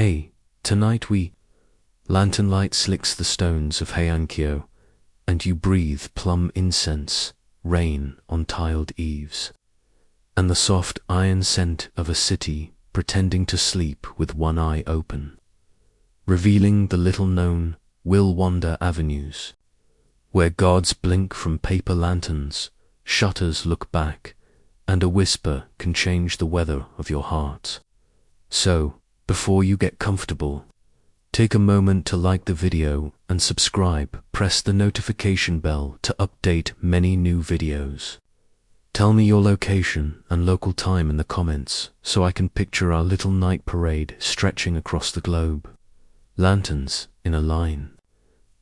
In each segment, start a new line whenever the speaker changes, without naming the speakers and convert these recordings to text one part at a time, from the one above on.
Hey, tonight lantern light slicks the stones of Heiankyo, and you breathe plum incense, rain on tiled eaves, and the soft iron scent of a city pretending to sleep with one eye open, revealing the little-known Will Wander avenues, where gods blink from paper lanterns, shutters look back, and a whisper can change the weather of your heart. So, before you get comfortable, take a moment to like the video and subscribe. Press the notification bell to update many new videos. Tell me your location and local time in the comments so I can picture our little night parade stretching across the globe. Lanterns in a line.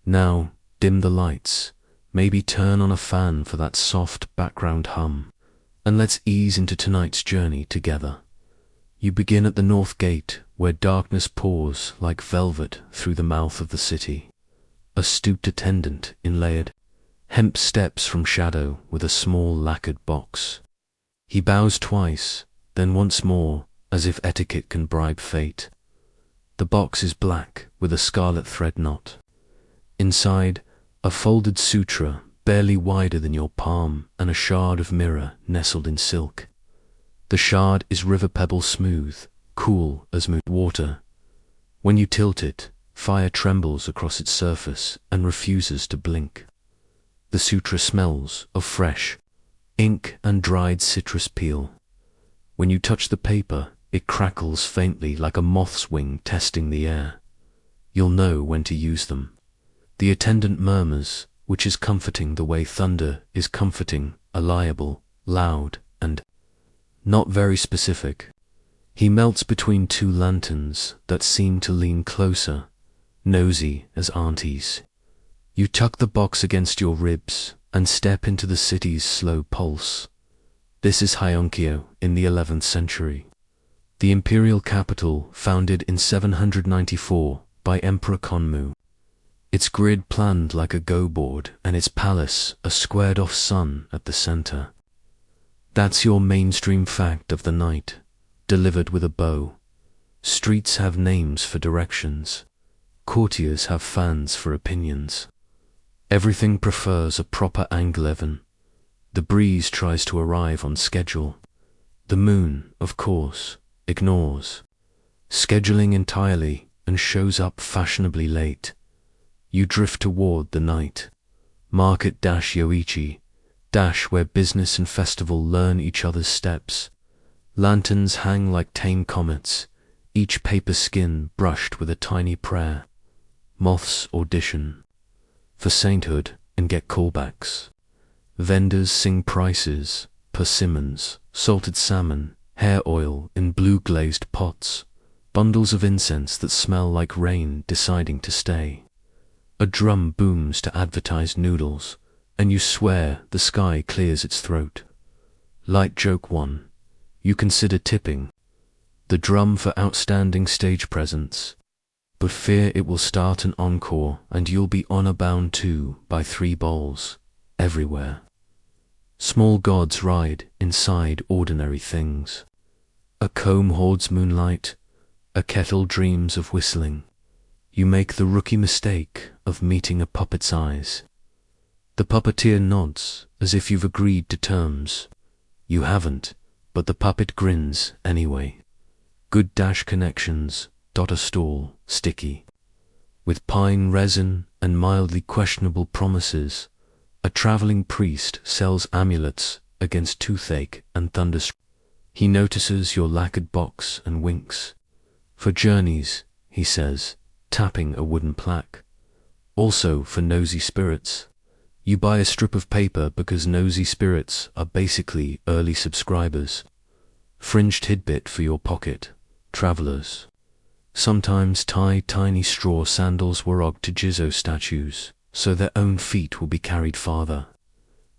Now, dim the lights, maybe turn on a fan for that soft background hum, and let's ease into tonight's journey together. You begin at the North Gate, where darkness pours like velvet through the mouth of the city. A stooped attendant in layered hemp steps from shadow with a small lacquered box. He bows twice, then once more, as if etiquette can bribe fate. The box is black with a scarlet thread knot. Inside, a folded sutra barely wider than your palm and a shard of mirror nestled in silk. The shard is river pebble smooth, cool as moon water. When you tilt it, fire trembles across its surface and refuses to blink. The sutra smells of fresh ink and dried citrus peel. When you touch the paper, it crackles faintly like a moth's wing testing the air. You'll know when to use them. The attendant murmurs, which is comforting the way thunder is comforting, reliable, loud, and not very specific. He melts between two lanterns that seem to lean closer, nosy as aunties. You tuck the box against your ribs and step into the city's slow pulse. This is Heiankyo in the 11th century. The imperial capital founded in 794 by Emperor Konmu. Its grid planned like a go board and its palace a squared-off sun at the center. That's your mainstream fact of the night, delivered with a bow. Streets have names for directions. Courtiers have fans for opinions. Everything prefers a proper angleven. The breeze tries to arrive on schedule. The moon, of course, ignores scheduling entirely and shows up fashionably late. You drift toward the night. Market-yoichi, where business and festival learn each other's steps. Lanterns hang like tame comets, each paper skin brushed with a tiny prayer. Moths audition for sainthood and get callbacks. Vendors sing prices, persimmons, salted salmon, hair oil in blue-glazed pots, bundles of incense that smell like rain deciding to stay. A drum booms to advertise noodles, and you swear the sky clears its throat. Light joke 1. You consider tipping the drum for outstanding stage presence, but fear it will start an encore and you'll be honor-bound too by 3 bowls, everywhere. Small gods ride inside ordinary things. A comb hoards moonlight, a kettle dreams of whistling. You make the rookie mistake of meeting a puppet's eyes. The puppeteer nods as if you've agreed to terms. You haven't, but the puppet grins anyway. Good connections dot a stall, sticky. With pine resin and mildly questionable promises, a traveling priest sells amulets against toothache and thunderstruck. He notices your lacquered box and winks. For journeys, he says, tapping a wooden plaque. Also for nosy spirits. You buy a strip of paper because nosy spirits are basically early subscribers. Fringed tidbit for your pocket, travelers. Sometimes tie tiny straw sandals warog to Jizo statues, so their own feet will be carried farther.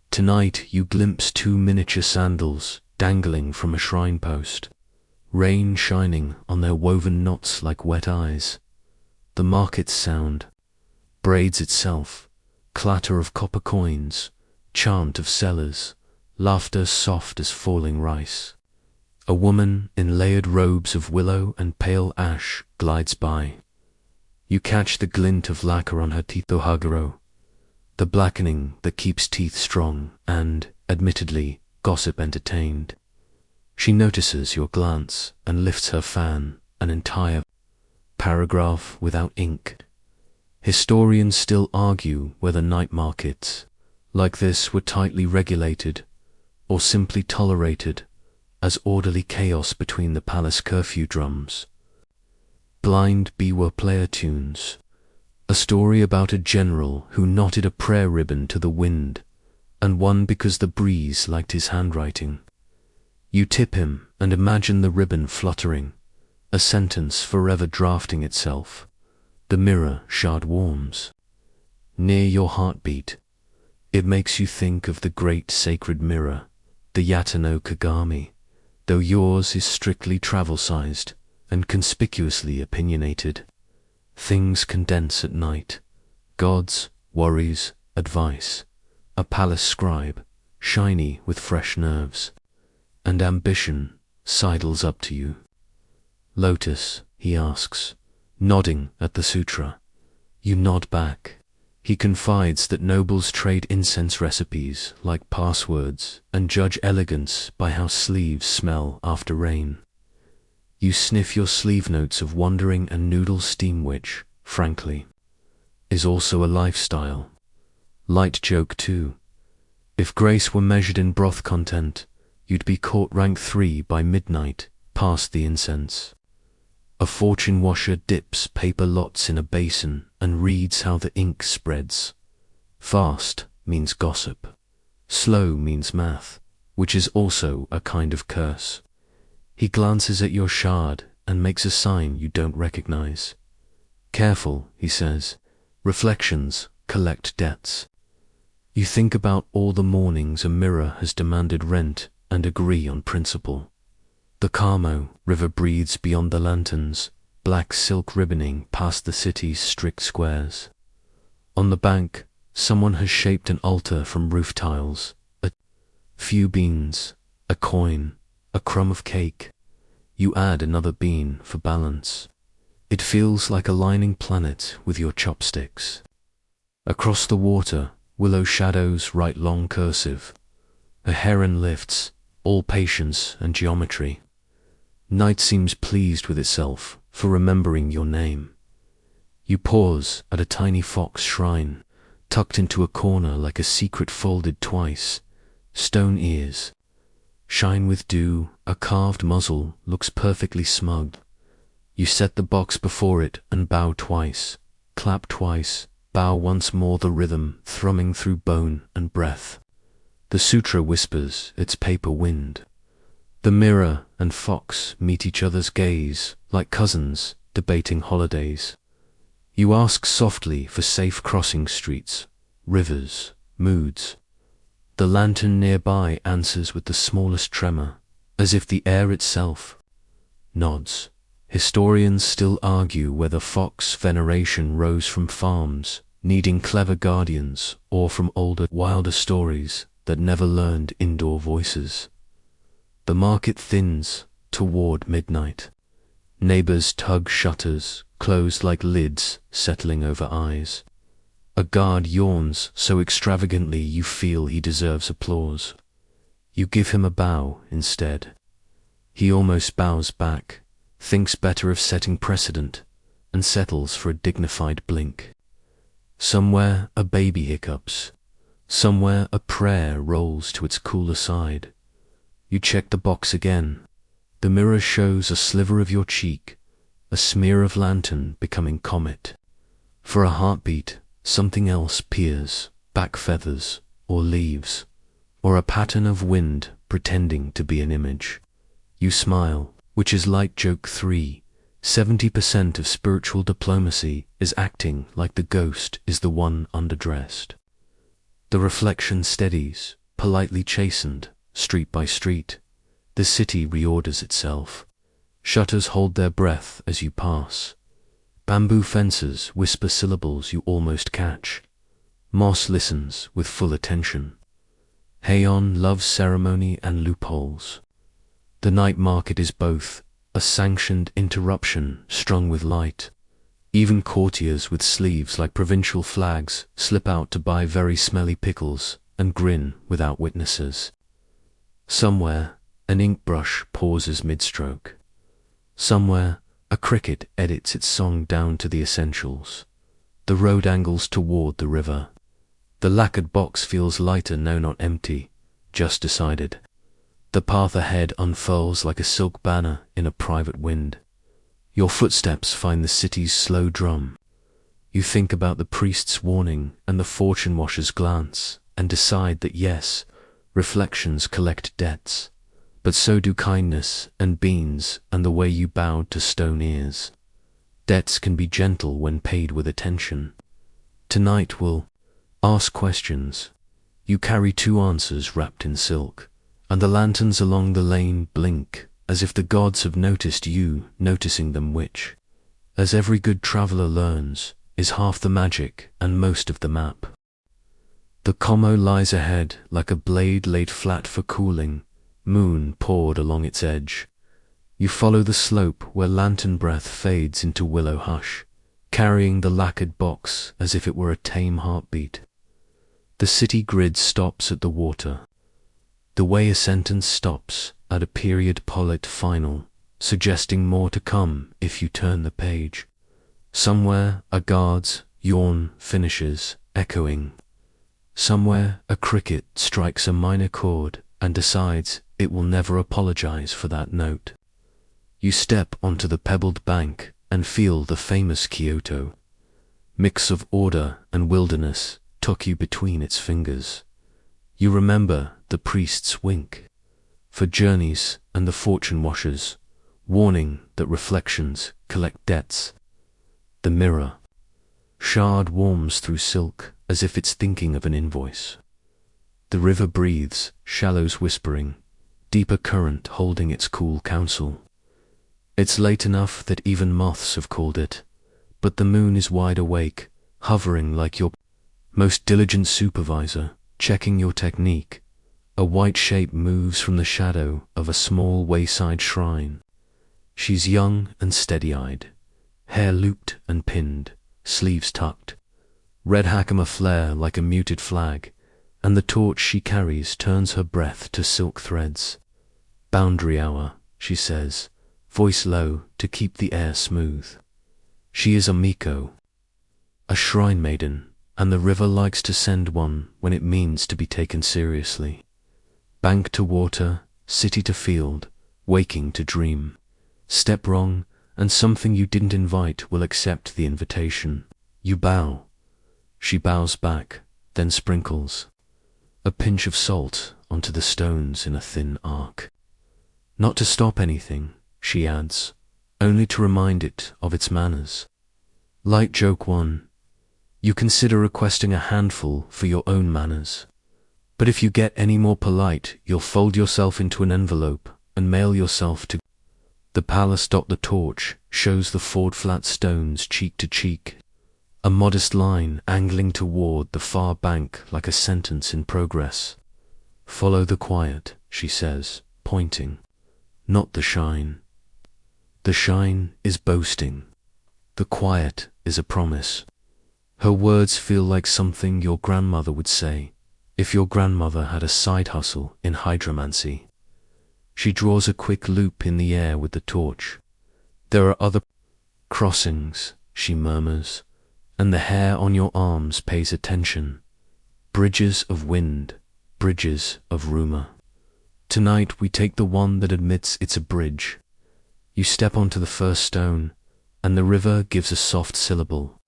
Tonight you glimpse 2 miniature sandals dangling from a shrine post, rain shining on their woven knots like wet eyes. The market's sound, braids itself, clatter of copper coins, chant of sellers, laughter soft as falling rice. A woman in layered robes of willow and pale ash glides by. You catch the glint of lacquer on her teeth, Haguro, the blackening that keeps teeth strong and, admittedly, gossip entertained. She notices your glance and lifts her fan, an entire paragraph without ink. Historians still argue whether night markets like this were tightly regulated or simply tolerated as orderly chaos between the palace curfew drums. Blind Biwa player tunes, a story about a general who knotted a prayer ribbon to the wind and won because the breeze liked his handwriting. You tip him and imagine the ribbon fluttering, a sentence forever drafting itself. The mirror shard warms. Near your heartbeat, it makes you think of the great sacred mirror, the Yatano Kagami, though yours is strictly travel-sized and conspicuously opinionated. Things condense at night. Gods, worries, advice. A palace scribe, shiny with fresh nerves. And ambition sidles up to you. Lotus, he asks, nodding at the sutra. You nod back. He confides that nobles trade incense recipes like passwords and judge elegance by how sleeves smell after rain. You sniff your sleeve notes of wandering and noodle steam, which, frankly, is also a lifestyle. Light joke too. If grace were measured in broth content, you'd be caught rank 3 by midnight, past the incense. A fortune washer dips paper lots in a basin and reads how the ink spreads. Fast means gossip. Slow means math, which is also a kind of curse. He glances at your shard and makes a sign you don't recognize. Careful, he says. Reflections collect debts. You think about all the mornings a mirror has demanded rent and agree on principle. The Kamo River breathes beyond the lanterns, black silk ribboning past the city's strict squares. On the bank, someone has shaped an altar from roof tiles, a few beans, a coin, a crumb of cake. You add another bean for balance. It feels like aligning planet with your chopsticks. Across the water, willow shadows write long cursive. A heron lifts, all patience and geometry. Night seems pleased with itself for remembering your name. You pause at a tiny fox shrine, tucked into a corner like a secret folded twice. Stone ears shine with dew, a carved muzzle looks perfectly smug. You set the box before it and bow twice, clap twice, bow once more, the rhythm thrumming through bone and breath. The sutra whispers its paper wind. The mirror and fox meet each other's gaze, like cousins debating holidays. You ask softly for safe crossing streets, rivers, moods. The lantern nearby answers with the smallest tremor, as if the air itself nods. Historians still argue whether fox veneration rose from farms, needing clever guardians, or from older, wilder stories that never learned indoor voices. The market thins toward midnight. Neighbors tug shutters, closed like lids settling over eyes. A guard yawns so extravagantly you feel he deserves applause. You give him a bow instead. He almost bows back, thinks better of setting precedent, and settles for a dignified blink. Somewhere a baby hiccups. Somewhere a prayer rolls to its cooler side. You check the box again. The mirror shows a sliver of your cheek, a smear of lantern becoming comet. For a heartbeat, something else peers, back feathers, or leaves, or a pattern of wind pretending to be an image. You smile, which is light joke 3. 70% of spiritual diplomacy is acting like the ghost is the one underdressed. The reflection steadies, politely chastened, street by street. The city reorders itself. Shutters hold their breath as you pass. Bamboo fences whisper syllables you almost catch. Moss listens with full attention. Heian loves ceremony and loopholes. The night market is both a sanctioned interruption strung with light. Even courtiers with sleeves like provincial flags slip out to buy very smelly pickles and grin without witnesses. Somewhere, an ink brush pauses mid-stroke. Somewhere, a cricket edits its song down to the essentials. The road angles toward the river. The lacquered box feels lighter, no, not empty, just decided. The path ahead unfurls like a silk banner in a private wind. Your footsteps find the city's slow drum. You think about the priest's warning and the fortune washer's glance, and decide that yes, reflections collect debts, but so do kindness and beans and the way you bowed to stone ears. Debts can be gentle when paid with attention. Tonight will ask questions. You carry 2 answers wrapped in silk, and the lanterns along the lane blink as if the gods have noticed you noticing them, which, as every good traveler learns, is half the magic and most of the map. The Como lies ahead like a blade laid flat for cooling, moon poured along its edge. You follow the slope where lantern breath fades into willow hush, carrying the lacquered box as if it were a tame heartbeat. The city grid stops at the water. The way a sentence stops at a period polite final, suggesting more to come if you turn the page. Somewhere a guard's yawn finishes, echoing. Somewhere a cricket strikes a minor chord and decides it will never apologize for that note. You step onto the pebbled bank and feel the famous Kyoto. Mix of order and wilderness tuck you between its fingers. You remember the priest's wink for journeys and the fortune washers, warning that reflections collect debts. The mirror. Shard warms through silk as if it's thinking of an invoice. The river breathes, shallows whispering, deeper current holding its cool counsel. It's late enough that even moths have called it, but the moon is wide awake, hovering like your most diligent supervisor, checking your technique. A white shape moves from the shadow of a small wayside shrine. She's young and steady-eyed, hair looped and pinned, sleeves tucked, red hakama flare like a muted flag, and the torch she carries turns her breath to silk threads. Boundary hour, she says, voice low to keep the air smooth. She is a Miko, a shrine maiden, and the river likes to send one when it means to be taken seriously. Bank to water, city to field, waking to dream. Step wrong, and something you didn't invite will accept the invitation. You bow. She bows back, then sprinkles a pinch of salt onto the stones in a thin arc. Not to stop anything, she adds, only to remind it of its manners. Light joke 1. You consider requesting a handful for your own manners. But if you get any more polite, you'll fold yourself into an envelope and mail yourself to the palace. The torch shows the Ford flat stones cheek to cheek, a modest line angling toward the far bank like a sentence in progress. Follow the quiet, she says, pointing, not the shine. The shine is boasting. The quiet is a promise. Her words feel like something your grandmother would say if your grandmother had a side hustle in hydromancy. She draws a quick loop in the air with the torch. There are other crossings, she murmurs, and the hair on your arms pays attention. Bridges of wind, bridges of rumor. Tonight we take the one that admits it's a bridge. You step onto the first stone, and the river gives a soft syllable.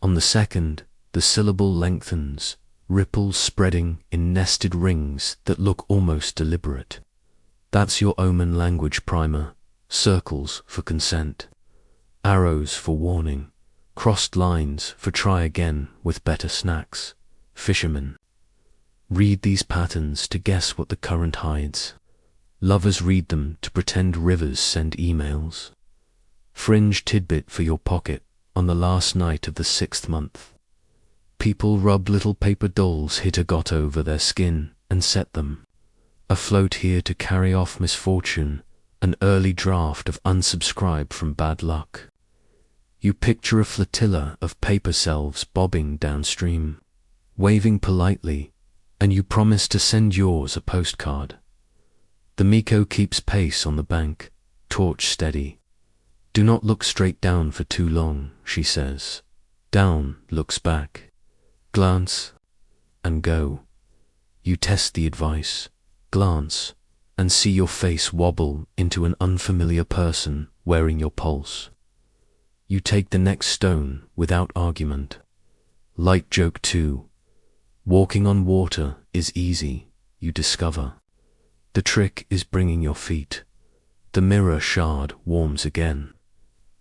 On the second, the syllable lengthens, ripples spreading in nested rings that look almost deliberate. That's your omen language primer. Circles for consent, arrows for warning, crossed lines for try again with better snacks. Fishermen read these patterns to guess what the current hides. Lovers read them to pretend rivers send emails. Fringe tidbit for your pocket on the last night of the 6th month. People rub little paper dolls hittergot over their skin and set them. afloat here to carry off misfortune, an early draft of unsubscribe from bad luck. You picture a flotilla of paper selves bobbing downstream, waving politely, and you promise to send yours a postcard. The Miko keeps pace on the bank, torch steady. Do not look straight down for too long, she says. Down looks back. Glance and go. You test the advice. Glance and see your face wobble into an unfamiliar person wearing your pulse. You take the next stone without argument. Light joke 2. Walking on water is easy, you discover. The trick is bringing your feet. The mirror shard warms again.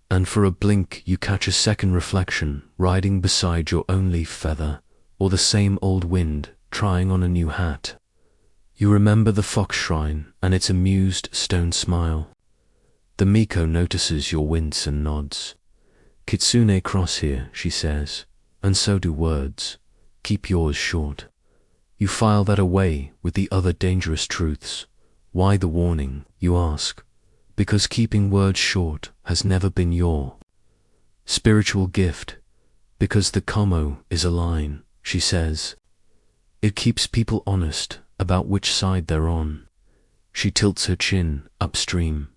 And for a blink you catch a second reflection riding beside your own leaf feather, or the same old wind trying on a new hat. You remember the fox shrine and its amused stone smile. The Miko notices your wince and nods. Kitsune cross here, she says, and so do words. Keep yours short. You file that away with the other dangerous truths. Why the warning, you ask? Because keeping words short has never been your spiritual gift. Because the Kamo is a line, she says. It keeps people honest about which side they're on. She tilts her chin upstream.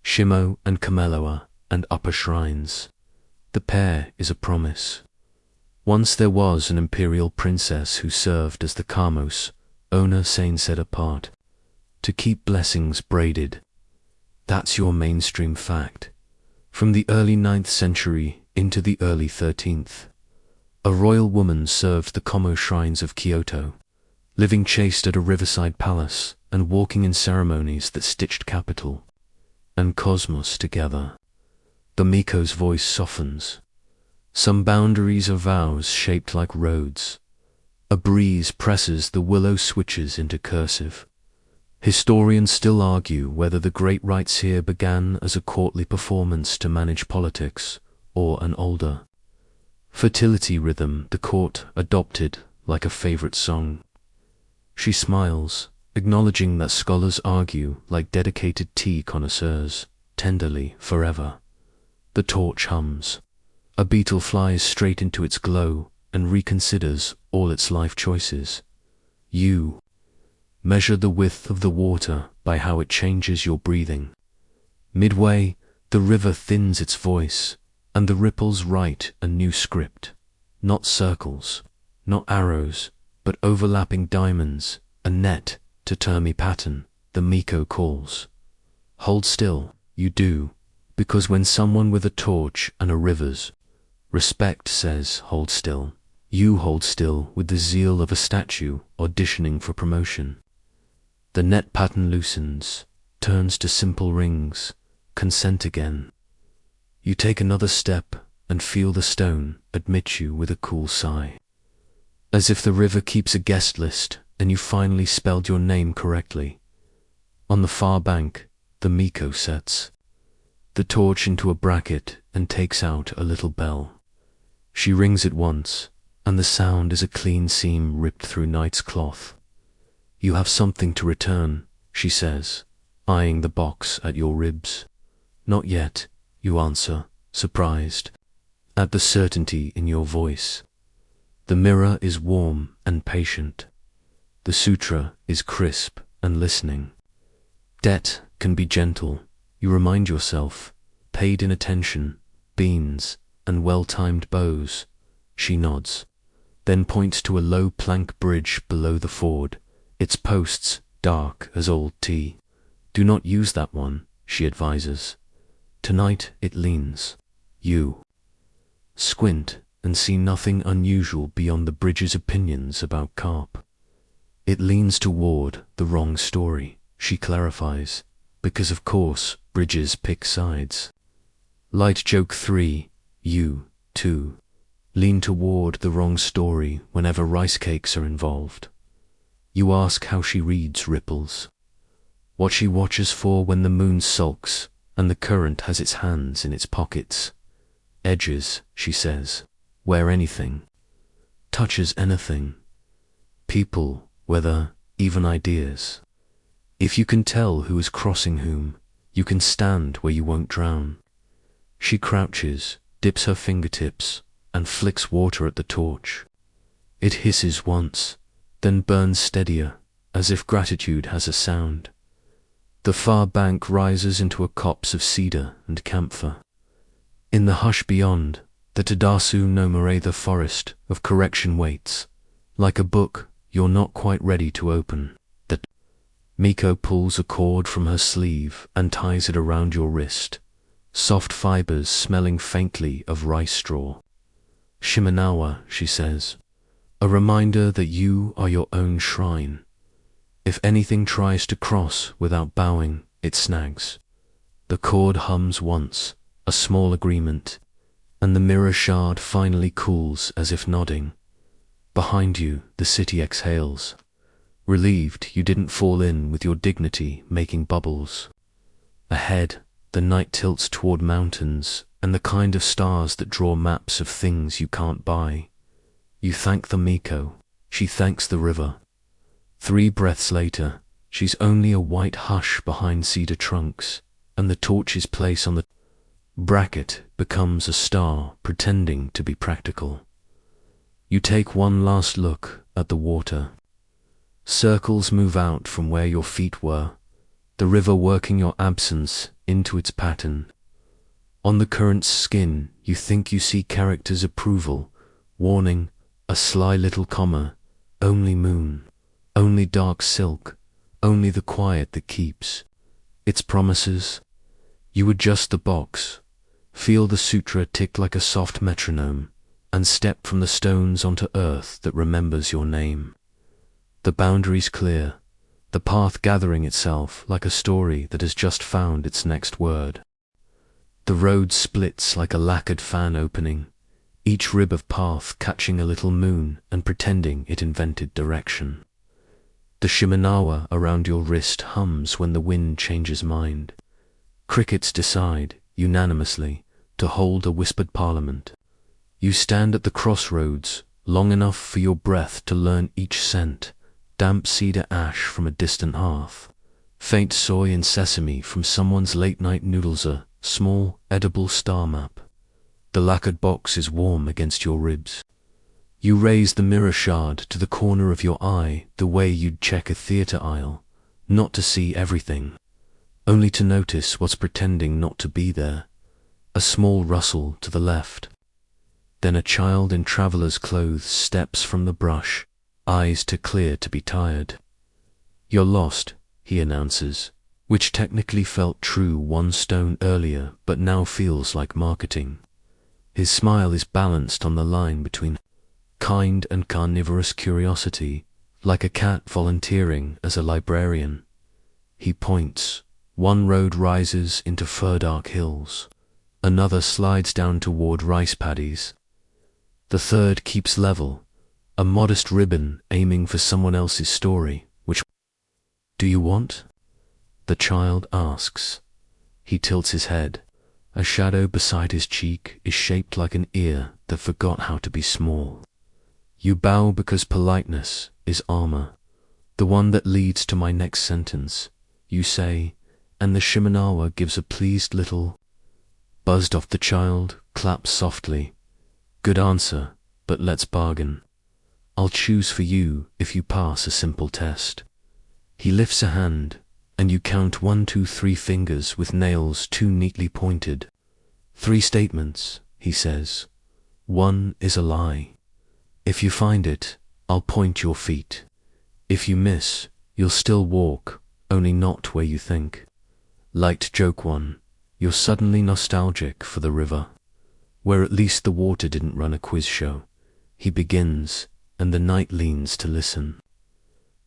Shimo and Kameloa and upper shrines. The pair is a promise. Once there was an imperial princess who served as the Kamos, Ona Sane said apart, to keep blessings braided. That's your mainstream fact. From the early 9th century into the early 13th, a royal woman served the Kamo shrines of Kyoto, living chaste at a riverside palace and walking in ceremonies that stitched capital and cosmos together. The Miko's voice softens. Some boundaries are vows shaped like roads. A breeze presses the willow switches into cursive. Historians still argue whether the great rites here began as a courtly performance to manage politics, or an older fertility rhythm the court adopted like a favorite song. She smiles, acknowledging that scholars argue like dedicated tea connoisseurs, tenderly, forever. The torch hums. A beetle flies straight into its glow and reconsiders all its life choices. You measure the width of the water by how it changes your breathing. Midway, the river thins its voice, and the ripples write a new script. Not circles, not arrows, but overlapping diamonds, a net to Termi pattern, the Miko calls. Hold still, you do, because when someone with a torch and a river's respect says hold still, you hold still with the zeal of a statue auditioning for promotion. The net pattern loosens, turns to simple rings, consent again. You take another step and feel the stone admit you with a cool sigh. As if the river keeps a guest list and you finally spelled your name correctly. On the far bank, the Miko sets the torch into a bracket and takes out a little bell. She rings it once, and the sound is a clean seam ripped through night's cloth. You have something to return, she says, eyeing the box at your ribs. Not yet, you answer, surprised at the certainty in your voice. The mirror is warm and patient. The sutra is crisp and listening. Debt can be gentle, you remind yourself, paid in attention, beans, and well-timed bows. She nods, then points to a low plank bridge below the ford, its posts dark as old tea. Do not use that one, she advises. Tonight it leans. You squint and see nothing unusual beyond the bridge's opinions about carp. It leans toward the wrong story, she clarifies, because of course bridges pick sides. Light joke 3, you, too, lean toward the wrong story whenever rice cakes are involved. You ask how she reads ripples, what she watches for when the moon sulks and the current has its hands in its pockets. Edges, she says, where anything touches anything. People, weather, even ideas. If you can tell who is crossing whom, you can stand where you won't drown. She crouches, dips her fingertips, and flicks water at the torch. It hisses once, then burns steadier, as if gratitude has a sound. The far bank rises into a copse of cedar and camphor. In the hush beyond, the Tadasu no Maeda forest of correction waits, like a book you're not quite ready to open. Miko pulls a cord from her sleeve and ties it around your wrist, soft fibers smelling faintly of rice straw. Shimenawa, she says, a reminder that you are your own shrine. If anything tries to cross without bowing, it snags. The cord hums once, a small agreement, and the mirror shard finally cools as if nodding. Behind you, the city exhales, relieved you didn't fall in with your dignity making bubbles. Ahead, the night tilts toward mountains and the kind of stars that draw maps of things you can't buy. You thank the Miko, she thanks the river. 3 breaths later, she's only a white hush behind cedar trunks, and the torch's place on the bracket becomes a star pretending to be practical. You take one last look at the water. Circles move out from where your feet were, the river working your absence into its pattern. On the current's skin, you think you see characters' approval, warning, a sly little comma, only moon, only dark silk, only the quiet that keeps. Its promises. You adjust the box, feel the sutra tick like a soft metronome, and step from the stones onto earth that remembers your name. The boundaries clear, the path gathering itself like a story that has just found its next word. The road splits like a lacquered fan opening, each rib of path catching a little moon and pretending it invented direction. The Shimenawa around your wrist hums when the wind changes mind. Crickets decide, unanimously, to hold a whispered parliament. You stand at the crossroads, long enough for your breath to learn each scent, damp cedar ash from a distant hearth, faint soy and sesame from someone's late-night noodles, a small, edible star map. The lacquered box is warm against your ribs. You raise the mirror shard to the corner of your eye the way you'd check a theater aisle, not to see everything, only to notice what's pretending not to be there. A small rustle to the left. Then a child in traveler's clothes steps from the brush, eyes too clear to be tired. You're lost, he announces, which technically felt true 1 stone earlier but now feels like marketing. His smile is balanced on the line between kind and carnivorous curiosity, like a cat volunteering as a librarian. He points. 1 road rises into fur-dark hills. Another slides down toward rice paddies. The third keeps level, a modest ribbon aiming for someone else's story. Which do you want? The child asks. He tilts his head. A shadow beside his cheek is shaped like an ear that forgot how to be small. You bow because politeness is armor, the one that leads to my next sentence, you say, and the Shimenawa gives a pleased little buzzed off. The child claps softly. Good answer, but let's bargain. I'll choose for you if you pass a simple test. He lifts a hand, and you count 1, 2, 3 fingers with nails too neatly pointed. 3 statements, he says. 1 is a lie. If you find it, I'll point your feet. If you miss, you'll still walk, only not where you think. Light joke 1. You're suddenly nostalgic for the river, where at least the water didn't run a quiz show. He begins, and the night leans to listen.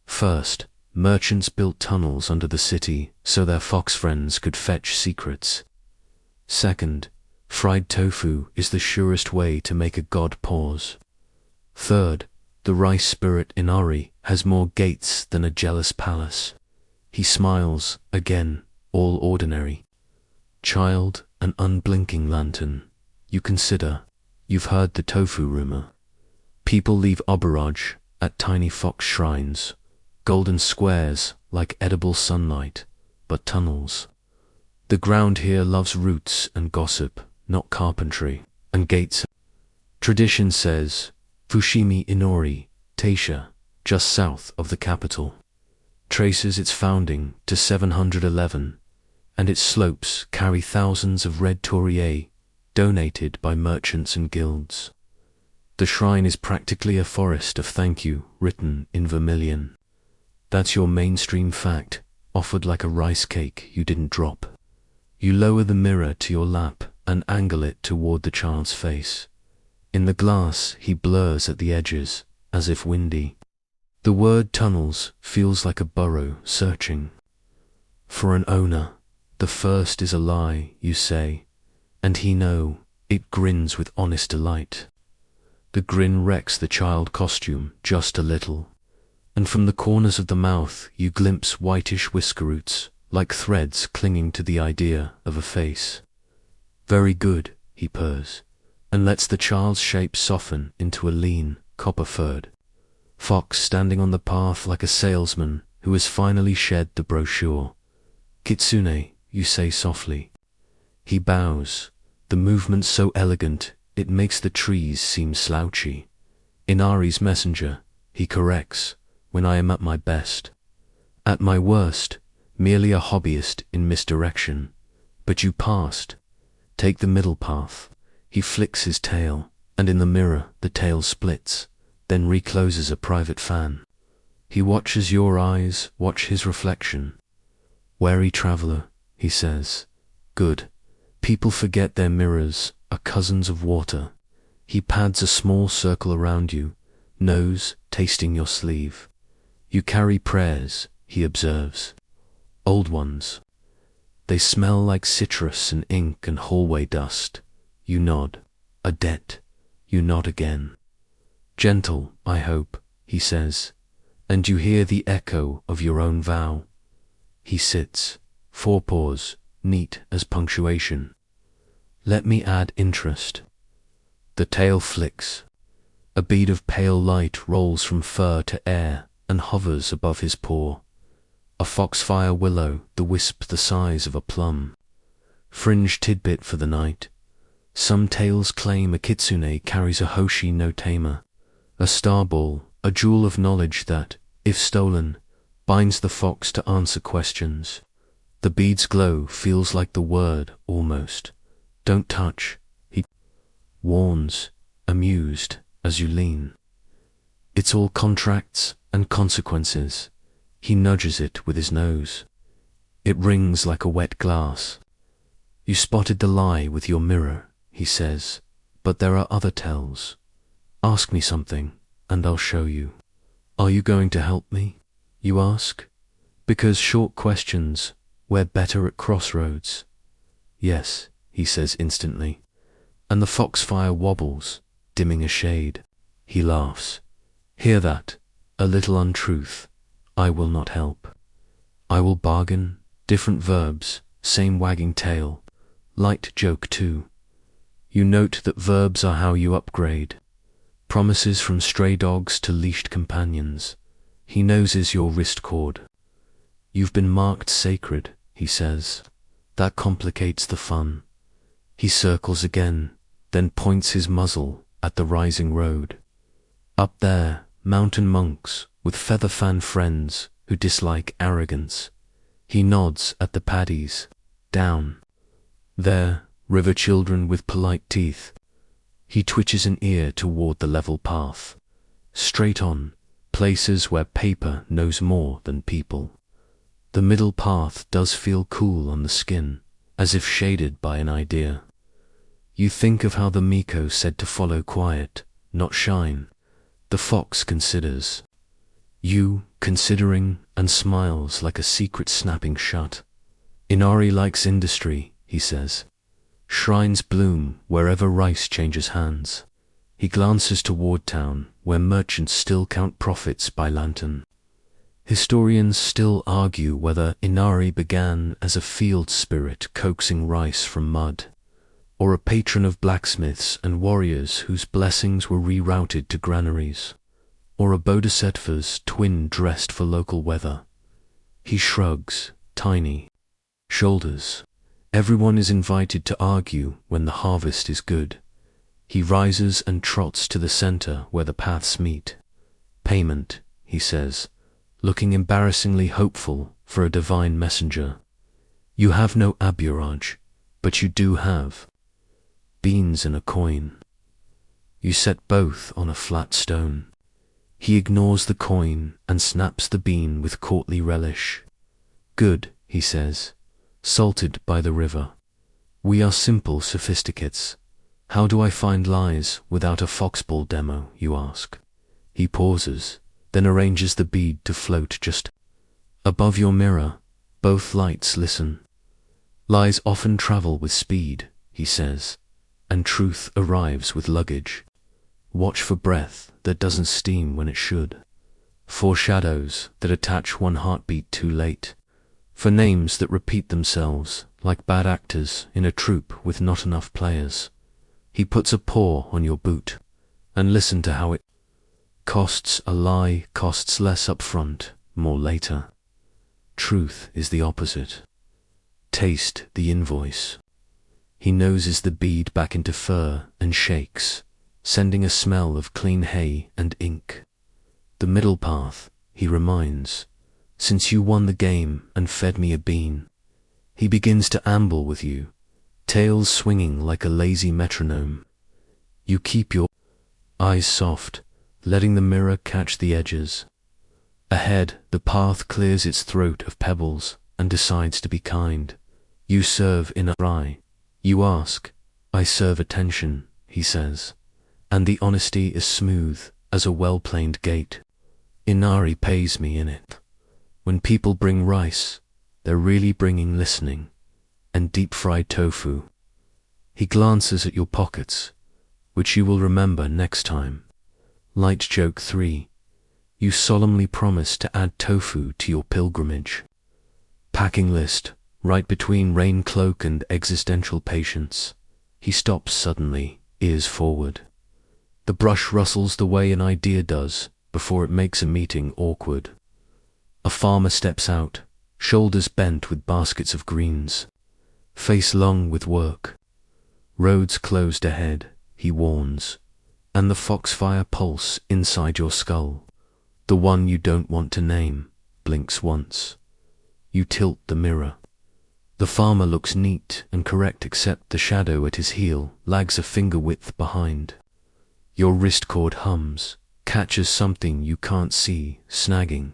First, merchants built tunnels under the city so their fox friends could fetch secrets. Second, fried tofu is the surest way to make a god pause. Third, the rice spirit Inari has more gates than a jealous palace. He smiles, again, all ordinary. Child, an unblinking lantern. You consider. You've heard the tofu rumor. People leave Oberaj at tiny fox shrines, golden squares like edible sunlight, but tunnels. The ground here loves roots and gossip, not carpentry and gates. Tradition says, Fushimi Inori, Taisha, just south of the capital, traces its founding to 711, and its slopes carry thousands of red torii donated by merchants and guilds. The shrine is practically a forest of thank you written in vermilion. That's your mainstream fact, offered like a rice cake you didn't drop. You lower the mirror to your lap and angle it toward the child's face. In the glass, he blurs at the edges, as if windy. The word tunnels feels like a burrow searching for an owner. The first is a lie, you say, and he know. It grins with honest delight. The grin wrecks the child costume just a little, and from the corners of the mouth you glimpse whitish whisker roots, like threads clinging to the idea of a face. Very good, he purrs, and lets the child's shape soften into a lean, copper-furred fox standing on the path like a salesman who has finally shed the brochure. Kitsune, you say softly. He bows, the movement so elegant it makes the trees seem slouchy. Inari's messenger, he corrects, when I am at my best. At my worst, merely a hobbyist in misdirection. But you passed. Take the middle path. He flicks his tail, and in the mirror the tail splits, then recloses a private fan. He watches your eyes, watch his reflection. Wary traveler, he says. Good. People forget their mirrors are cousins of water. He pads a small circle around you, nose tasting your sleeve. You carry prayers, he observes. Old ones. They smell like citrus and ink and hallway dust. You nod. A debt. You nod again. Gentle, I hope, he says, and you hear the echo of your own vow. He sits, forepaws, neat as punctuation. Let me add interest. The tail flicks. A bead of pale light rolls from fur to air and hovers above his paw. A foxfire willow, the wisp the size of a plum. Fringe tidbit for the night. Some tales claim a kitsune carries a hoshi no tamer, a star ball, a jewel of knowledge that, if stolen, binds the fox to answer questions. The bead's glow feels like the word, almost. Don't touch, he warns, amused, as you lean. It's all contracts and consequences. He nudges it with his nose. It rings like a wet glass. You spotted the lie with your mirror, he says, but there are other tells. Ask me something, and I'll show you. Are you going to help me? You ask. Because short questions, we're better at crossroads. Yes, he says instantly, and the foxfire wobbles, dimming a shade. He laughs. Hear that? A little untruth. I will not help. I will bargain, different verbs, same wagging tail. Light joke too. You note that verbs are how you upgrade. Promises from stray dogs to leashed companions. He noses your wrist cord. You've been marked sacred, he says. That complicates the fun. He circles again, then points his muzzle at the rising road. Up there, mountain monks with feather fan friends who dislike arrogance. He nods at the paddies. Down. There, river children with polite teeth. He twitches an ear toward the level path. Straight on, places where paper knows more than people. The middle path does feel cool on the skin, as if shaded by an idea. You think of how the Miko said to follow quiet, not shine. The fox considers. You, considering, and smiles like a secret snapping shut. Inari likes industry, he says. Shrines bloom wherever rice changes hands. He glances toward town, where merchants still count profits by lantern. Historians still argue whether Inari began as a field spirit coaxing rice from mud, or a patron of blacksmiths and warriors whose blessings were rerouted to granaries, or a bodhisattva's twin dressed for local weather. He shrugs, tiny shoulders. Everyone is invited to argue when the harvest is good. He rises and trots to the center where the paths meet. Payment, he says, looking embarrassingly hopeful for a divine messenger. You have no aburage, but you do have beans and a coin. You set both on a flat stone. He ignores the coin and snaps the bean with courtly relish. Good, he says, salted by the river. We are simple sophisticates. How do I find lies without a foxball demo, you ask? He pauses, then arranges the bead to float just above your mirror. Both lights listen. Lies often travel with speed, he says, and truth arrives with luggage. Watch for breath that doesn't steam when it should. For shadows that attach one heartbeat too late. For names that repeat themselves like bad actors in a troupe with not enough players. He puts a paw on your boot, and listen to how it costs. A lie costs less up front, more later. Truth is the opposite. Taste the invoice. He noses the bead back into fur and shakes, sending a smell of clean hay and ink. The middle path, he reminds, since you won the game and fed me a bean. He begins to amble with you, tails swinging like a lazy metronome. You keep your eyes soft, letting the mirror catch the edges. Ahead, the path clears its throat of pebbles and decides to be kind. You serve in a eye. You ask, I serve attention, he says, and the honesty is smooth as a well-planed gate. Inari pays me in it. When people bring rice, they're really bringing listening, and deep-fried tofu. He glances at your pockets, which you will remember next time. Light joke 3. You solemnly promise to add tofu to your pilgrimage. Packing list, right between rain cloak and existential patience. He stops suddenly, ears forward. The brush rustles the way an idea does before it makes a meeting awkward. A farmer steps out, shoulders bent with baskets of greens, face long with work. Roads closed ahead, he warns, and the foxfire pulse inside your skull, the one you don't want to name, blinks once. You tilt the mirror. The farmer looks neat and correct except the shadow at his heel lags a finger width behind. Your wrist cord hums, catches something you can't see, snagging.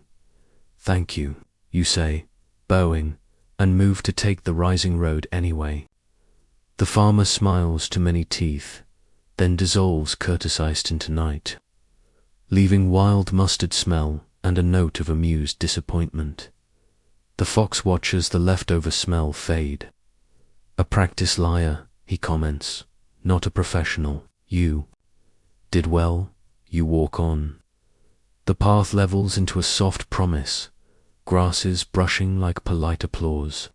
Thank you, you say, bowing, and move to take the rising road anyway. The farmer smiles to many teeth, then dissolves courtesyed into night, leaving wild mustard smell and a note of amused disappointment. The fox watches the leftover smell fade. A practice liar, he comments, not a professional. You did well, you walk on. The path levels into a soft promise, grasses brushing like polite applause.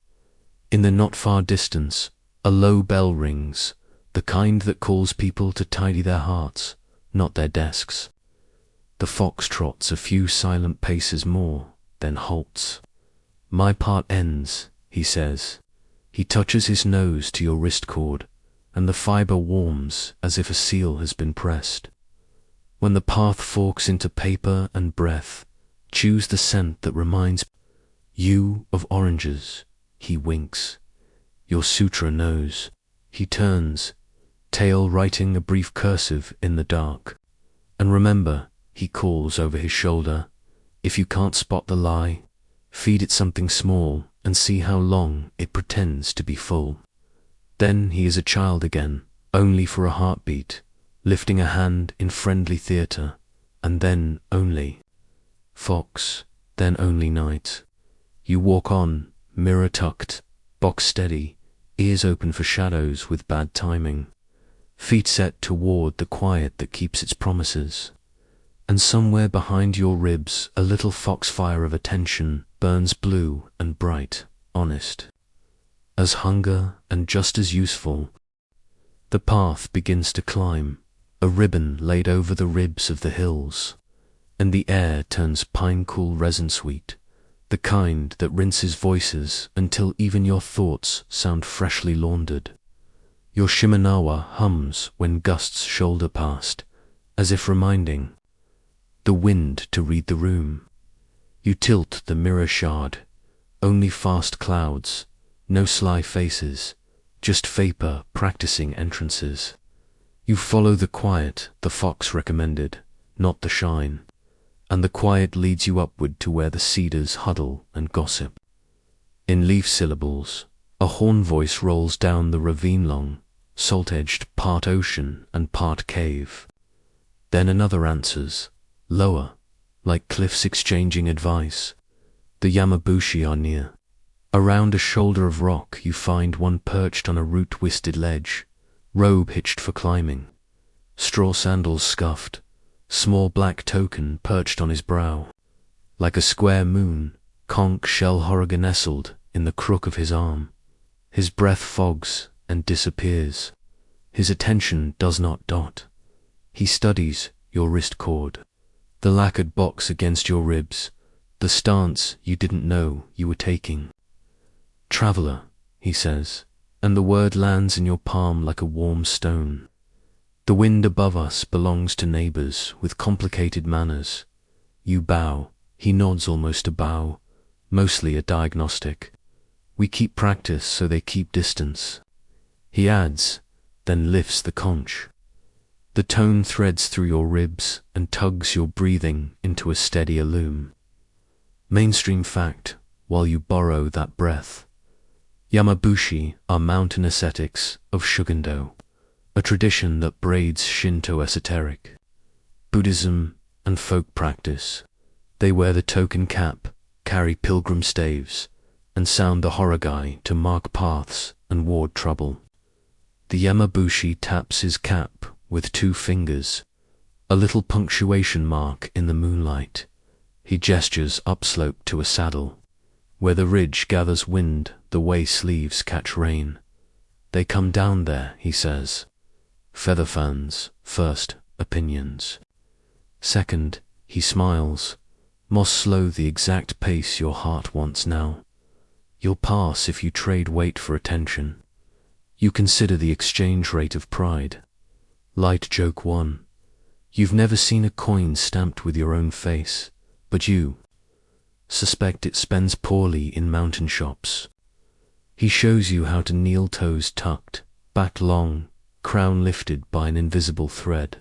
In the not far distance, a low bell rings, the kind that calls people to tidy their hearts, not their desks. The fox trots a few silent paces more, then halts. My part ends, he says. He touches his nose to your wrist cord, and the fiber warms as if a seal has been pressed. When the path forks into paper and breath, choose the scent that reminds you of oranges. He winks. Your sutra knows. He turns, tail writing a brief cursive in the dark. And remember, he calls over his shoulder, if you can't spot the lie, feed it something small and see how long it pretends to be full. Then he is a child again, only for a heartbeat, lifting a hand in friendly theatre, and then only. Fox, then only night. You walk on, mirror tucked, box steady, ears open for shadows with bad timing, feet set toward the quiet that keeps its promises. And somewhere behind your ribs a little foxfire of attention burns blue and bright, honest, as hunger and just as useful. The path begins to climb, a ribbon laid over the ribs of the hills, and the air turns pine-cool resin sweet, the kind that rinses voices until even your thoughts sound freshly laundered. Your Shimenawa hums when gusts shoulder past, as if reminding the wind to read the room. You tilt the mirror shard, only fast clouds, no sly faces, just vapor practicing entrances. You follow the quiet the fox recommended, not the shine, and the quiet leads you upward to where the cedars huddle and gossip. In leaf syllables, a horn voice rolls down the ravine long, salt-edged part ocean and part cave. Then another answers, lower, like cliffs exchanging advice. The Yamabushi are near. Around a shoulder of rock you find one perched on a root-twisted ledge, robe hitched for climbing, straw sandals scuffed, small black token perched on his brow. Like a square moon, conch shell horrigan nestled in the crook of his arm. His breath fogs and disappears. His attention does not dot. He studies your wrist cord, the lacquered box against your ribs, the stance you didn't know you were taking. Traveler, he says, and the word lands in your palm like a warm stone. The wind above us belongs to neighbors with complicated manners. You bow, he nods almost a bow, mostly a diagnostic. We keep practice so they keep distance. He adds, then lifts the conch. The tone threads through your ribs and tugs your breathing into a steadier loom. Mainstream fact, while you borrow that breath. Yamabushi are mountain ascetics of Shugendo, a tradition that braids Shinto esoteric, Buddhism and folk practice. They wear the token cap, carry pilgrim staves, and sound the horogai to mark paths and ward trouble. The Yamabushi taps his cap with 2 fingers, a little punctuation mark in the moonlight. He gestures upslope to a saddle. Where the ridge gathers wind, the way sleeves catch rain. They come down there, he says. Feather fans, first, opinions. Second, he smiles. Moss slow the exact pace your heart wants now. You'll pass if you trade weight for attention. You consider the exchange rate of pride. Light joke 1. You've never seen a coin stamped with your own face, but you suspect it spends poorly in mountain shops. He shows you how to kneel, toes tucked, back long, crown lifted by an invisible thread.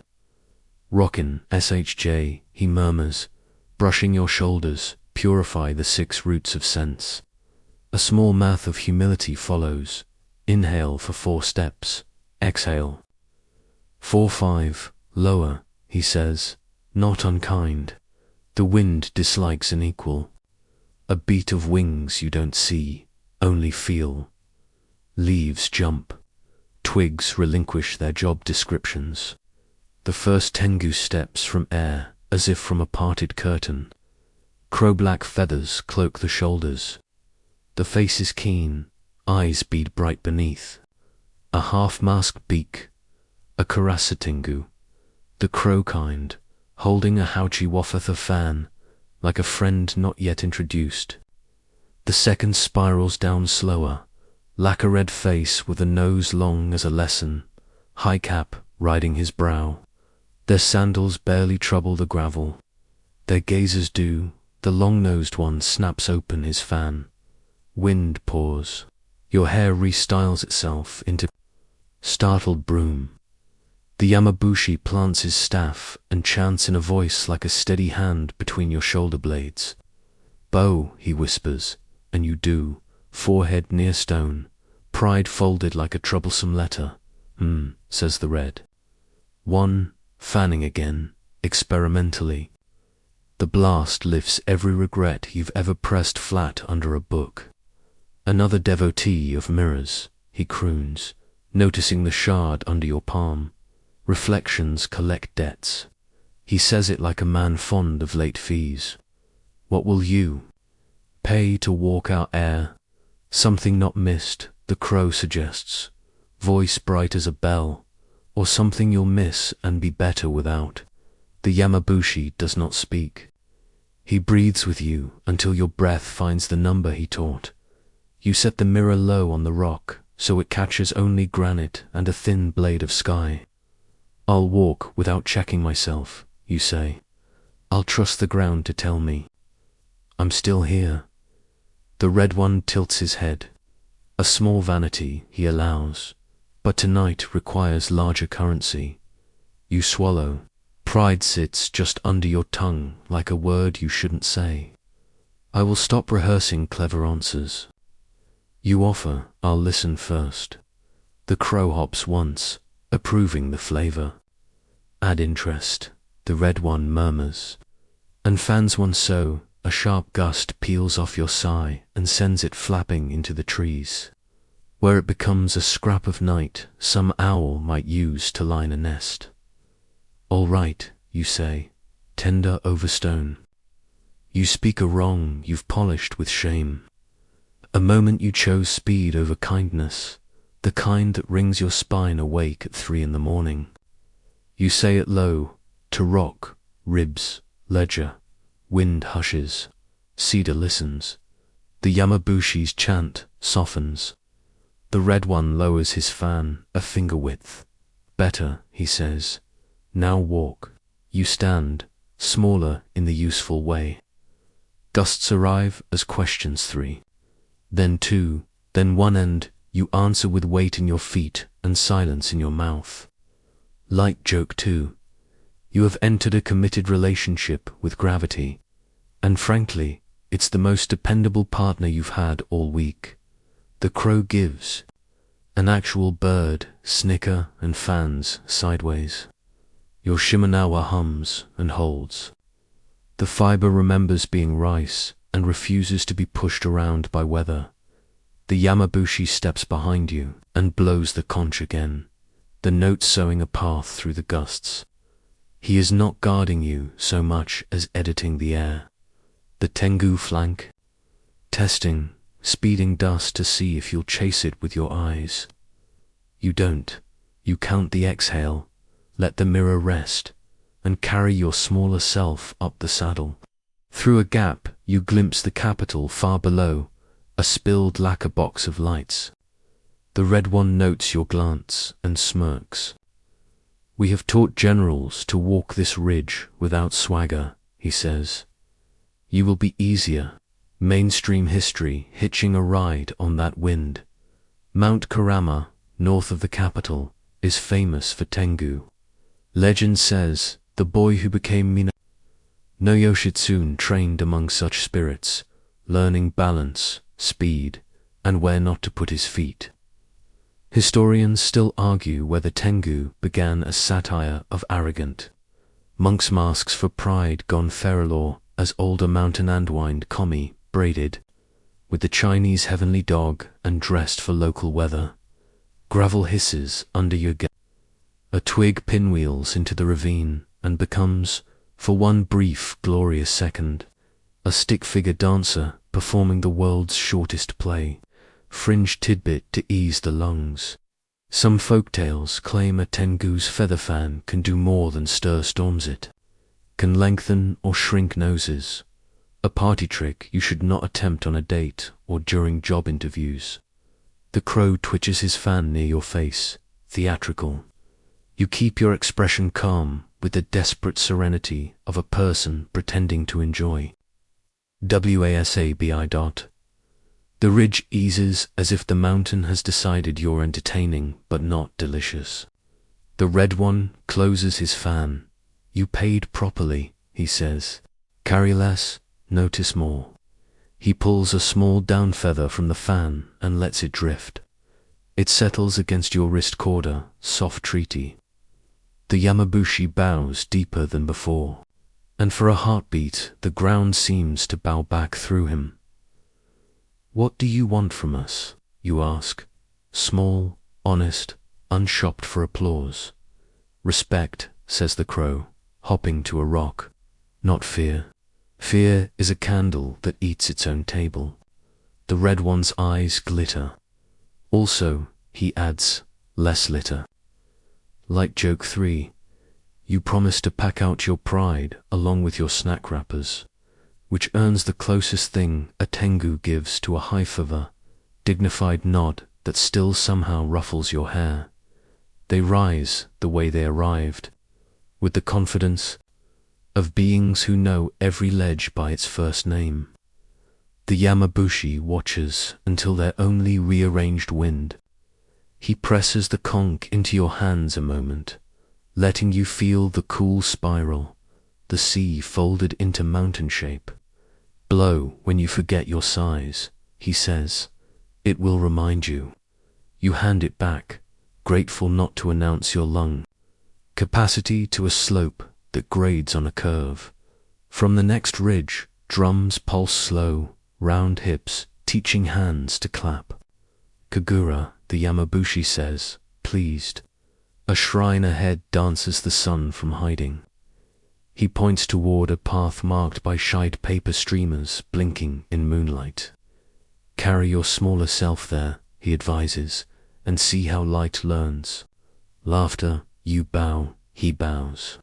Rockin' SHJ, he murmurs, brushing your shoulders, purify the 6 roots of sense. A small math of humility follows. Inhale for 4 steps, exhale. 4-5, lower, he says, not unkind. The wind dislikes an equal. A beat of wings you don't see, only feel. Leaves jump. Twigs relinquish their job descriptions. The first Tengu steps from air, as if from a parted curtain. Crow-black feathers cloak the shoulders. The face is keen, eyes bead bright beneath. A half-masked beak, a Karasa Tengu, the crow kind, holding a Hauchi-Wafatha fan, like a friend not yet introduced. The second spirals down slower, lacquer-red face with a nose long as a lesson, high cap riding his brow. Their sandals barely trouble the gravel. Their gazers do, the long-nosed one snaps open his fan. Wind pours. Your hair restyles itself into startled broom. The Yamabushi plants his staff and chants in a voice like a steady hand between your shoulder blades. Bow, he whispers, and you do, forehead near stone, pride folded like a troublesome letter. Says the red. 1, fanning again, experimentally. The blast lifts every regret you've ever pressed flat under a book. Another devotee of mirrors, he croons, noticing the shard under your palm. Reflections collect debts. He says it like a man fond of late fees. What will you pay to walk out air? Something not missed, the crow suggests. Voice bright as a bell. Or something you'll miss and be better without. The Yamabushi does not speak. He breathes with you until your breath finds the number he taught. You set the mirror low on the rock, so it catches only granite and a thin blade of sky. I'll walk without checking myself, you say. I'll trust the ground to tell me. I'm still here. The Red One tilts his head. A small vanity he allows, but tonight requires larger currency. You swallow. Pride sits just under your tongue like a word you shouldn't say. I will stop rehearsing clever answers. You offer, I'll listen first. The crow hops once, approving the flavor. Add interest, the Red One murmurs, and fans one so, a sharp gust peels off your sigh and sends it flapping into the trees, where it becomes a scrap of night some owl might use to line a nest. All right, you say, tender over stone. You speak a wrong you've polished with shame. A moment you chose speed over kindness, the kind that wrings your spine awake at 3 in the morning. You say it low, to rock, ribs, ledger. Wind hushes, cedar listens. The Yamabushi's chant softens. The Red One lowers his fan a finger width. Better, he says. Now walk. You stand, smaller in the useful way. Gusts arrive as questions 3. Then 2, then 1, and you answer with weight in your feet and silence in your mouth. Light joke 2. You have entered a committed relationship with gravity, and frankly, it's the most dependable partner you've had all week. The crow gives. An actual bird, snicker and fans sideways. Your Shimenawa hums and holds. The fiber remembers being rice and refuses to be pushed around by weather. The Yamabushi steps behind you and blows the conch again, the note sowing a path through the gusts. He is not guarding you so much as editing the air. The Tengu flank. Testing, speeding dust to see if you'll chase it with your eyes. You don't. You count the exhale, let the mirror rest, and carry your smaller self up the saddle. Through a gap, you glimpse the capital far below, a spilled lacquer box of lights. The Red One notes your glance and smirks. We have taught generals to walk this ridge without swagger, he says. You will be easier. Mainstream history hitching a ride on that wind. Mount Kurama, north of the capital, is famous for Tengu. Legend says the boy who became Mina no Yoshitsune trained among such spirits, learning balance, speed, and where not to put his feet. Historians still argue whether Tengu began as satire of arrogant monks' masks for pride gone feral, as older mountain Anduin Komi braided, with the Chinese heavenly dog and dressed for local weather. Gravel hisses under your gate. A twig pinwheels into the ravine and becomes, for one brief, glorious second, a stick-figure dancer performing the world's shortest play, fringe tidbit to ease the lungs. Some folktales claim a Tengu's feather fan can do more than stir storms it, can lengthen or shrink noses, a party trick you should not attempt on a date or during job interviews. The crow twitches his fan near your face, theatrical. You keep your expression calm with the desperate serenity of a person pretending to enjoy. WASABI. The ridge eases as if the mountain has decided you're entertaining but not delicious. The Red One closes his fan. You paid properly, he says. Carry less, notice more. He pulls a small down feather from the fan and lets it drift. It settles against your wrist corder, soft treaty. The Yamabushi bows deeper than before, and for a heartbeat the ground seems to bow back through him. What do you want from us? You ask, small, honest, unshopped for applause. Respect, says the crow, hopping to a rock, not fear. Fear is a candle that eats its own table. The Red One's eyes glitter. Also, he adds, less litter. Light joke 3. You promise to pack out your pride along with your snack wrappers. which earns the closest thing a Tengu gives to a high-favor, dignified nod that still somehow ruffles your hair. They rise the way they arrived, with the confidence of beings who know every ledge by its first name. The Yamabushi watches until they're only rearranged wind. He presses the conch into your hands a moment, letting you feel the cool spiral, the sea folded into mountain shape. Blow when you forget your size, he says. It will remind you. You hand it back, grateful not to announce your lung capacity to a slope that grades on a curve. From the next ridge, drums pulse slow, round hips, teaching hands to clap. Kagura, the Yamabushi says, pleased. A shrine ahead dances the sun from hiding. He points toward a path marked by shied paper streamers blinking in moonlight. Carry your smaller self there, he advises, and see how light learns. Laughter, you bow, he bows.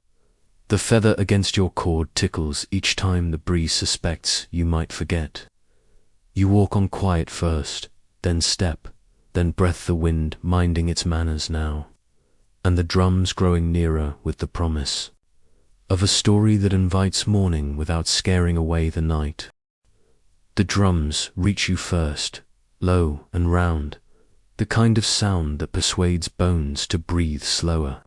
The feather against your cord tickles each time the breeze suspects you might forget. You walk on quiet first, then step, then breath the wind minding its manners now, and the drums growing nearer with the promise of a story that invites morning without scaring away the night. The drums reach you first, low and round, the kind of sound that persuades bones to breathe slower.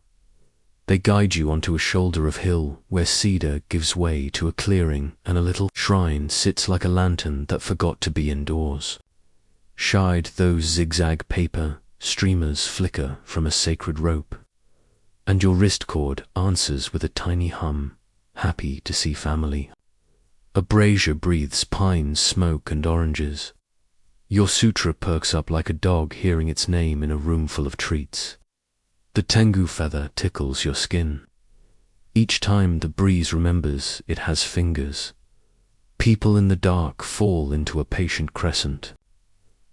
They guide you onto a shoulder of hill where cedar gives way to a clearing and a little shrine sits like a lantern that forgot to be indoors. Shied those zigzag paper streamers flicker from a sacred rope, and your wrist cord answers with a tiny hum, happy to see family. A brazier breathes pine, smoke, and oranges. Your sutra perks up like a dog hearing its name in a room full of treats. The Tengu feather tickles your skin. Each time the breeze remembers it has fingers. People in the dark fall into a patient crescent.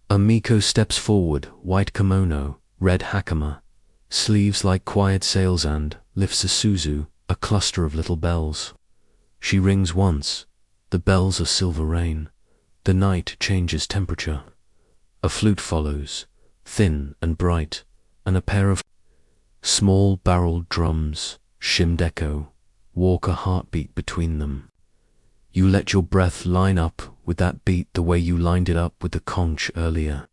A Miko steps forward, white kimono, red hakama, sleeves like quiet sails, and lifts a suzu, a cluster of little bells. She rings once. The bells are silver rain. The night changes temperature. A flute follows, thin and bright, and a pair of small barreled drums, shimmed echo, walk a heartbeat between them. You let your breath line up with that beat the way you lined it up with the conch earlier.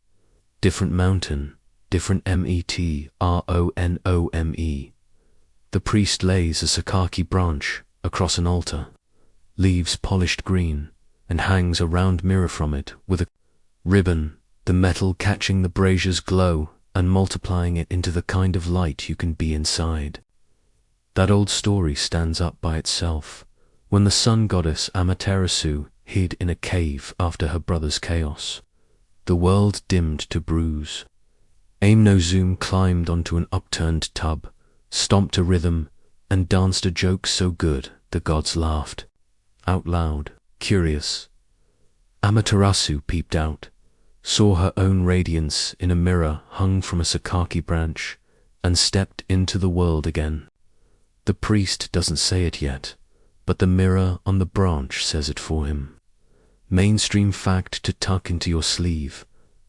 Different mountain, different metrome. The priest lays a sakaki branch across an altar, leaves polished green, and hangs a round mirror from it with a ribbon, the metal catching the brazier's glow and multiplying it into the kind of light you can be inside. That old story stands up by itself, when the sun goddess Amaterasu hid in a cave after her brother's chaos. The world dimmed to bruise. Aimnozum climbed onto an upturned tub, stomped a rhythm, and danced a joke so good the gods laughed. Out loud, curious. Amaterasu peeped out, saw her own radiance in a mirror hung from a sakaki branch, and stepped into the world again. The priest doesn't say it yet, but the mirror on the branch says it for him. Mainstream fact to tuck into your sleeve.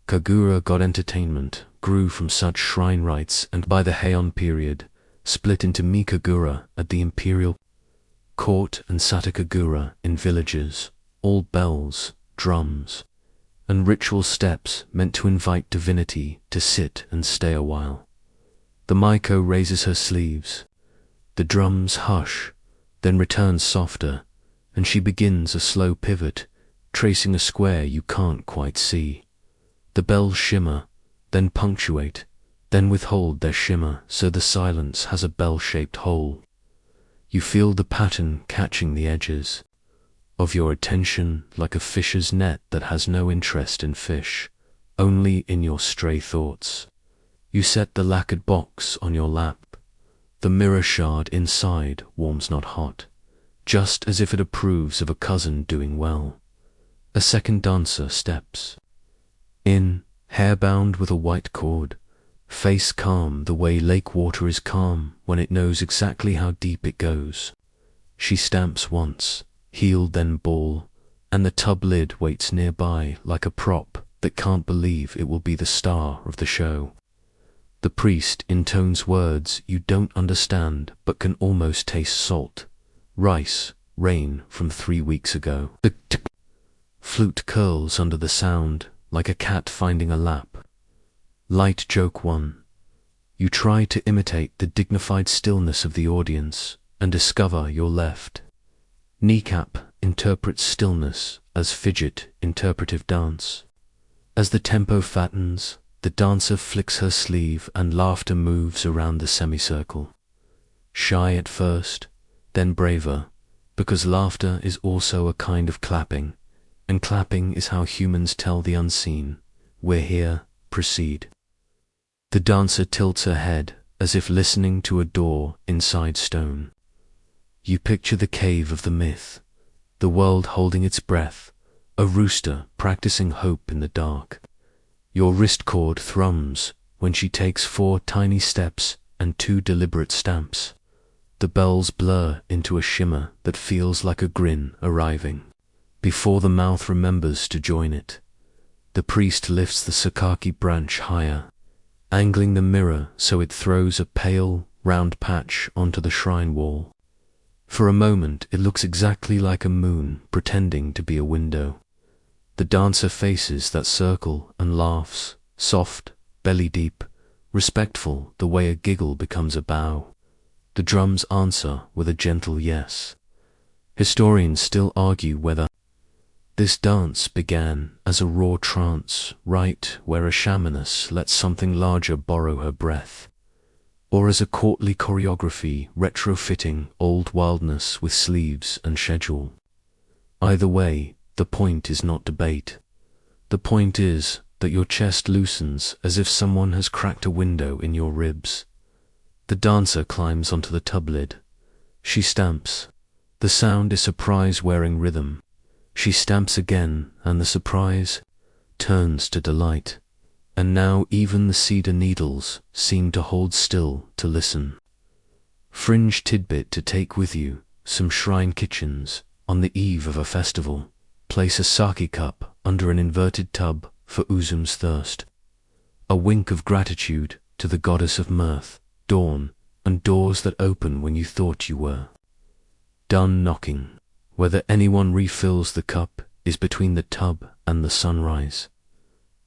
Kagura got entertainment, grew from such shrine rites, and by the Heian period, split into Mikagura at the imperial court and Satakagura in villages, all bells, drums, and ritual steps meant to invite divinity to sit and stay a while. The Maiko raises her sleeves. The drums hush, then return softer, and she begins a slow pivot, tracing a square you can't quite see. The bells shimmer, then punctuate, then withhold their shimmer so the silence has a bell-shaped hole. You feel the pattern catching the edges of your attention like a fisher's net that has no interest in fish, only in your stray thoughts. You set the lacquered box on your lap. The mirror shard inside warms not hot, just as if it approves of a cousin doing well. A second dancer steps in, hair-bound with a white cord, face calm the way lake water is calm when it knows exactly how deep it goes. She stamps once, heel then ball, and the tub lid waits nearby like a prop that can't believe it will be the star of the show. The priest intones words you don't understand but can almost taste salt. Rice, rain from 3 weeks ago. The flute curls under the sound like a cat finding a lap. Light joke 1. You try to imitate the dignified stillness of the audience and discover you're left. Kneecap interprets stillness as fidget interpretive dance. As the tempo fattens, the dancer flicks her sleeve and laughter moves around the semicircle. Shy at first, then braver, because laughter is also a kind of clapping, and clapping is how humans tell the unseen, "We're here, proceed." The dancer tilts her head as if listening to a door inside stone. You picture the cave of the myth, the world holding its breath, a rooster practicing hope in the dark. Your wrist cord thrums when she takes 4 tiny steps and 2 deliberate stamps. The bells blur into a shimmer that feels like a grin arriving, before the mouth remembers to join it. The priest lifts the sakaki branch higher, angling the mirror so it throws a pale, round patch onto the shrine wall. For a moment it looks exactly like a moon pretending to be a window. The dancer faces that circle and laughs, soft, belly deep, respectful the way a giggle becomes a bow. The drums answer with a gentle yes. Historians still argue whether this dance began as a raw trance, right where a shamaness lets something larger borrow her breath, or as a courtly choreography retrofitting old wildness with sleeves and schedule. Either way, the point is not debate. The point is that your chest loosens as if someone has cracked a window in your ribs. The dancer climbs onto the tub lid. She stamps. The sound is surprise-wearing rhythm. She stamps again, and the surprise turns to delight. And now even the cedar needles seem to hold still to listen. Fringe tidbit to take with you: some shrine kitchens, on the eve of a festival, place a sake cup under an inverted tub for Uzum's thirst. A wink of gratitude to the goddess of mirth, dawn, and doors that open when you thought you were done knocking. Whether anyone refills the cup is between the tub and the sunrise.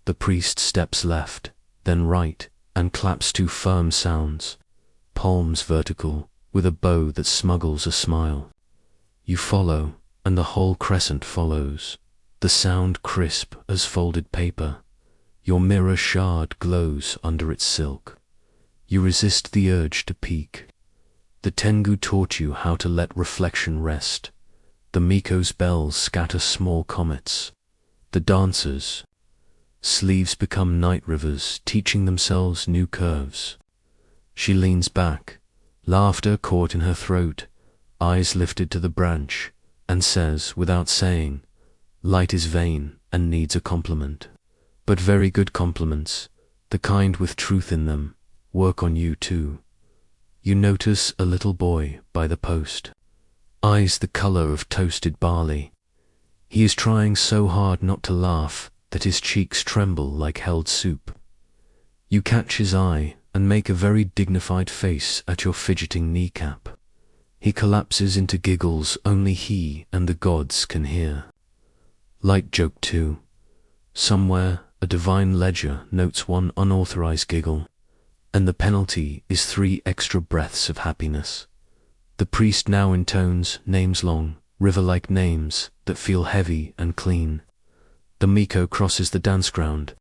The priest steps left, then right, and claps 2 firm sounds, palms vertical, with a bow that smuggles a smile. You follow, and the whole crescent follows, the sound crisp as folded paper. Your mirror shard glows under its silk. You resist the urge to peek. The Tengu taught you how to let reflection rest. The Miko's bells scatter small comets. The dancers' sleeves become night rivers, teaching themselves new curves. She leans back, laughter caught in her throat, eyes lifted to the branch, and says, without saying, "Light is vain and needs a compliment. But very good compliments, the kind with truth in them, work on you too." You notice a little boy by the post, eyes the color of toasted barley. He is trying so hard not to laugh that his cheeks tremble like held soup. You catch his eye and make a very dignified face at your fidgeting kneecap. He collapses into giggles only he and the gods can hear. Light joke 2. Somewhere a divine ledger notes 1 unauthorized giggle, and the penalty is 3 extra breaths of happiness. The priest now intones names long, river-like names that feel heavy and clean. The Miko crosses the dance ground,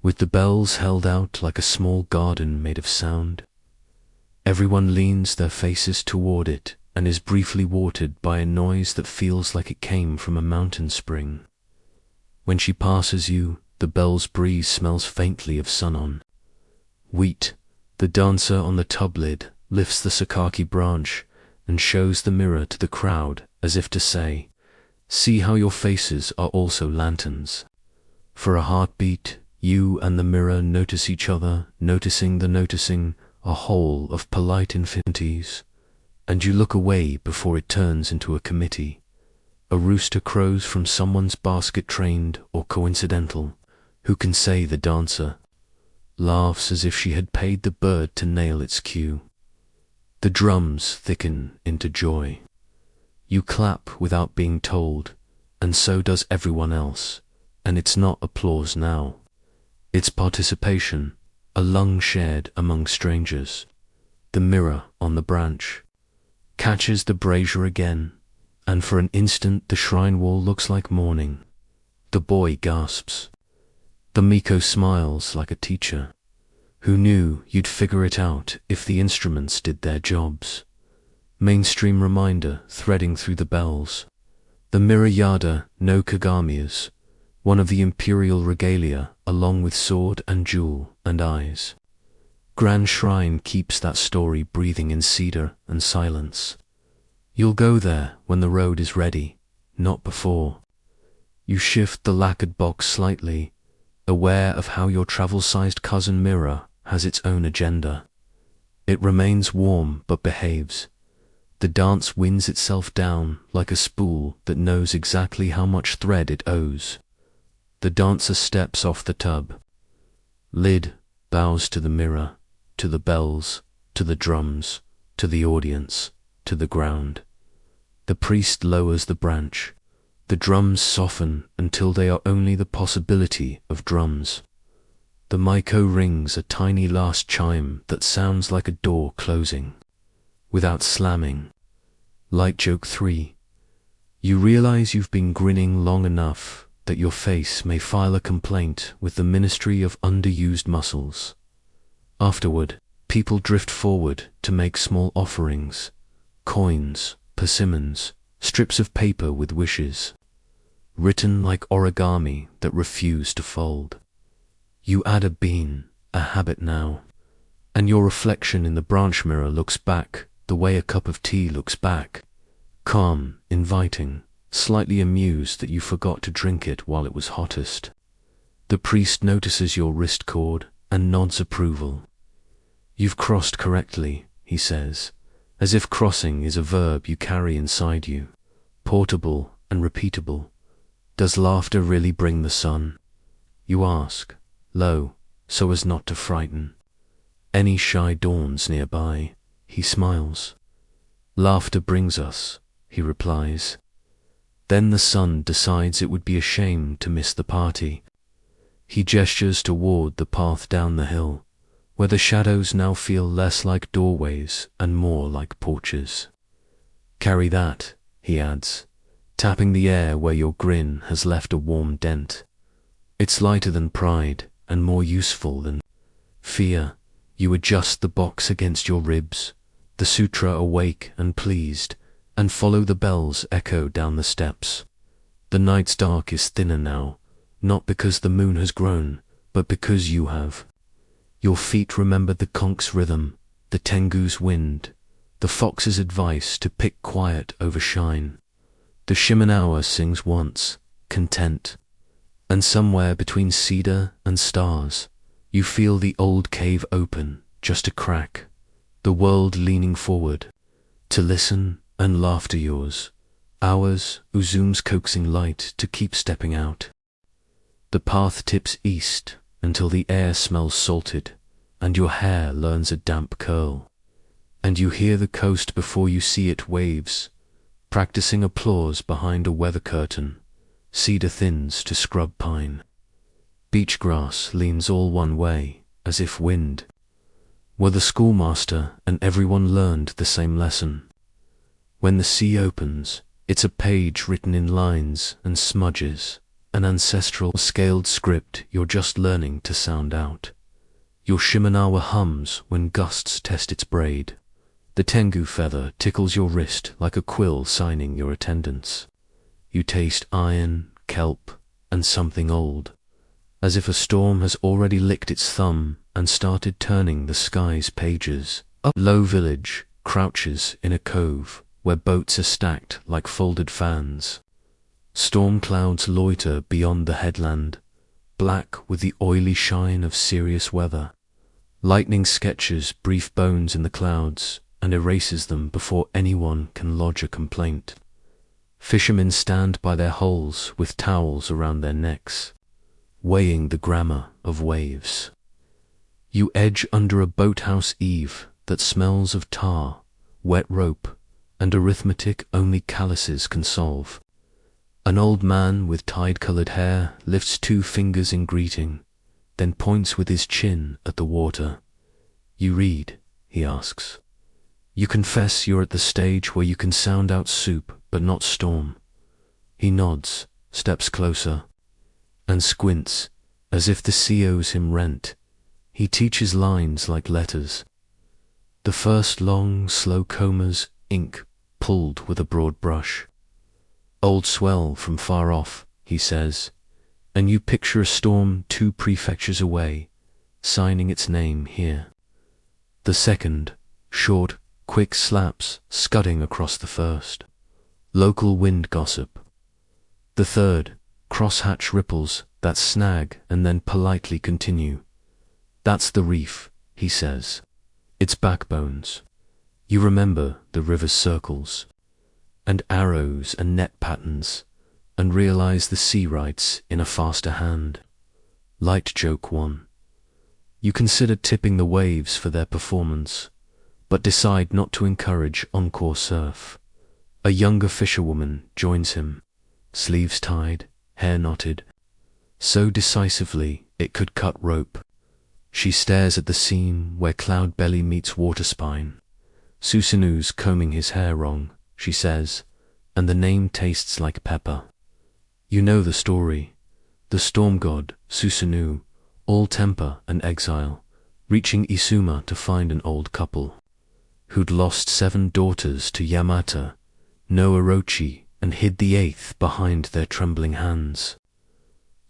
with the bells held out like a small garden made of sound. Everyone leans their faces toward it and is briefly watered by a noise that feels like it came from a mountain spring. When she passes you, the bell's breeze smells faintly of sun-on. Wheat, the dancer on the tub lid, lifts the sakaki branch and shows the mirror to the crowd as if to say, "See how your faces are also lanterns." For a heartbeat, you and the mirror notice each other, noticing the noticing, a whole of polite infinities, and you look away before it turns into a committee. A rooster crows from someone's basket, trained or coincidental. Who can say the dancer laughs as if she had paid the bird to nail its cue? The drums thicken into joy. You clap without being told, and so does everyone else, and it's not applause now. It's participation, a lung shared among strangers. The mirror on the branch catches the brazier again, and for an instant the shrine wall looks like morning. The boy gasps. The Miko smiles like a teacher who knew you'd figure it out if the instruments did their jobs. Mainstream reminder threading through the bells. The mirror yada no Kagamias, one of the imperial regalia, along with sword and jewel and eyes. Grand Shrine keeps that story breathing in cedar and silence. You'll go there when the road is ready, not before. You shift the lacquered box slightly, aware of how your travel-sized cousin mirror has its own agenda. It remains warm but behaves. The dance winds itself down like a spool that knows exactly how much thread it owes. The dancer steps off the tub. Lid bows to the mirror, to the bells, to the drums, to the audience, to the ground. The priest lowers the branch. The drums soften until they are only the possibility of drums. The Miko rings a tiny last chime that sounds like a door closing, without slamming. Light joke 3. You realize you've been grinning long enough that your face may file a complaint with the Ministry of Underused Muscles. Afterward, people drift forward to make small offerings, coins, persimmons, strips of paper with wishes, written like origami that refuse to fold. You add a bean, a habit now, and your reflection in the branch mirror looks back the way a cup of tea looks back, calm, inviting, slightly amused that you forgot to drink it while it was hottest. The priest notices your wrist cord and nods approval. You've crossed correctly, he says, as if crossing is a verb you carry inside you, portable and repeatable. Does laughter really bring the sun? You ask, low, so as not to frighten. Any shy dawns nearby, he smiles. Laughter brings us, he replies. Then the sun decides it would be a shame to miss the party. He gestures toward the path down the hill, where the shadows now feel less like doorways and more like porches. Carry that, he adds, tapping the air where your grin has left a warm dent. It's lighter than pride and more useful than fear. You adjust the box against your ribs, the sutra awake and pleased, and follow the bells echo down the steps. The night's dark is thinner now, not because the moon has grown, but because you have. Your feet remember the conk's rhythm, the tengu's wind, the fox's advice to pick quiet over shine. The Shimenawa sings once, content, and somewhere between cedar and stars, you feel the old cave open, just a crack, the world leaning forward, to listen and laughter yours, ours Uzum's coaxing light to keep stepping out. The path tips east until the air smells salted, and your hair learns a damp curl, and you hear the coast before you see it waves, practicing applause behind a weather curtain. Cedar thins to scrub pine. Beach grass leans all one way, as if wind were the schoolmaster and everyone learned the same lesson. When the sea opens, it's a page written in lines and smudges, an ancestral scaled script you're just learning to sound out. Your Shimenawa hums when gusts test its braid. The tengu feather tickles your wrist like a quill signing your attendance. You taste iron, kelp, and something old, as if a storm has already licked its thumb and started turning the sky's pages. A low village crouches in a cove where boats are stacked like folded fans. Storm clouds loiter beyond the headland, black with the oily shine of serious weather. Lightning sketches brief bones in the clouds and erases them before anyone can lodge a complaint. Fishermen stand by their holes with towels around their necks, weighing the grammar of waves. You edge under a boathouse eave that smells of tar, wet rope, and arithmetic only calluses can solve. An old man with tide-colored hair lifts 2 fingers in greeting, then points with his chin at the water. You read, he asks. You confess you're at the stage where you can sound out soup but not storm. He nods, steps closer, and squints as if the sea owes him rent. He teaches lines like letters. The first long, slow comas, ink pulled with a broad brush. Old swell from far off, he says, and you picture a storm 2 prefectures away, signing its name here. The second, short, quick slaps scudding across the first. Local wind gossip. The third, crosshatch ripples that snag and then politely continue. That's the reef, he says. Its backbones. You remember the river's circles, and arrows and net patterns, and realize the sea writes in a faster hand. Light joke 1. You consider tipping the waves for their performance, but decide not to encourage encore surf. A younger fisherwoman joins him, sleeves tied, hair knotted, so decisively it could cut rope. She stares at the seam where cloud belly meets water spine. Susanu's combing his hair wrong, she says, and the name tastes like pepper. You know the story. The storm god, Susanu, all temper and exile, reaching Isuma to find an old couple who'd lost 7 daughters to Yamata, no Orochi, and hid the 8th behind their trembling hands.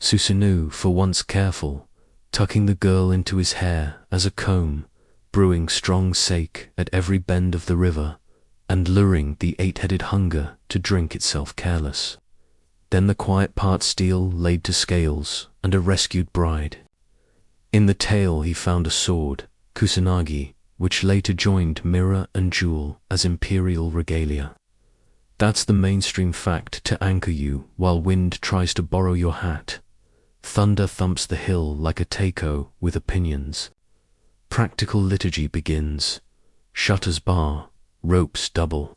Susanu, for once careful, tucking the girl into his hair as a comb, brewing strong sake at every bend of the river, and luring the 8-headed hunger to drink itself careless. Then the quiet part steel laid to scales, and a rescued bride. In the tail he found a sword, Kusanagi, which later joined mirror and jewel as imperial regalia. That's the mainstream fact to anchor you while wind tries to borrow your hat. Thunder thumps the hill like a taiko with opinions. Practical liturgy begins. Shutters bar, ropes double.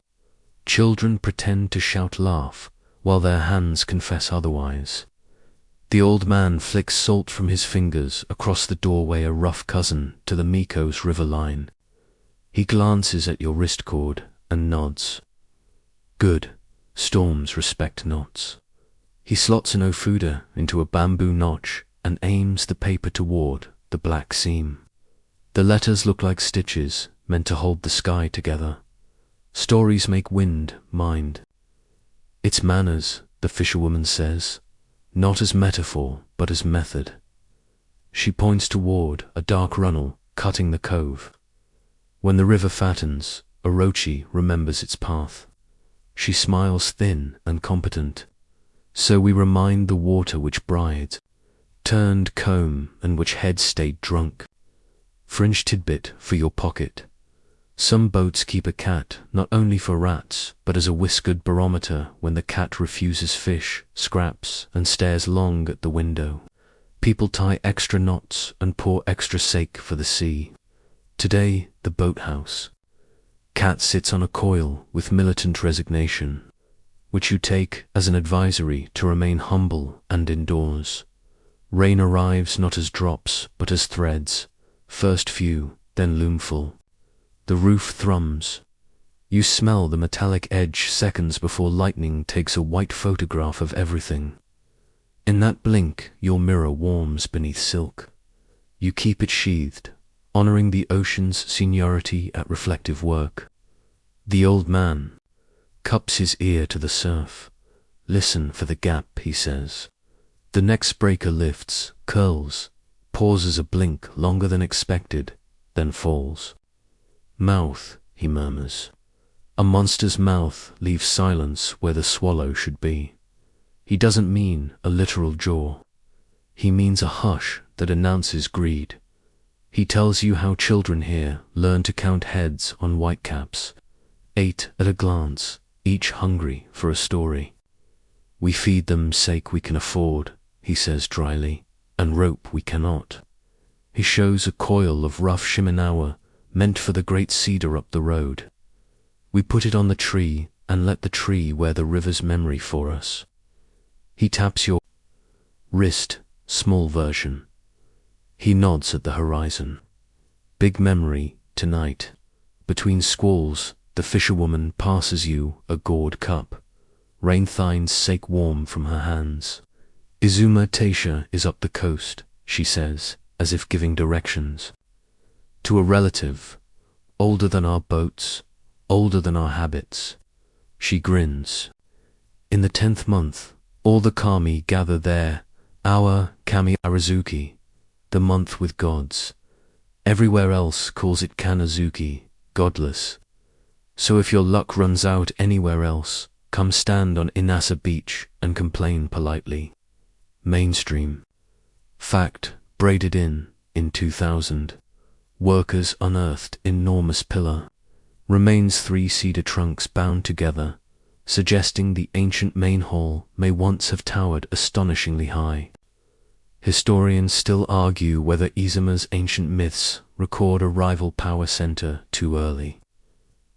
Children pretend to shout laugh, while their hands confess otherwise. The old man flicks salt from his fingers across the doorway, a rough cousin to the Miko's river line. He glances at your wrist cord and nods. Good, storms respect knots. He slots an ofuda into a bamboo notch and aims the paper toward the black seam. The letters look like stitches meant to hold the sky together. Stories make wind mind. It's manners, the fisherwoman says, not as metaphor but as method. She points toward a dark runnel cutting the cove. When the river fattens, Orochi remembers its path. She smiles thin and competent. So we remind the water which bride turned comb and which head stayed drunk. Fringe tidbit for your pocket. Some boats keep a cat not only for rats, but as a whiskered barometer when the cat refuses fish, scraps, and stares long at the window. People tie extra knots and pour extra sake for the sea. Today, the boathouse. Cat sits on a coil with militant resignation, which you take as an advisory to remain humble and indoors. Rain arrives not as drops, but as threads, first few, then loomful. The roof thrums. You smell the metallic edge seconds before lightning takes a white photograph of everything. In that blink, your mirror warms beneath silk. You keep it sheathed, honoring the ocean's seniority at reflective work. The old man cups his ear to the surf. Listen for the gap, he says. The next breaker lifts, curls, pauses a blink longer than expected, then falls. Mouth, he murmurs. A monster's mouth leaves silence where the swallow should be. He doesn't mean a literal jaw. He means a hush that announces greed. He tells you how children here learn to count heads on whitecaps. 8 at a glance, each hungry for a story. We feed them sake we can afford, he says dryly, and rope we cannot. He shows a coil of rough Shimenawa, meant for the great cedar up the road. We put it on the tree, and let the tree wear the river's memory for us. He taps your wrist, small version. He nods at the horizon. Big memory, tonight. Between squalls, the fisherwoman passes you a gourd cup. Rain thines sake warm from her hands. Izuma Taisha is up the coast, she says, as if giving directions. To a relative, older than our boats, older than our habits. She grins. In the 10th month, all the kami gather there, our Kami Arazuki, the month with gods. Everywhere else calls it Kanazuki, godless. So if your luck runs out anywhere else, come stand on Inasa Beach and complain politely. Mainstream. Fact, braided in 2000. Workers unearthed enormous pillar. Remains 3 cedar trunks bound together, suggesting the ancient main hall may once have towered astonishingly high. Historians still argue whether Izuma's ancient myths record a rival power center too early.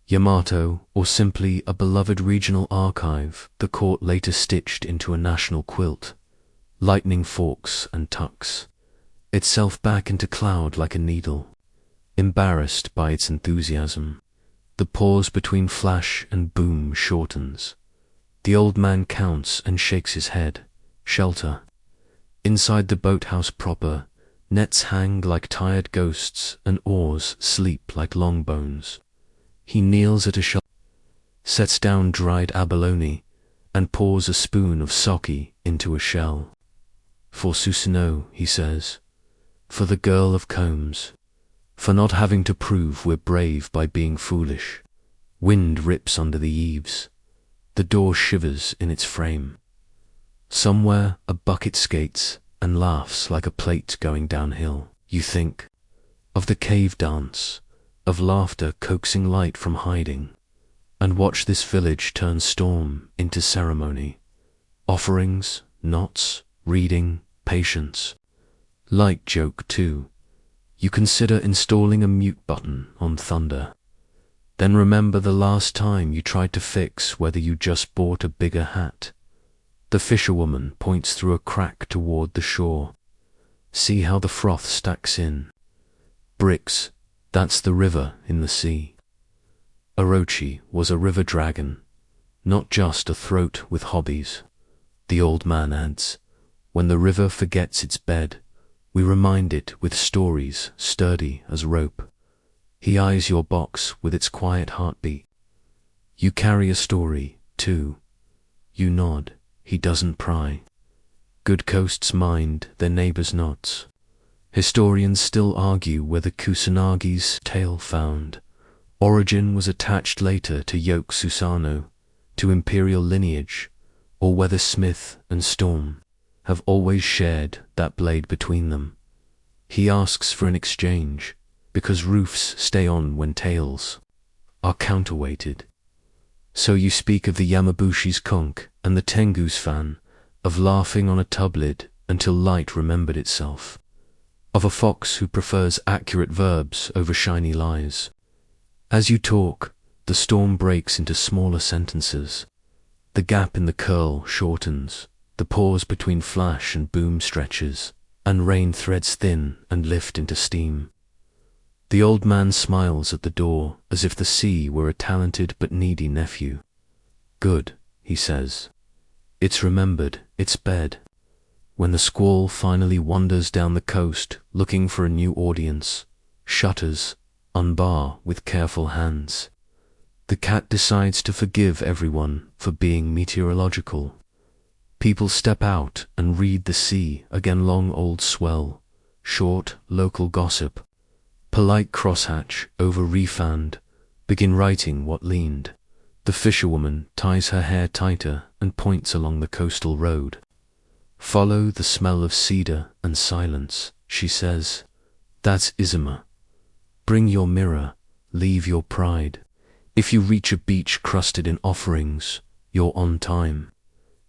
Yamato, or simply a beloved regional archive the court later stitched into a national quilt. Lightning forks and tucks itself back into cloud like a needle. Embarrassed by its enthusiasm, the pause between flash and boom shortens. The old man counts and shakes his head. Shelter. Inside the boathouse proper, nets hang like tired ghosts and oars sleep like long bones. He kneels at a shelf, sets down dried abalone, and pours a spoon of sake into a shell. For Susanoo, he says. For the girl of combs. For not having to prove we're brave by being foolish. Wind rips under the eaves. The door shivers in its frame. Somewhere a bucket skates and laughs like a plate going downhill. You think of the cave dance, of laughter coaxing light from hiding, and watch this village turn storm into ceremony. Offerings, knots, reading, patience. Light joke too. You consider installing a mute button on Thunder. Then remember the last time you tried to fix whether you just bought a bigger hat. The fisherwoman points through a crack toward the shore. See how the froth stacks in. Bricks, that's the river in the sea. Orochi was a river dragon, not just a throat with hobbies. The old man adds, when the river forgets its bed, we remind it with stories sturdy as rope. He eyes your box with its quiet heartbeat. You carry a story, too. You nod. He doesn't pry. Good coasts mind their neighbors' knots. Historians still argue whether Kusanagi's tale found origin was attached later to Yoke Susanoo, to imperial lineage, or whether Smith and Storm have always shared that blade between them. He asks for an exchange, because roofs stay on when tales are counterweighted. So you speak of the Yamabushi's conch and the Tengu's fan, of laughing on a tub lid until light remembered itself, of a fox who prefers accurate verbs over shiny lies. As you talk, the storm breaks into smaller sentences. The gap in the curl shortens, the pause between flash and boom stretches, and rain threads thin and lift into steam. The old man smiles at the door as if the sea were a talented but needy nephew. Good, he says. It's remembered its bed. When the squall finally wanders down the coast looking for a new audience, shutters unbar with careful hands. The cat decides to forgive everyone for being meteorological. People step out and read the sea again. Long old swell, short local gossip, polite crosshatch over refund, begin writing what leaned. The fisherwoman ties her hair tighter and points along the coastal road. Follow the smell of cedar and silence, she says. That's Izuma. Bring your mirror, leave your pride. If you reach a beach crusted in offerings, you're on time.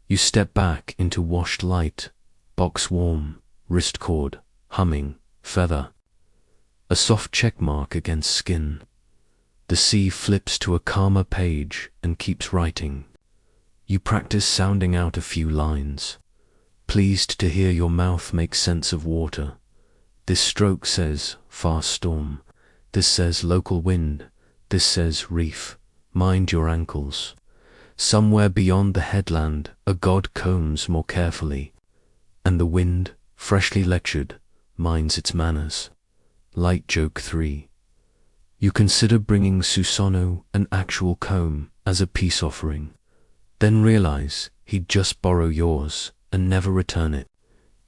You step back into washed light, box warm, wrist cord, humming, feather. A soft check mark against skin. The sea flips to a calmer page and keeps writing. You practice sounding out a few lines, pleased to hear your mouth make sense of water. This stroke says fast storm, this says local wind, this says reef, mind your ankles. Somewhere beyond the headland a god combs more carefully, and the wind, freshly lectured, minds its manners. Light joke 3. You consider bringing Susono an actual comb as a peace offering, then realize he'd just borrow yours and never return it.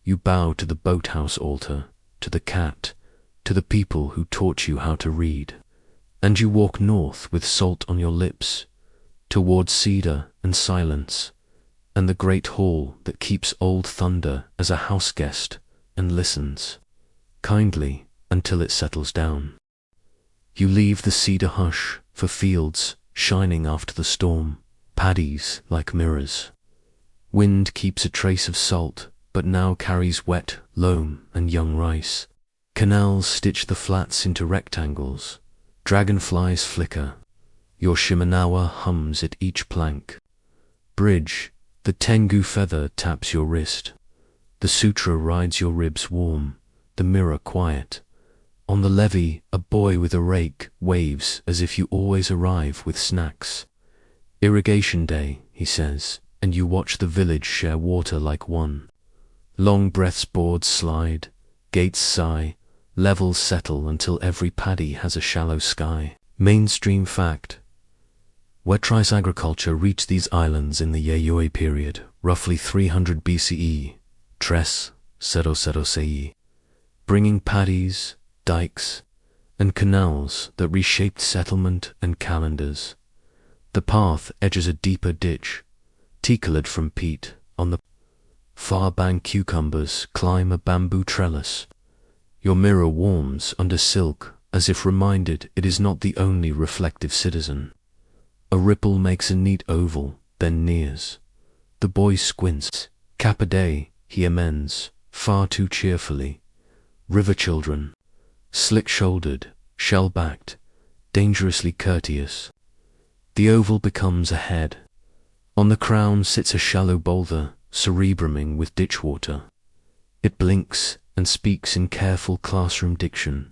You bow to the boathouse altar, to the cat, to the people who taught you how to read, and you walk north with salt on your lips, towards cedar and silence, and the great hall that keeps old thunder as a house guest and listens, kindly, until it settles down. You leave the cedar hush for fields shining after the storm, paddies like mirrors. Wind keeps a trace of salt, but now carries wet loam and young rice. Canals stitch the flats into rectangles. Dragonflies flicker. Your Shimenawa hums at each plank. Bridge, the Tengu feather taps your wrist. The sutra rides your ribs warm, the mirror quiet. On the levee, a boy with a rake waves as if you always arrive with snacks. Irrigation day, he says, and you watch the village share water like one. Long breaths boards slide, gates sigh, levels settle until every paddy has a shallow sky. Mainstream fact. Wet-rice agriculture reached these islands in the Yayoi period, roughly 300 BCE, Tres, Sei, bringing paddies, dikes, and canals that reshaped settlement and calendars. The path edges a deeper ditch, tea-coloured from peat. On the far bank cucumbers climb a bamboo trellis. Your mirror warms under silk, as if reminded it is not the only reflective citizen. A ripple makes a neat oval, then nears. The boy squints. Kappa Day, he amends, far too cheerfully. River children, slick-shouldered, shell-backed, dangerously courteous. The oval becomes a head. On the crown sits a shallow boulder, cerebruming with ditch water. It blinks and speaks in careful classroom diction.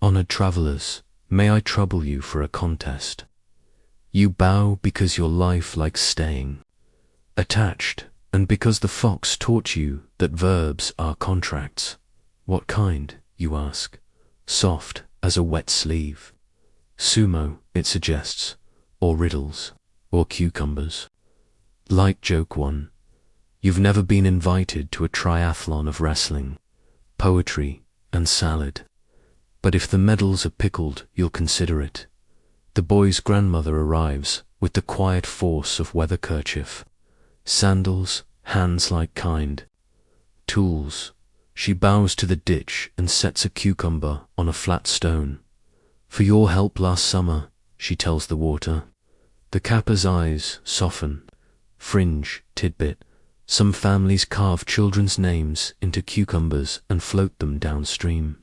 Honored travelers, may I trouble you for a contest? You bow because your life likes staying attached, and because the fox taught you that verbs are contracts. What kind, you ask? Soft as a wet sleeve. Sumo, it suggests, or riddles, or cucumbers. Light joke 1. You've never been invited to a triathlon of wrestling, poetry, and salad. But if the medals are pickled, you'll consider it. The boy's grandmother arrives with the quiet force of weather kerchief. Sandals, hands like kind. Tools. She bows to the ditch and sets a cucumber on a flat stone. For your help last summer, she tells the water. The Kappa's eyes soften. Fringe, tidbit. Some families carve children's names into cucumbers and float them downstream.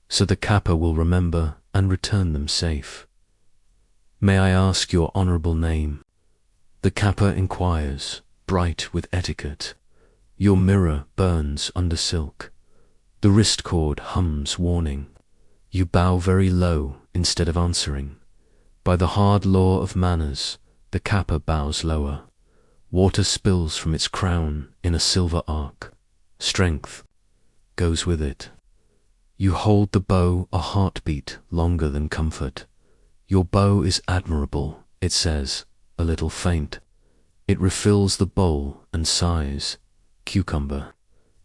So the Kappa will remember and return them safe. May I ask your honorable name? The Kappa inquires, bright with etiquette. Your mirror burns under silk. The wrist cord hums warning. You bow very low instead of answering. By the hard law of manners, the Kappa bows lower. Water spills from its crown in a silver arc. Strength goes with it. You hold the bow a heartbeat longer than comfort. Your bow is admirable, it says, a little faint. It refills the bowl and sighs. Cucumber.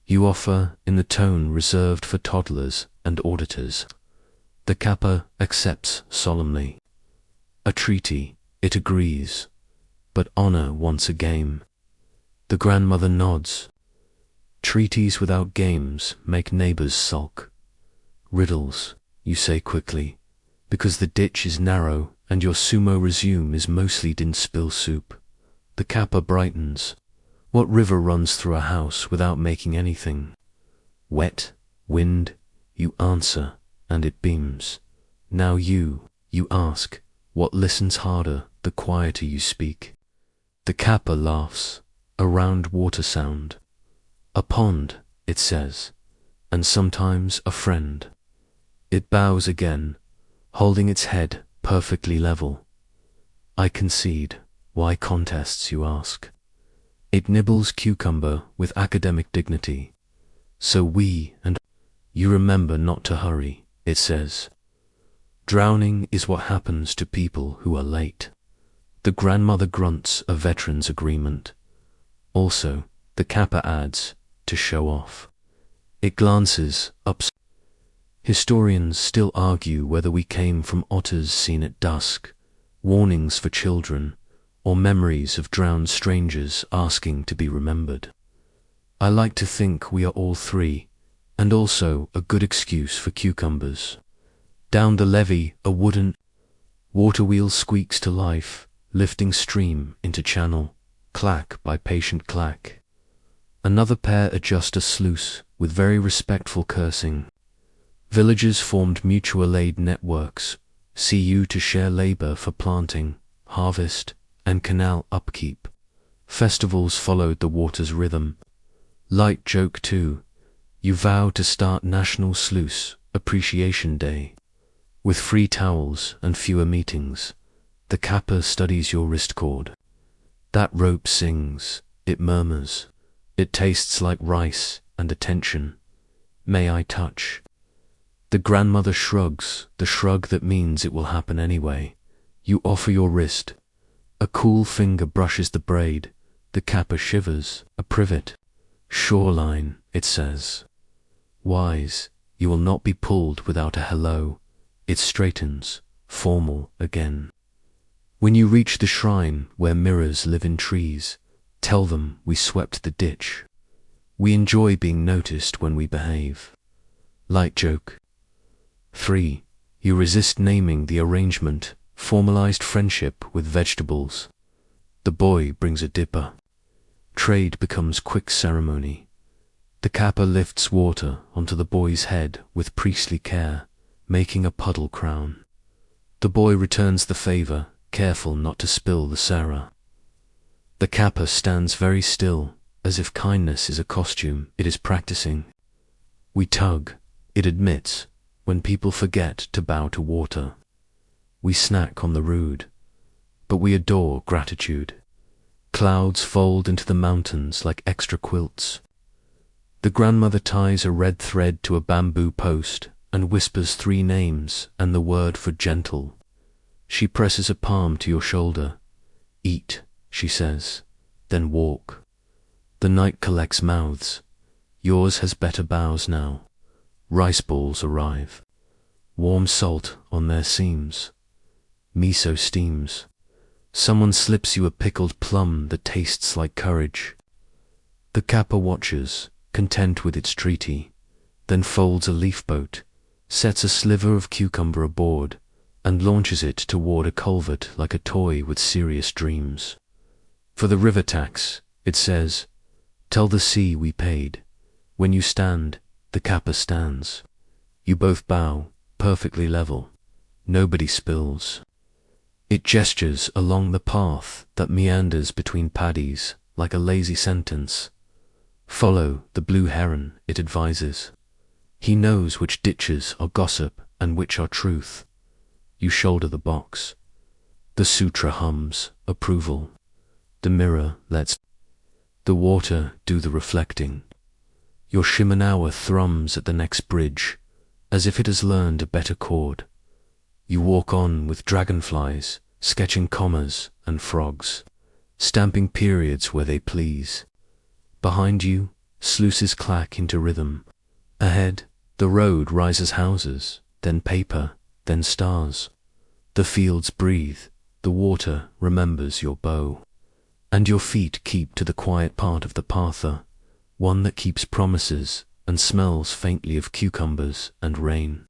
You offer in the tone reserved for toddlers and auditors. The Kappa accepts solemnly. A treaty, it agrees. But honor wants a game. The grandmother nods. Treaties without games make neighbors sulk. Riddles, you say quickly, because the ditch is narrow and your sumo resume is mostly didn't spill soup. The kappa brightens. What river runs through a house without making anything? Wet, wind, you answer, and it beams. Now you ask, what listens harder, the quieter you speak. The kappa laughs, a round water sound. A pond, it says, and sometimes a friend. It bows again, holding its head perfectly level. I concede. Why contests, you ask? It nibbles cucumber with academic dignity. So we and you remember not to hurry, it says. Drowning is what happens to people who are late. The grandmother grunts a veteran's agreement. Also, the kappa adds, to show off. It glances up. Historians still argue whether we came from otters seen at dusk, warnings for children, or memories of drowned strangers asking to be remembered. I like to think we are all three, and also a good excuse for cucumbers. Down the levee, a wooden water wheel squeaks to life, lifting stream into channel, clack by patient clack. Another pair adjust a sluice with very respectful cursing. Villagers formed mutual aid networks, see you to share labor for planting, harvest, and canal upkeep. Festivals followed the water's rhythm. Light joke too. You vow to start National Sluice Appreciation Day. With free towels and fewer meetings, the kappa studies your wrist cord. That rope sings, it murmurs, it tastes like rice and attention. May I touch? The grandmother shrugs, the shrug that means it will happen anyway. You offer your wrist. A cool finger brushes the braid. The kappa shivers, a privet. Shoreline, it says. Wise, you will not be pulled without a hello. It straightens, formal again. When you reach the shrine where mirrors live in trees, tell them we swept the ditch. We enjoy being noticed when we behave. Light joke. 3. You resist naming the arrangement, formalized friendship with vegetables. The boy brings a dipper. Trade becomes quick ceremony. The kappa lifts water onto the boy's head with priestly care, making a puddle crown. The boy returns the favor, careful not to spill the sara. The kappa stands very still, as if kindness is a costume it is practicing. We tug, it admits, when people forget to bow to water. We snack on the rude, but we adore gratitude. Clouds fold into the mountains like extra quilts. The grandmother ties a red thread to a bamboo post and whispers 3 names and the word for gentle. She presses a palm to your shoulder. Eat, she says, then walk. The night collects mouths. Yours has better boughs now. Rice balls arrive. Warm salt on their seams. Miso steams. Someone slips you a pickled plum that tastes like courage. The kappa watches, content with its treaty, then folds a leaf boat, sets a sliver of cucumber aboard, and launches it toward a culvert like a toy with serious dreams. For the river tax, it says, tell the sea we paid. When you stand, the kappa stands. You both bow, perfectly level. Nobody spills. It gestures along the path that meanders between paddies like a lazy sentence. Follow the blue heron, it advises. He knows which ditches are gossip and which are truth. You shoulder the box. The sutra hums, approval. The mirror lets the water do the reflecting. Your Shimenawa thrums at the next bridge, as if it has learned a better chord. You walk on with dragonflies, sketching commas and frogs, stamping periods where they please. Behind you, sluices clack into rhythm. Ahead, the road rises houses, then paper, then stars. The fields breathe, the water remembers your bow. And your feet keep to the quiet part of the patha, one that keeps promises and smells faintly of cucumbers and rain.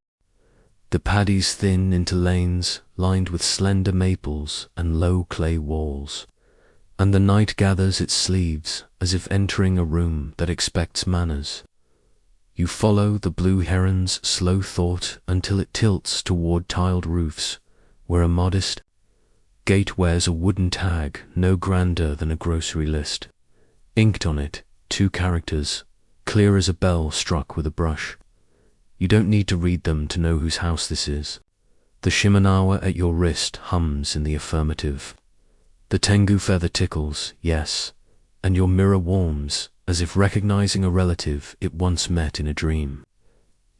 The paddies thin into lanes lined with slender maples and low clay walls, and the night gathers its sleeves as if entering a room that expects manners. You follow the blue heron's slow thought until it tilts toward tiled roofs, where a modest gate wears a wooden tag no grander than a grocery list. Inked on it, 2 characters, clear as a bell struck with a brush. You don't need to read them to know whose house this is. The Shimenawa at your wrist hums in the affirmative. The Tengu feather tickles, yes, and your mirror warms, as if recognizing a relative it once met in a dream.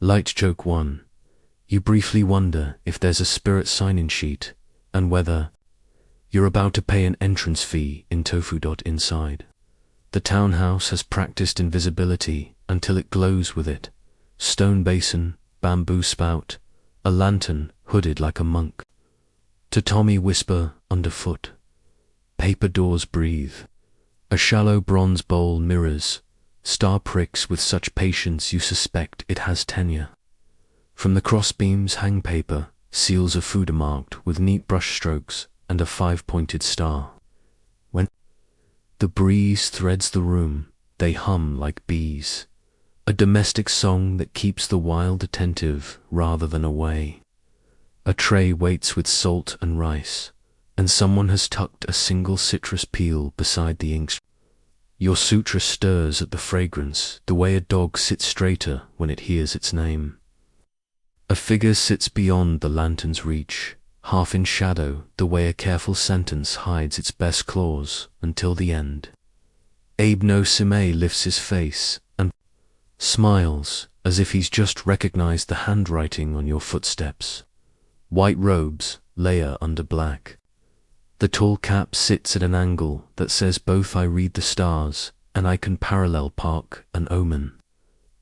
Light joke 1. You briefly wonder if there's a spirit sign-in sheet, and whether you're about to pay an entrance fee in tofu. Inside. The townhouse has practiced invisibility until it glows with it. Stone basin, bamboo spout, a lantern hooded like a monk. Tatami whisper underfoot. Paper doors breathe. A shallow bronze bowl mirrors, star pricks with such patience you suspect it has tenure. From the crossbeams hang paper, seals of food are marked with neat brush strokes and a 5-pointed star. When the breeze threads the room, they hum like bees. A domestic song that keeps the wild attentive rather than away. A tray waits with salt and rice, and someone has tucked a single citrus peel beside the ink. Your sutra stirs at the fragrance, the way a dog sits straighter when it hears its name. A figure sits beyond the lantern's reach, half in shadow, the way a careful sentence hides its best clause until the end. Abe no Sime lifts his face and smiles as if he's just recognized the handwriting on your footsteps. White robes, layer under black. The tall cap sits at an angle that says both I read the stars and I can parallel park an omen.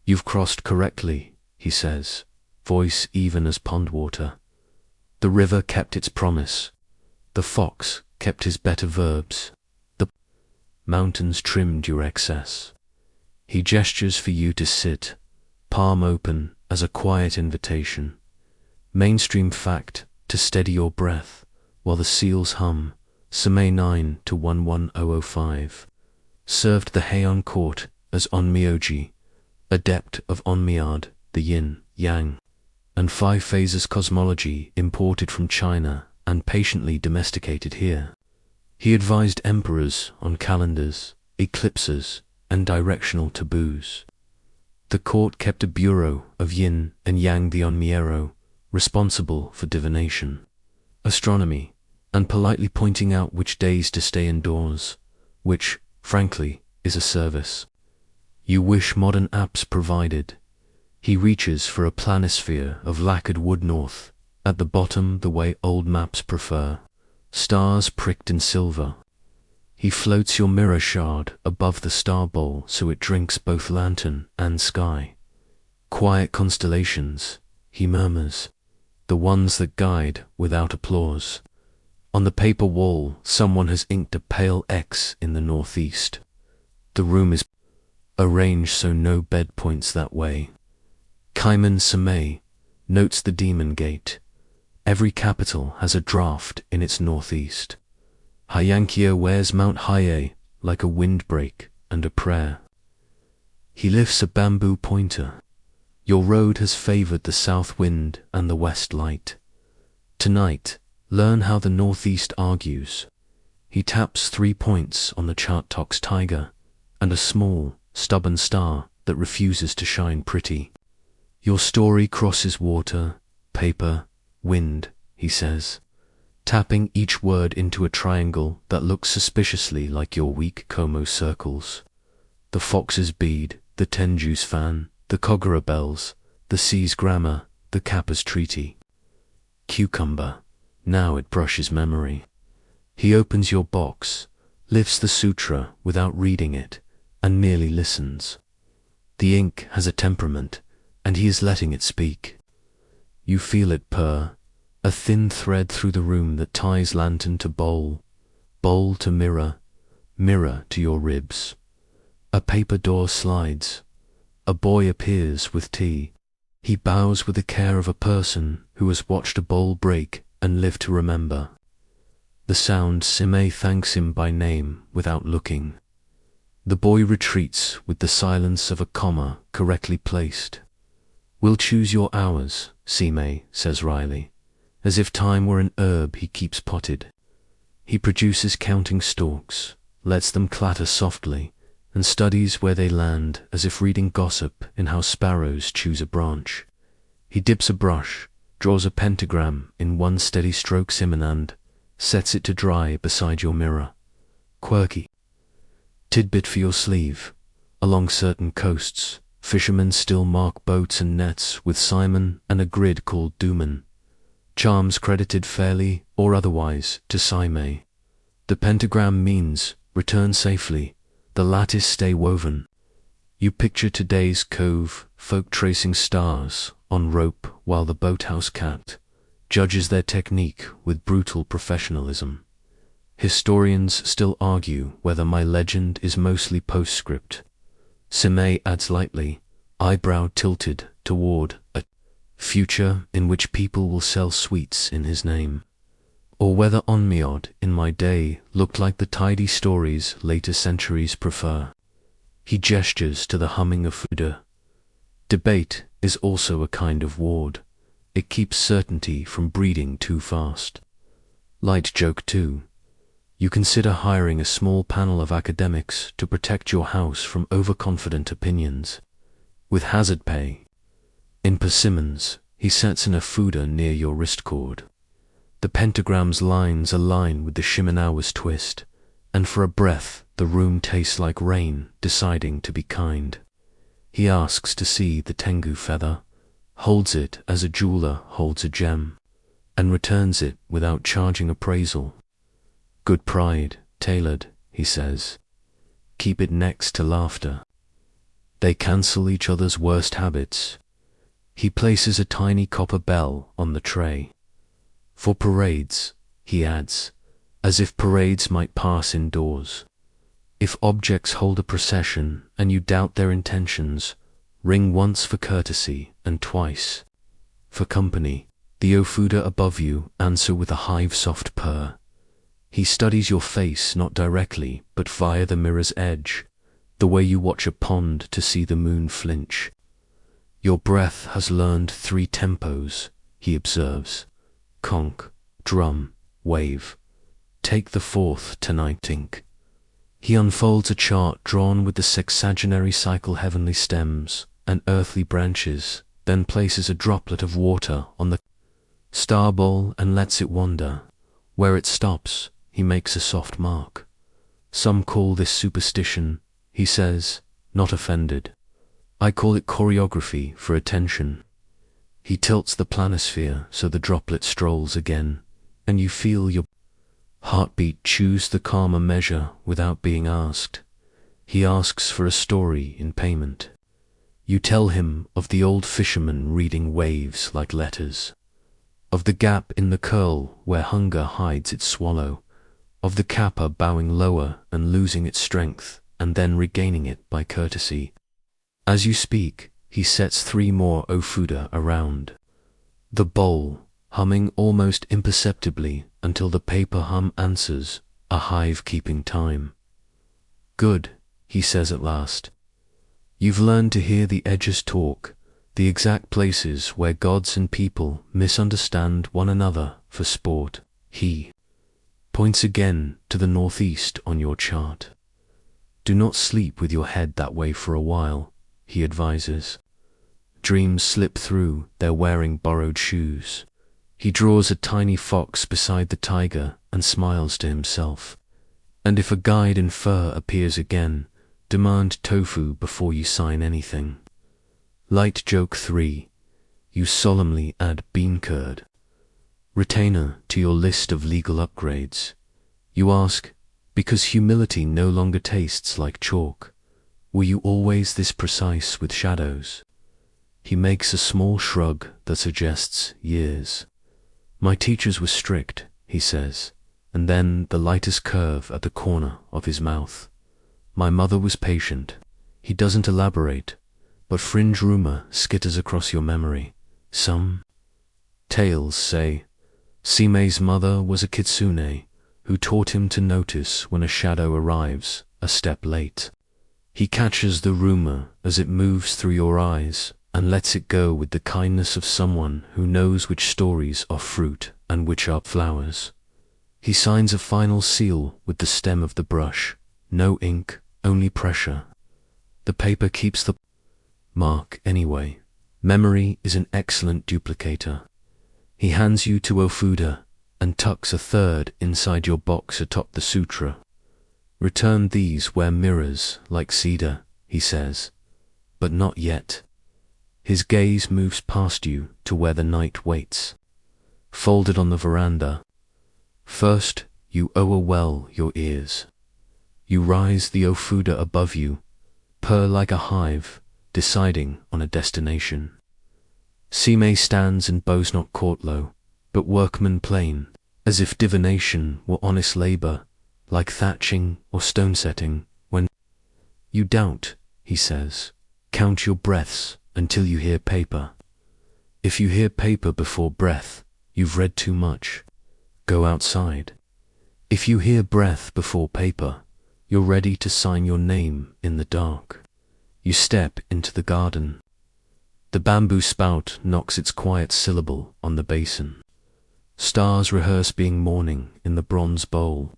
You've crossed correctly, he says, voice even as pond water. The river kept its promise. The fox kept his better verbs. The mountains trimmed your excess. He gestures for you to sit, palm open as a quiet invitation. Mainstream fact to steady your breath while the seals hum. Same 9 to 11005. Served the Heian court as Onmyoji, adept of Onmyad, the yin, yang, and 5 phases cosmology imported from China and patiently domesticated here. He advised emperors on calendars, eclipses, and directional taboos. The court kept a bureau of yin and yang the Onmyero, responsible for divination, astronomy, and politely pointing out which days to stay indoors, which, frankly, is a service you wish modern apps provided. He reaches for a planisphere of lacquered wood north, at the bottom the way old maps prefer, stars pricked in silver. He floats your mirror shard above the star bowl so it drinks both lantern and sky. Quiet constellations, he murmurs, the ones that guide without applause. On the paper wall, someone has inked a pale X in the northeast. The room is arranged so no bed points that way. Kaiman Same notes the demon gate. Every capital has a draft in its northeast. Hyankyo wears Mount Hiei like a windbreak and a prayer. He lifts a bamboo pointer. Your road has favored the south wind and the west light. Tonight, learn how the northeast argues. He taps 3 points on the Chart-Tox tiger and a small, stubborn star that refuses to shine pretty. Your story crosses water, paper, wind, he says, tapping each word into a triangle that looks suspiciously like your weak Como circles. The fox's bead, the Tenju's fan, the Kogura bells, the sea's grammar, the Kappa's treaty. Cucumber, now it brushes memory. He opens your box, lifts the sutra without reading it, and merely listens. The ink has a temperament, and he is letting it speak. You feel it purr, a thin thread through the room that ties lantern to bowl, bowl to mirror, mirror to your ribs. A paper door slides. A boy appears with tea. He bows with the care of a person who has watched a bowl break and lived to remember. The sound Simei thanks him by name without looking. The boy retreats with the silence of a comma correctly placed. We'll choose your hours, Simei says wryly, as if time were an herb he keeps potted. He produces counting stalks, lets them clatter softly, and studies where they land as if reading gossip in how sparrows choose a branch. He dips a brush, draws a pentagram in one steady stroke Simonand, sets it to dry beside your mirror. Quirky. Tidbit for your sleeve. Along certain coasts, fishermen still mark boats and nets with Simon and a grid called Duman. Charms credited fairly or otherwise to Simei. The pentagram means return safely, the lattice stay woven. You picture today's cove, folk tracing stars on rope while the boathouse cat judges their technique with brutal professionalism. Historians still argue whether my legend is mostly postscript. Simei adds lightly, eyebrow tilted toward a future in which people will sell sweets in his name. Or whether Onmyod in my day looked like the tidy stories later centuries prefer. He gestures to the humming of Fuda. Debate is also a kind of ward. It keeps certainty from breeding too fast. Light joke too. You consider hiring a small panel of academics to protect your house from overconfident opinions. With hazard pay. In persimmons, he sets in a Fuda near your wrist cord. The pentagram's lines align with the Shimenawa's twist, and for a breath the room tastes like rain deciding to be kind. He asks to see the Tengu feather, holds it as a jeweler holds a gem, and returns it without charging appraisal. Good pride, tailored, he says. Keep it next to laughter. They cancel each other's worst habits. He places a tiny copper bell on the tray. For parades, he adds, as if parades might pass indoors. If objects hold a procession and you doubt their intentions, ring once for courtesy and twice for company. The Ofuda above you answer with a hive-soft purr. He studies your face not directly but via the mirror's edge, the way you watch a pond to see the moon flinch. Your breath has learned 3 tempos, he observes. Conch, drum, wave. Take the 4th tonight, Tink. He unfolds a chart drawn with the sexagenary cycle heavenly stems and earthly branches, then places a droplet of water on the star bowl and lets it wander. Where it stops, he makes a soft mark. Some call this superstition, he says, not offended. I call it choreography for attention. He tilts the planisphere so the droplet strolls again, and you feel your heartbeat choose the calmer measure without being asked. He asks for a story in payment. You tell him of the old fisherman reading waves like letters, of the gap in the curl where hunger hides its swallow, of the kappa bowing lower and losing its strength and then regaining it by courtesy. As you speak, he sets 3 more Ofuda around. The bowl, humming almost imperceptibly until the paper hum answers, a hive keeping time. Good, he says at last. You've learned to hear the edges talk, the exact places where gods and people misunderstand one another for sport. He points again to the northeast on your chart. Do not sleep with your head that way for a while, he advises. Dreams slip through, they're wearing borrowed shoes. He draws a tiny fox beside the tiger and smiles to himself. And if a guide in fur appears again, demand tofu before you sign anything. Light joke 3. You solemnly add bean curd. Retainer to your list of legal upgrades. You ask, because humility no longer tastes like chalk, were you always this precise with shadows? He makes a small shrug that suggests years. My teachers were strict, he says, and then the lightest curve at the corner of his mouth. My mother was patient. He doesn't elaborate. but fringe rumor skitters across your memory. Some tales say Sime's mother was a kitsune who taught him to notice when a shadow arrives a step late. He catches the rumor as it moves through your eyes and lets it go with the kindness of someone who knows which stories are fruit and which are flowers. He signs a final seal with the stem of the brush. No ink, only pressure. The paper keeps the mark anyway. Memory is an excellent duplicator. He hands you to Ofuda and tucks a third inside your box atop the sutra. Return these where mirrors like cedar, he says, but not yet. His gaze moves past you to where the night waits. Folded on the veranda. First, you owe well your ears. You rise the Ofuda above you, purr like a hive, deciding on a destination. Sime stands and bows not court low, but workman plain, as if divination were honest labor, like thatching or stone setting. When you doubt, he says, count your breaths until you hear paper. If you hear paper before breath, you've read too much. Go outside. If you hear breath before paper, you're ready to sign your name in the dark. You step into the garden. The bamboo spout knocks its quiet syllable on the basin. Stars rehearse being morning in the bronze bowl.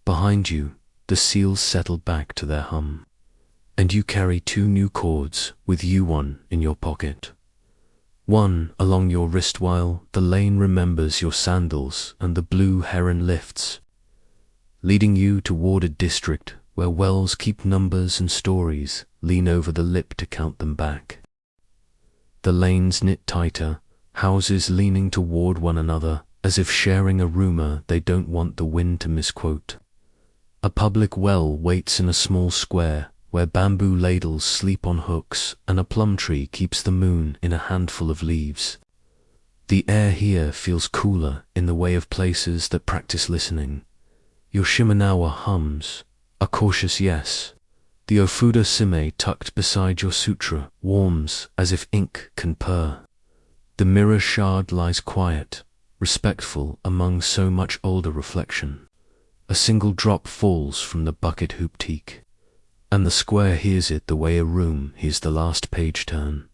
Behind you, the seals settle back to their hum. And you carry 2 new cords with you one in your pocket. One along your wrist while the lane remembers your sandals and the blue heron lifts, leading you toward a district where wells keep numbers and stories lean over the lip to count them back. The lanes knit tighter, houses leaning toward one another as if sharing a rumor they don't want the wind to misquote. A public well waits in a small square where bamboo ladles sleep on hooks and a plum tree keeps the moon in a handful of leaves. The air here feels cooler in the way of places that practice listening. Your Shimenawa hums, a cautious yes. The Ofuda Sime tucked beside your sutra warms as if ink can purr. The mirror shard lies quiet, respectful among so much older reflection. A single drop falls from the bucket hoop teak, and the square hears it the way a room hears the last page turn.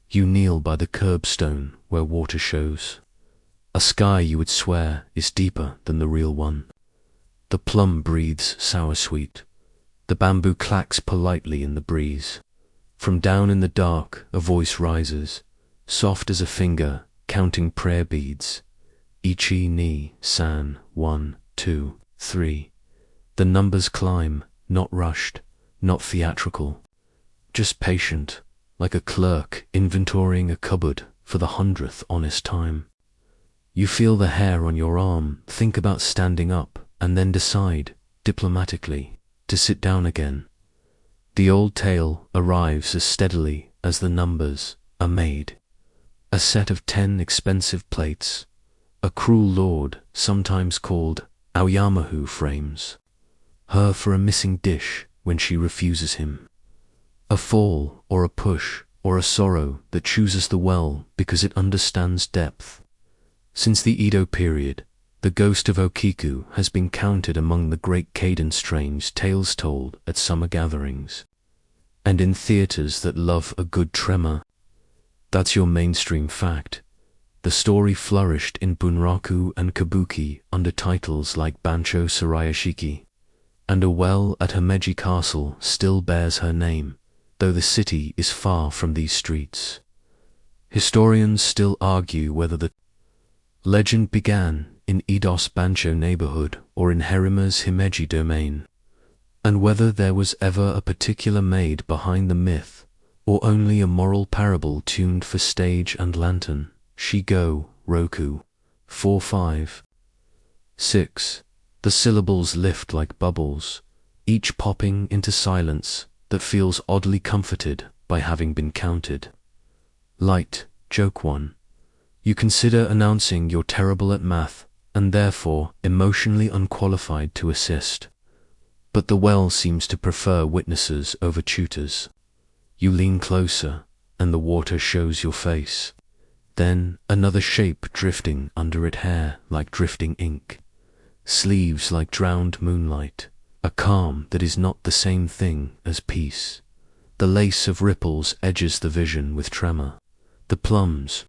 You kneel by the curbstone where water shows. A sky you would swear is deeper than the real one. The plum breathes sour sweet. The bamboo clacks politely in the breeze. From down in the dark a voice rises, soft as a finger, counting prayer beads. Ichi, ni, san, 1, 2, 3. The numbers climb, not rushed, not theatrical, just patient, like a clerk inventorying a cupboard for the 100th honest time. You feel the hair on your arm, think about standing up, and then decide, diplomatically, to sit down again. The old tale arrives as steadily as the numbers are made. A set of 10 expensive plates, a cruel lord, sometimes called Aoyamahu, frames her for a missing dish when she refuses him. A fall or a push or a sorrow that chooses the well because it understands depth. Since the Edo period, the ghost of Okiku has been counted among the great cadence strains tales told at summer gatherings, and in theaters that love a good tremor. That's your mainstream fact. The story flourished in bunraku and kabuki under titles like Bancho Sarayashiki, and a well at Himeji Castle still bears her name, though the city is far from these streets. Historians still argue whether the legend began in Edo's Bancho neighborhood or in Herima's Himeji domain, and whether there was ever a particular maid behind the myth, or only a moral parable tuned for stage and lantern. Shigo, Roku, 4, 5, 6. The syllables lift like bubbles, each popping into silence that feels oddly comforted by having been counted. Light, joke 1. You consider announcing you're terrible at math, and therefore emotionally unqualified to assist. But the well seems to prefer witnesses over tutors. You lean closer, and the water shows your face. Then another shape drifting under it, hair like drifting ink, sleeves like drowned moonlight, a calm that is not the same thing as peace. The lace of ripples edges the vision with tremor. The plum's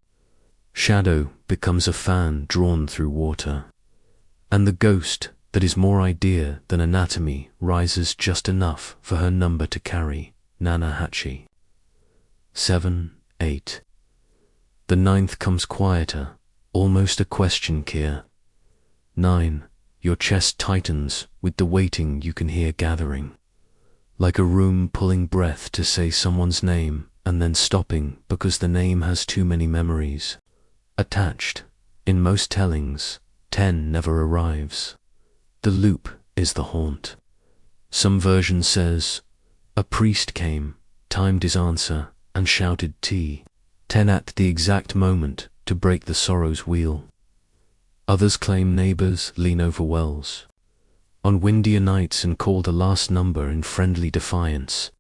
shadow becomes a fan drawn through water. And the ghost that is more idea than anatomy rises just enough for her number to carry. Nanahachi. 7, 8. The ninth comes quieter, almost a question, Kier. 9. Your chest tightens with the waiting you can hear gathering. Like a room pulling breath to say someone's name and then stopping because the name has too many memories attached. In most tellings, 10 never arrives. The loop is the haunt. Some version says, a priest came, timed his answer, and shouted tea. 10 at the exact moment to break the sorrow's wheel. Others claim neighbors lean over wells on windier nights and call the last number in friendly defiance.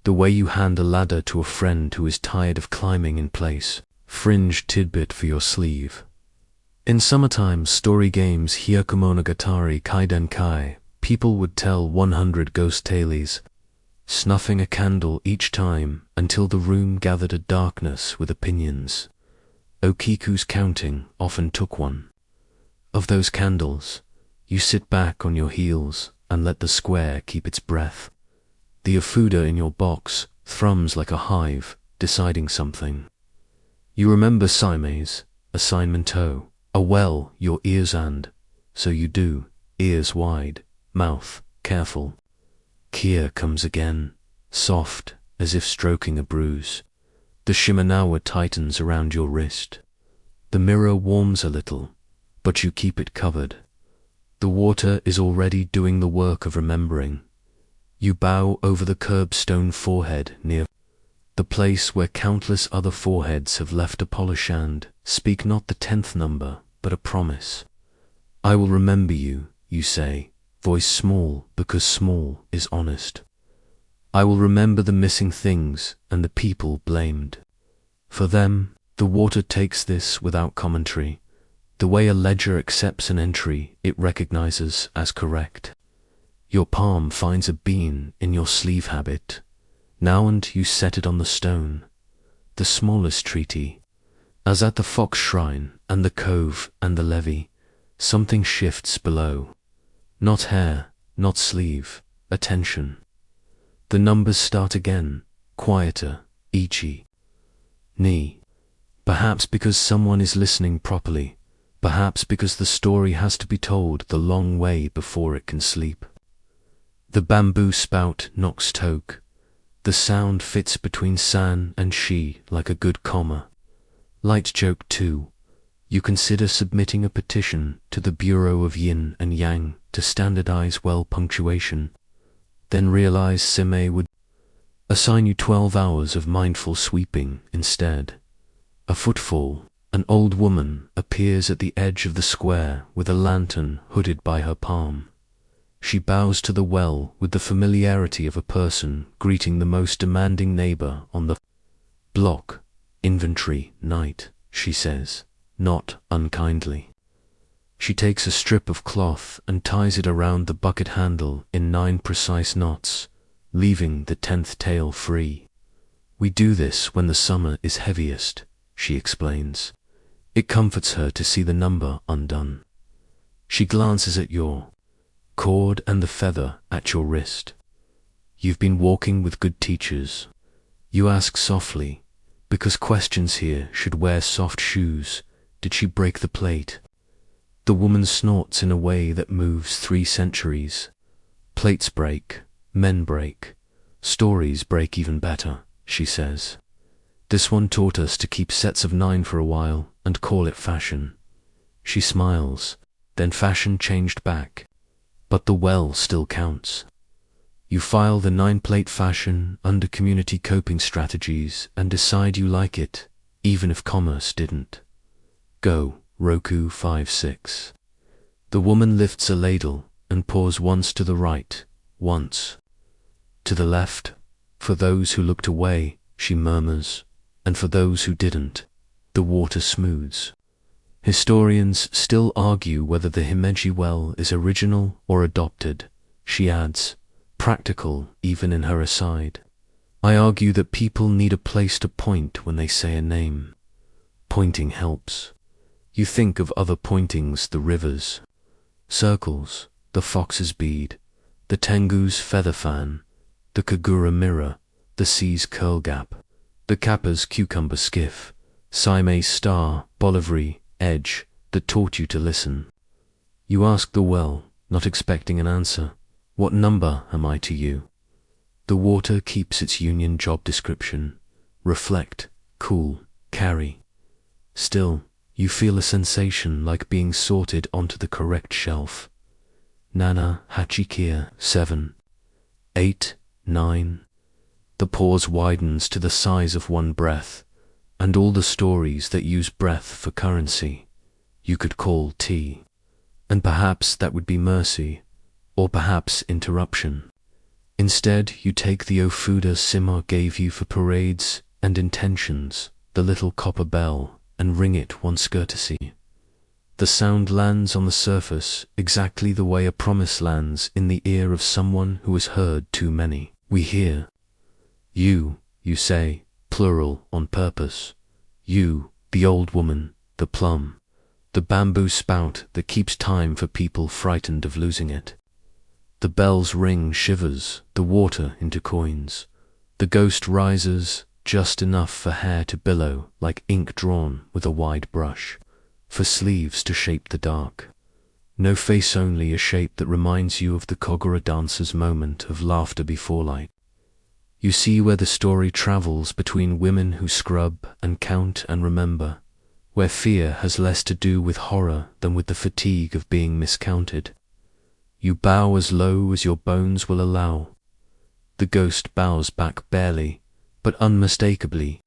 The way you hand a ladder to a friend who is tired of climbing in place. Fringe tidbit for your sleeve. In summertime story games Hyakumonogatari Kaidenkai, people would tell 100 ghost tales, snuffing a candle each time until the room gathered a darkness with opinions. Okiku's counting often took one. Of those candles, you sit back on your heels and let the square keep its breath. The Ofuda in your box thrums like a hive, deciding something. You remember Saime's assignment O, a well, your ears and, so you do, ears wide, mouth careful. Kier comes again, soft, as if stroking a bruise. The Shimenawa tightens around your wrist. The mirror warms a little, but you keep it covered. The water is already doing the work of remembering. You bow over the curbstone forehead near the place where countless other foreheads have left a polish and speak not the 10th number, but a promise. I will remember you, you say, voice small because small is honest. I will remember the missing things and the people blamed. For them, the water takes this without commentary. The way a ledger accepts an entry it recognizes as correct. Your palm finds a bean in your sleeve habit. Now and you set it on the stone. The smallest treaty. As at the fox shrine and the cove and the levee, something shifts below. Not hair, not sleeve, attention. The numbers start again, quieter, ichi, ni. Perhaps because someone is listening properly. Perhaps because the story has to be told the long way before it can sleep. The bamboo spout knocks toke. The sound fits between san and shi like a good comma. Light joke too. You consider submitting a petition to the Bureau of Yin and Yang to standardize well punctuation. Then realize Sime would assign you 12 hours of mindful sweeping instead. A footfall. An old woman appears at the edge of the square with a lantern hooded by her palm. She bows to the well with the familiarity of a person greeting the most demanding neighbor on the block. Inventory night, she says, not unkindly. She takes a strip of cloth and ties it around the bucket handle in 9 precise knots, leaving the 10th tail free. We do this when the summer is heaviest, she explains. It comforts her to see the number undone. She glances at your cord and the feather at your wrist. You've been walking with good teachers. You ask softly, because questions here should wear soft shoes. Did she break the plate? The woman snorts in a way that moves 3 centuries. Plates break, men break, stories break even better, she says. This one taught us to keep sets of 9 for a while and call it fashion. She smiles, then fashion changed back. But the well still counts. You file the 9-plate fashion under community coping strategies and decide you like it, even if commerce didn't. Go, Roku 5-6. The woman lifts a ladle and pours once to the right, once to the left. For those who looked away, she murmurs, and for those who didn't, the water smooths. Historians still argue whether the Himeji well is original or adopted, she adds, practical even in her aside. I argue that people need a place to point when they say a name. Pointing helps. You think of other pointings, the rivers, circles, the fox's bead, the tengu's feather fan, the Kagura mirror, the sea's curl gap, the Kappa's cucumber skiff, Siamese star, Bolivari, edge, that taught you to listen. You ask the well, not expecting an answer, what number am I to you? The water keeps its union job description, reflect, cool, carry. Still, you feel a sensation like being sorted onto the correct shelf. Nana Hachikia 7, 8, 9. The pause widens to the size of one breath, and all the stories that use breath for currency, you could call tea. And perhaps that would be mercy, or perhaps interruption. Instead, you take the Ofuda Sima gave you for parades and intentions, the little copper bell, and ring it once courtesy. The sound lands on the surface exactly the way a promise lands in the ear of someone who has heard too many. We hear. You say, plural on purpose. You, the old woman, the plum, the bamboo spout that keeps time for people frightened of losing it. The bell's ring shivers the water into coins. The ghost rises just enough for hair to billow like ink drawn with a wide brush, for sleeves to shape the dark. No face, only a shape that reminds you of the Kogura dancer's moment of laughter before light. You see where the story travels between women who scrub and count and remember, where fear has less to do with horror than with the fatigue of being miscounted. You bow as low as your bones will allow. The ghost bows back barely, but unmistakably.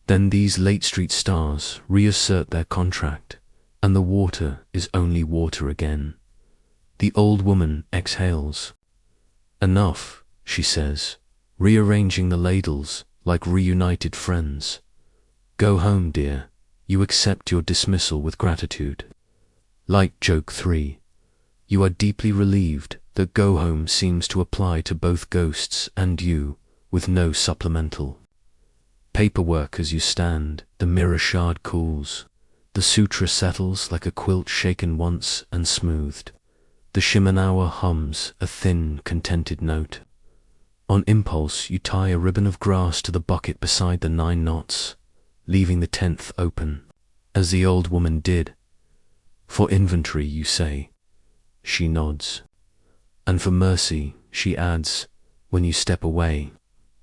Then these Late Street stars reassert their contract, and the water is only water again. The old woman exhales. Enough, she says, rearranging the ladles like reunited friends. Go home, dear. You accept your dismissal with gratitude. Light joke 3. You are deeply relieved that go home seems to apply to both ghosts and you, with no supplemental paperwork. As you stand, the mirror shard cools. The sutra settles like a quilt shaken once and smoothed. The Shimenawa hums a thin, contented note. On impulse, you tie a ribbon of grass to the bucket beside the 9 knots, leaving the 10th open, as the old woman did. For inventory, you say. She nods. And for mercy, she adds, when you step away.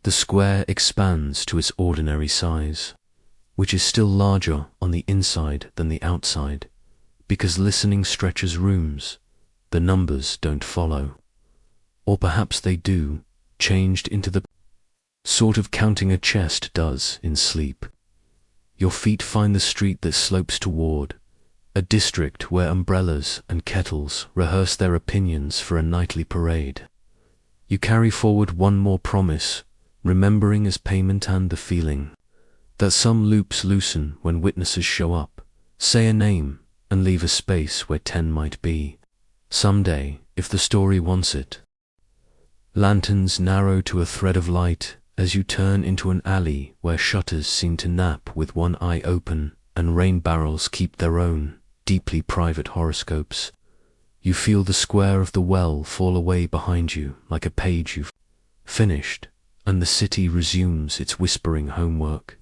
The square expands to its ordinary size, which is still larger on the inside than the outside, because listening stretches rooms, the numbers don't follow. Or perhaps they do, changed into the sort of counting a chest does in sleep. Your feet find the street that slopes toward, a district where umbrellas and kettles rehearse their opinions for a nightly parade. You carry forward one more promise, remembering as payment and the feeling that some loops loosen when witnesses show up. Say a name and leave a space where 10 might be. Someday, if the story wants it. Lanterns narrow to a thread of light as you turn into an alley where shutters seem to nap with one eye open and rain barrels keep their own deeply private horoscopes. You feel the square of the well fall away behind you like a page you've finished, and the city resumes its whispering homework.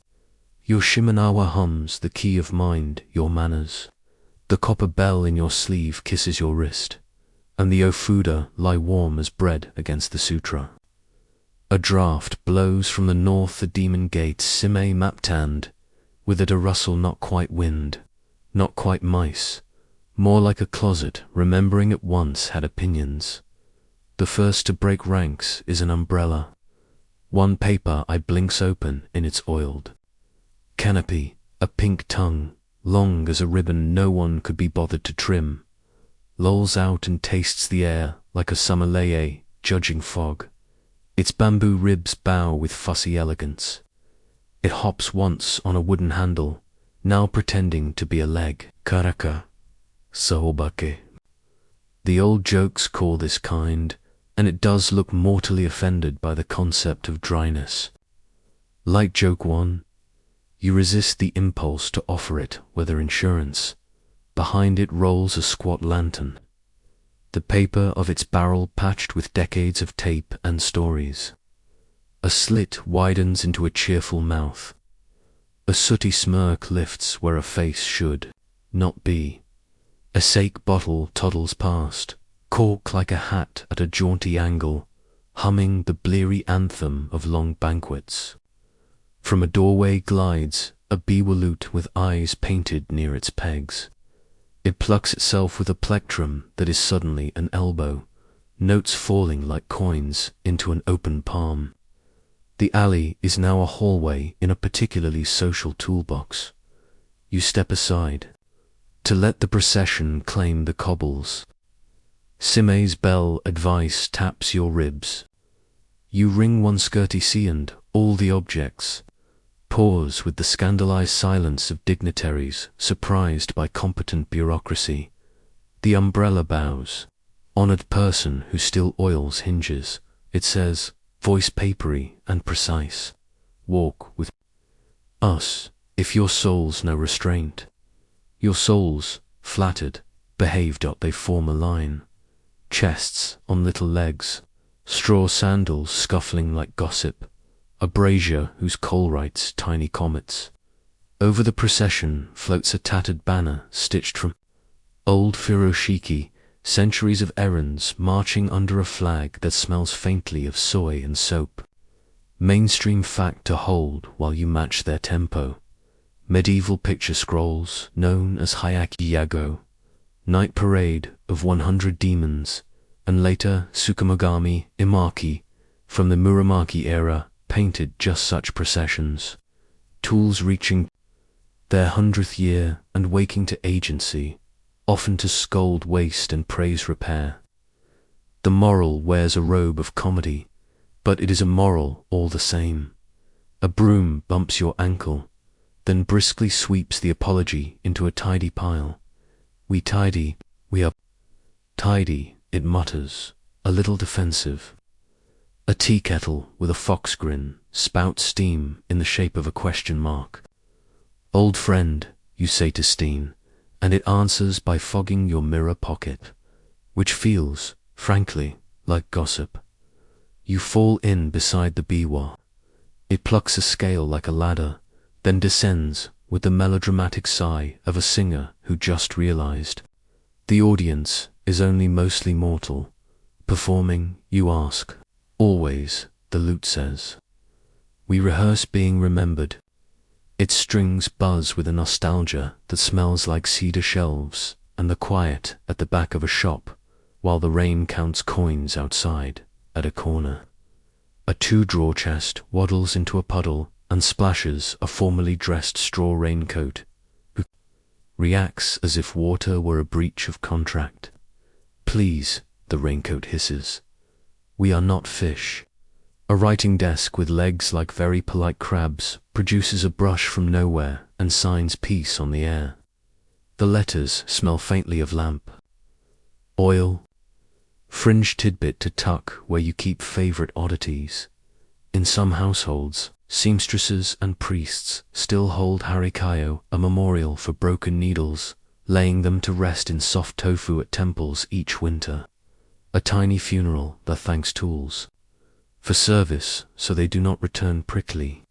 Your Shimenawa hums the key of mind, your manners. The copper bell in your sleeve kisses your wrist, and the Ofuda lie warm as bread against the sutra. A draught blows from the north, the demon gate Sime Maptand, with it a rustle not quite wind, not quite mice, more like a closet remembering it once had opinions. The first to break ranks is an umbrella. One paper eye blinks open in its oiled canopy, a pink tongue, long as a ribbon no one could be bothered to trim, lolls out and tastes the air like a summer leye, judging fog. Its bamboo ribs bow with fussy elegance. It hops once on a wooden handle, now pretending to be a leg. Karaka, Sahobake. The old jokes call this kind, and it does look mortally offended by the concept of dryness. Like joke one, you resist the impulse to offer it whether insurance. Behind it rolls a squat lantern, the paper of its barrel patched with decades of tape and stories. A slit widens into a cheerful mouth. A sooty smirk lifts where a face should not be. A sake bottle toddles past, cork like a hat at a jaunty angle, humming the bleary anthem of long banquets. From a doorway glides a biwaloot with eyes painted near its pegs. It plucks itself with a plectrum that is suddenly an elbow, notes falling like coins into an open palm. The alley is now a hallway in a particularly social toolbox. You step aside to let the procession claim the cobbles. Sime's bell advice taps your ribs. You ring one skirty sea and all the objects pause with the scandalized silence of dignitaries surprised by competent bureaucracy. The umbrella bows. Honored person who still oils hinges. It says, voice papery and precise. Walk with us if your soul's no restraint. Your souls, flattered, behave. They form a line. Chests on little legs. Straw sandals scuffling like gossip. A brazier whose coal writes tiny comets. Over the procession floats a tattered banner stitched from old furoshiki, centuries of errands marching under a flag that smells faintly of soy and soap. Mainstream fact to hold while you match their tempo. Medieval picture scrolls known as Hayaki Yago. Night parade of 100 demons, and later Tsukumogami Imaki from the Muramaki era painted just such processions. Tools reaching their 100th year and waking to agency, often to scold waste and praise repair. The moral wears a robe of comedy, but it is a moral all the same. A broom bumps your ankle, then briskly sweeps the apology into a tidy pile. We tidy, we are tidy, it mutters, a little defensive. A tea kettle with a fox grin spouts steam in the shape of a question mark. Old friend, you say to Steen, and it answers by fogging your mirror pocket, which feels, frankly, like gossip. You fall in beside the biwa. It plucks a scale like a ladder, then descends with the melodramatic sigh of a singer who just realized. The audience is only mostly mortal. Performing, you ask. Always, the lute says. We rehearse being remembered. Its strings buzz with a nostalgia that smells like cedar shelves and the quiet at the back of a shop, while the rain counts coins outside at a corner. A 2-drawer chest waddles into a puddle and splashes a formally dressed straw raincoat, who reacts as if water were a breach of contract. Please, the raincoat hisses. We are not fish. A writing desk with legs like very polite crabs produces a brush from nowhere and signs peace on the air. The letters smell faintly of lamp. Oil. Fringe tidbit to tuck where you keep favorite oddities. In some households, seamstresses and priests still hold harikayo, a memorial for broken needles, laying them to rest in soft tofu at temples each winter. A tiny funeral that thanks tools for service so they do not return prickly.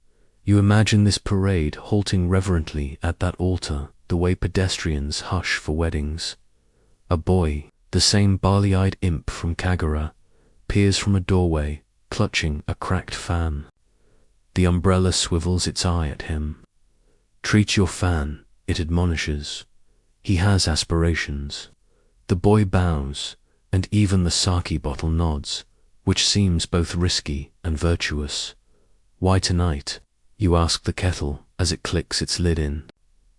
You imagine this parade halting reverently at that altar the way pedestrians hush for weddings. A boy, the same barley-eyed imp from Kagura, peers from a doorway, clutching a cracked fan. The umbrella swivels its eye at him. Treat your fan, it admonishes. He has aspirations. The boy bows, and even the sake bottle nods, which seems both risky and virtuous. Why tonight? You ask the kettle as it clicks its lid in.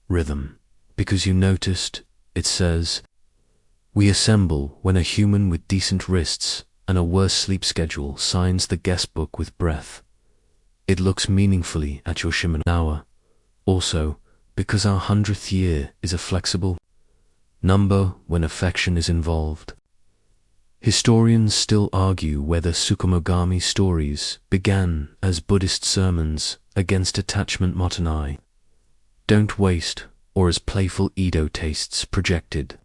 Rhythm. Because you noticed, it says. We assemble when a human with decent wrists and a worse sleep schedule signs the guest book with breath. It looks meaningfully at your Shimenawa. Also, because our 100th year is a flexible number when affection is involved. Historians still argue whether Tsukumogami stories began as Buddhist sermons against attachment motenai, don't waste, or as playful Edo tastes projected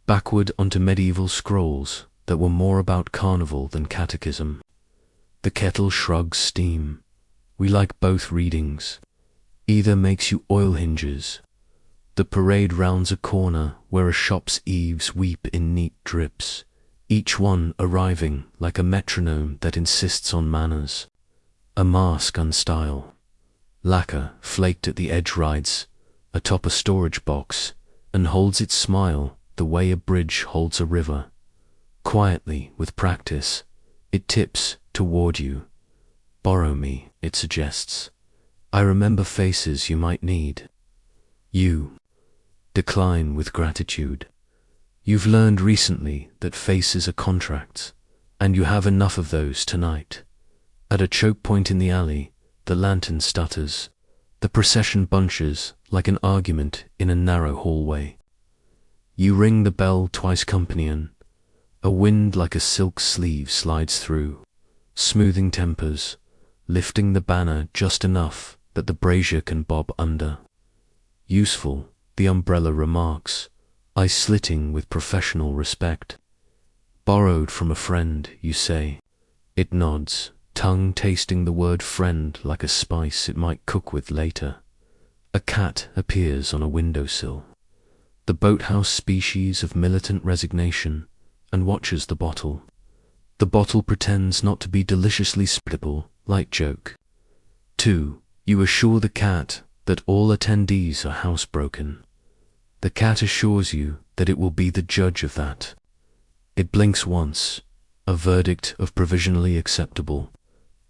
backward onto medieval scrolls that were more about carnival than catechism. The kettle shrugs steam. We like both readings. Either makes you oil hinges. The parade rounds a corner where a shop's eaves weep in neat drips, each one arriving like a metronome that insists on manners. A mask on style. Lacquer flaked at the edge rides atop a storage box and holds its smile the way a bridge holds a river. Quietly, with practice, it tips toward you. Borrow me, it suggests. I remember faces you might need. You decline with gratitude. You've learned recently that faces are contracts, and you have enough of those tonight. At a choke point in the alley, the lantern stutters. The procession bunches like an argument in a narrow hallway. You ring the bell twice companion. A wind like a silk sleeve slides through, smoothing tempers, lifting the banner just enough that the brazier can bob under. Useful, the umbrella remarks, eye slitting with professional respect. Borrowed from a friend, you say. It nods, tongue tasting the word friend like a spice it might cook with later. A cat appears on a windowsill, the boathouse species of militant resignation, and watches the bottle. The bottle pretends not to be deliciously spittable, light joke. 2. You assure the cat that all attendees are housebroken. The cat assures you that it will be the judge of that. It blinks once, a verdict of provisionally acceptable,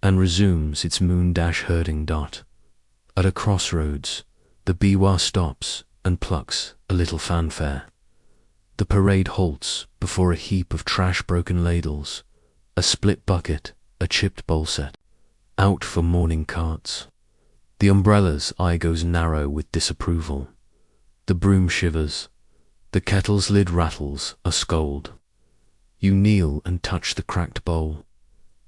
and resumes its moon-herding dot. At a crossroads, the biwa stops and plucks a little fanfare. The parade halts before a heap of trash-broken ladles, a split bucket, a chipped bowl set, out for morning carts. The umbrella's eye goes narrow with disapproval. The broom shivers. The kettle's lid rattles a scold. You kneel and touch the cracked bowl.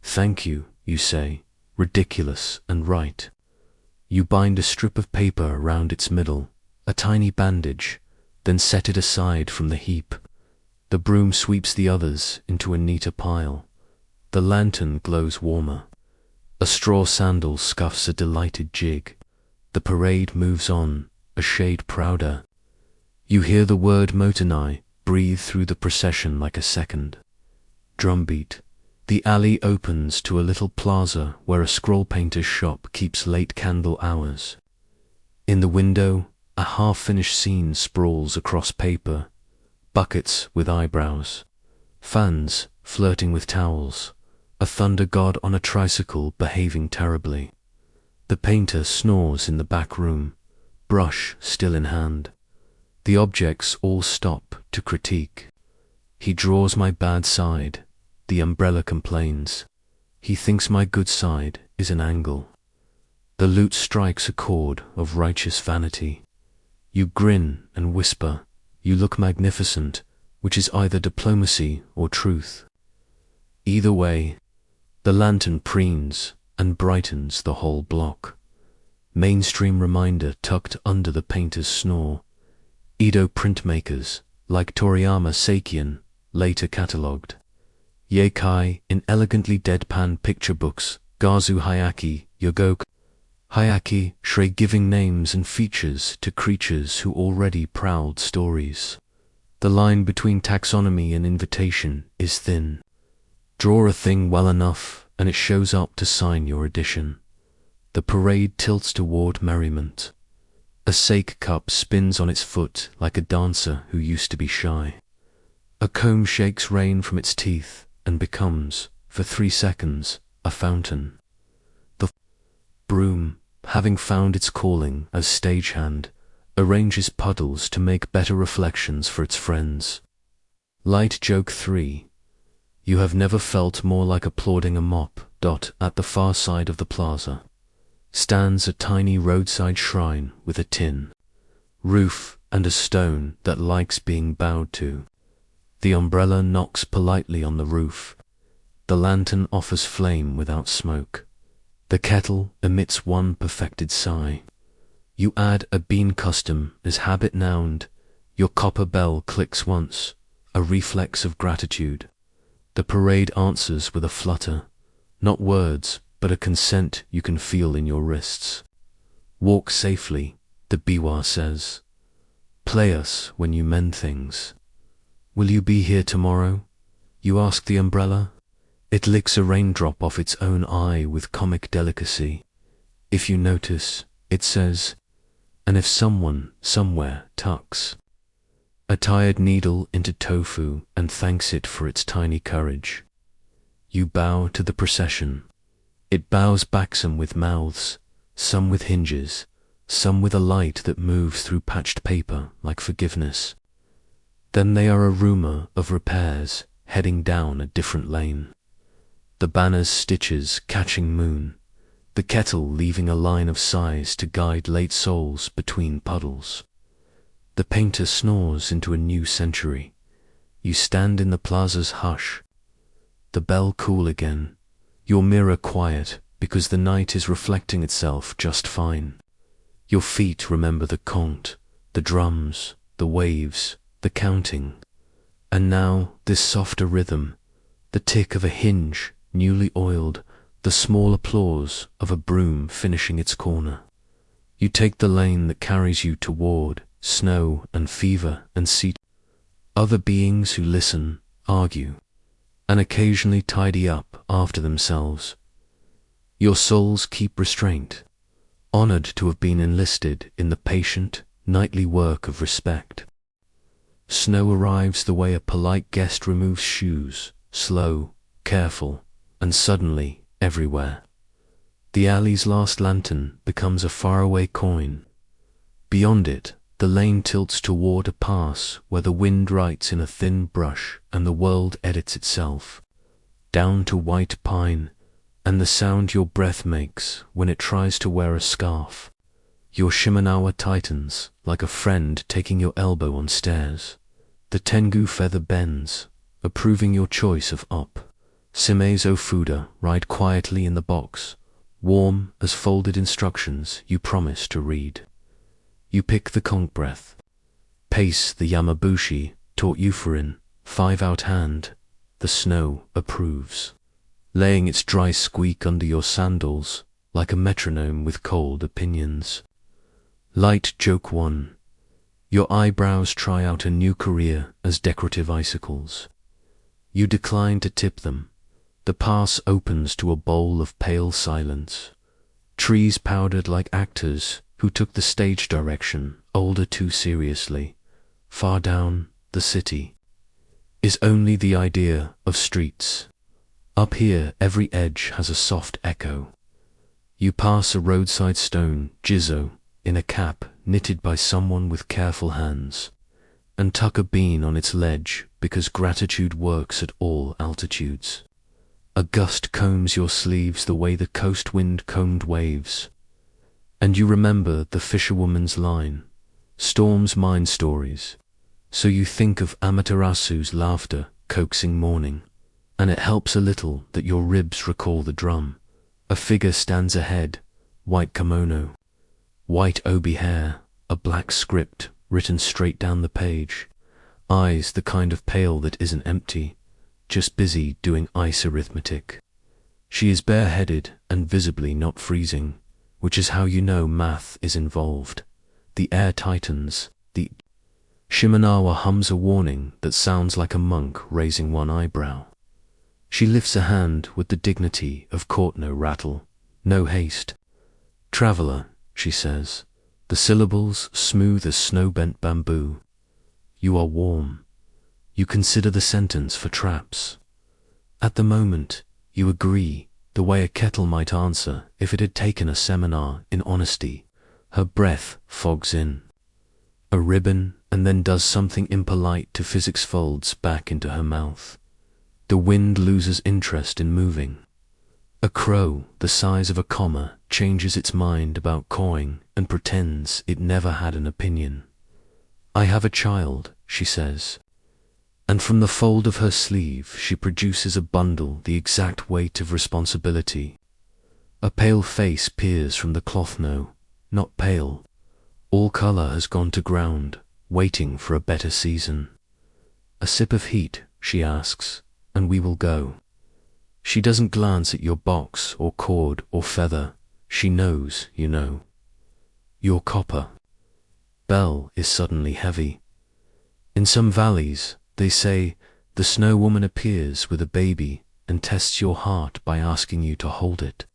Thank you, you say, ridiculous and right. You bind a strip of paper around its middle, a tiny bandage, then set it aside from the heap. The broom sweeps the others into a neater pile. The lantern glows warmer. A straw sandal scuffs a delighted jig. The parade moves on, a shade prouder. You hear the word motenai breathe through the procession like a second. Drumbeat. The alley opens to a little plaza where a scroll painter's shop keeps late candle hours. In the window, a half-finished scene sprawls across paper. Buckets with eyebrows. Fans flirting with towels. A thunder god on a tricycle behaving terribly. The painter snores in the back room, brush still in hand. The objects all stop to critique. He draws my bad side. The umbrella complains. He thinks my good side is an angle. The lute strikes a chord of righteous vanity. You grin and whisper. You look magnificent, which is either diplomacy or truth. Either way, the lantern preens and brightens the whole block. Mainstream reminder tucked under the painter's snore. Edo printmakers, like Toriyama Seikion, later catalogued. Yeikai in elegantly deadpan picture books, Gazu Hayaki, Yogoku. Hayaki, Shrey giving names and features to creatures who already prowled stories. The line between taxonomy and invitation is thin. Draw a thing well enough and it shows up to sign your edition. The parade tilts toward merriment. A sake cup spins on its foot like a dancer who used to be shy. A comb shakes rain from its teeth and becomes, for 3 seconds, a fountain. The broom, having found its calling as stagehand, arranges puddles to make better reflections for its friends. Light joke 3. You have never felt more like applauding a mop. At the far side of the plaza stands a tiny roadside shrine with a tin roof and a stone that likes being bowed to. The umbrella knocks politely on the roof. The lantern offers flame without smoke. The kettle emits one perfected sigh. You add a bean custom as habit noun. Your copper bell clicks once, a reflex of gratitude. The parade answers with a flutter, not words, but a consent you can feel in your wrists. Walk safely, the biwa says. Play us when you mend things. Will you be here tomorrow? You ask the umbrella. It licks a raindrop off its own eye with comic delicacy. If you notice, it says, and if someone, somewhere, tucks a tired needle into tofu and thanks it for its tiny courage. You bow to the procession. It bows back, some with mouths, some with hinges, some with a light that moves through patched paper like forgiveness. Then they are a rumor of repairs heading down a different lane. The banner's stitches catching moon, the kettle leaving a line of sighs to guide late souls between puddles. The painter snores into a new century. You stand in the plaza's hush. The bell cool again, your mirror quiet because the night is reflecting itself just fine. Your feet remember the conte, the drums, the waves, the counting. And now this softer rhythm, the tick of a hinge newly oiled, the small applause of a broom finishing its corner. You take the lane that carries you toward snow and fever and seat. Other beings who listen, argue, and occasionally tidy up after themselves. Your souls keep restraint, honored to have been enlisted in the patient, nightly work of respect. Snow arrives the way a polite guest removes shoes, slow, careful, and suddenly everywhere. The alley's last lantern becomes a faraway coin. Beyond it, the lane tilts toward a pass where the wind writes in a thin brush and the world edits itself, down to white pine and the sound your breath makes when it tries to wear a scarf. Your Shimenawa tightens like a friend taking your elbow on stairs. The Tengu feather bends, approving your choice of up. Shimezo Fuda ride quietly in the box, warm as folded instructions you promise to read. You pick the conch breath, pace the Yamabushi taught Euphorine, 5-out hand. The snow approves, laying its dry squeak under your sandals like a metronome with cold opinions. Light joke 1. Your eyebrows try out a new career as decorative icicles. You decline to tip them. The pass opens to a bowl of pale silence. Trees powdered like actors who took the stage direction older too seriously. Far down, the city is only the idea of streets. Up here, every edge has a soft echo. You pass a roadside stone, Jizzo, in a cap knitted by someone with careful hands, and tuck a bean on its ledge because gratitude works at all altitudes. A gust combs your sleeves the way the coast wind combed waves. And you remember the fisherwoman's line, storms mind stories. So you think of Amaterasu's laughter coaxing morning, and it helps a little that your ribs recall the drum. A figure stands ahead, white kimono, white obi hair, a black script written straight down the page, eyes the kind of pale that isn't empty, just busy doing ice arithmetic. She is bareheaded and visibly not freezing, which is how you know math is involved. The air tightens, the Shimenawa hums a warning that sounds like a monk raising one eyebrow. She lifts a hand with the dignity of court. No rattle, no haste. Traveler, she says, the syllables smooth as snow-bent bamboo. You are warm. You consider the sentence for traps. At the moment, you agree, the way a kettle might answer if it had taken a seminar in honesty. Her breath fogs in. A ribbon, and then does something impolite to physics, folds back into her mouth. The wind loses interest in moving. A crow, the size of a comma, changes its mind about cawing and pretends it never had an opinion. "I have a child," she says. And from the fold of her sleeve she produces a bundle the exact weight of responsibility. A pale face peers from the cloth. No, not pale. All color has gone to ground, waiting for a better season. "A sip of heat," she asks, "and we will go." She doesn't glance at your box or cord or feather. She knows, you know. Your copper bell is suddenly heavy. In some valleys, they say, the snow woman appears with a baby and tests your heart by asking you to hold it.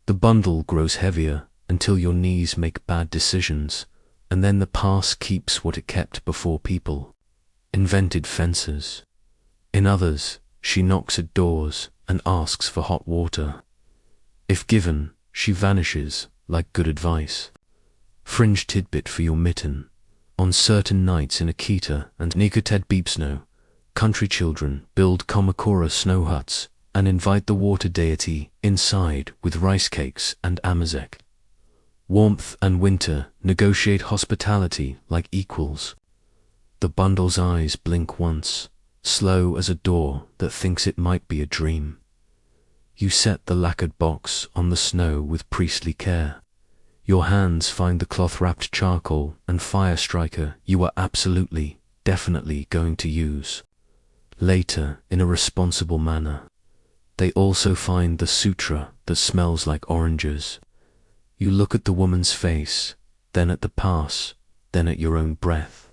The bundle grows heavier until your knees make bad decisions, and then the past keeps what it kept before people invented fences. In others, she knocks at doors and asks for hot water. If given, she vanishes like good advice. Fringe tidbit for your mitten. On certain nights in Akita and Nikoted Beepsno, country children build Kamakura snow huts and invite the water deity inside with rice cakes and amazek. Warmth and winter negotiate hospitality like equals. The bundle's eyes blink once, slow as a door that thinks it might be a dream. You set the lacquered box on the snow with priestly care. Your hands find the cloth-wrapped charcoal and fire striker you are absolutely, definitely going to use later in a responsible manner. They also find the sutra that smells like oranges. You look at the woman's face, then at the pass, then at your own breath.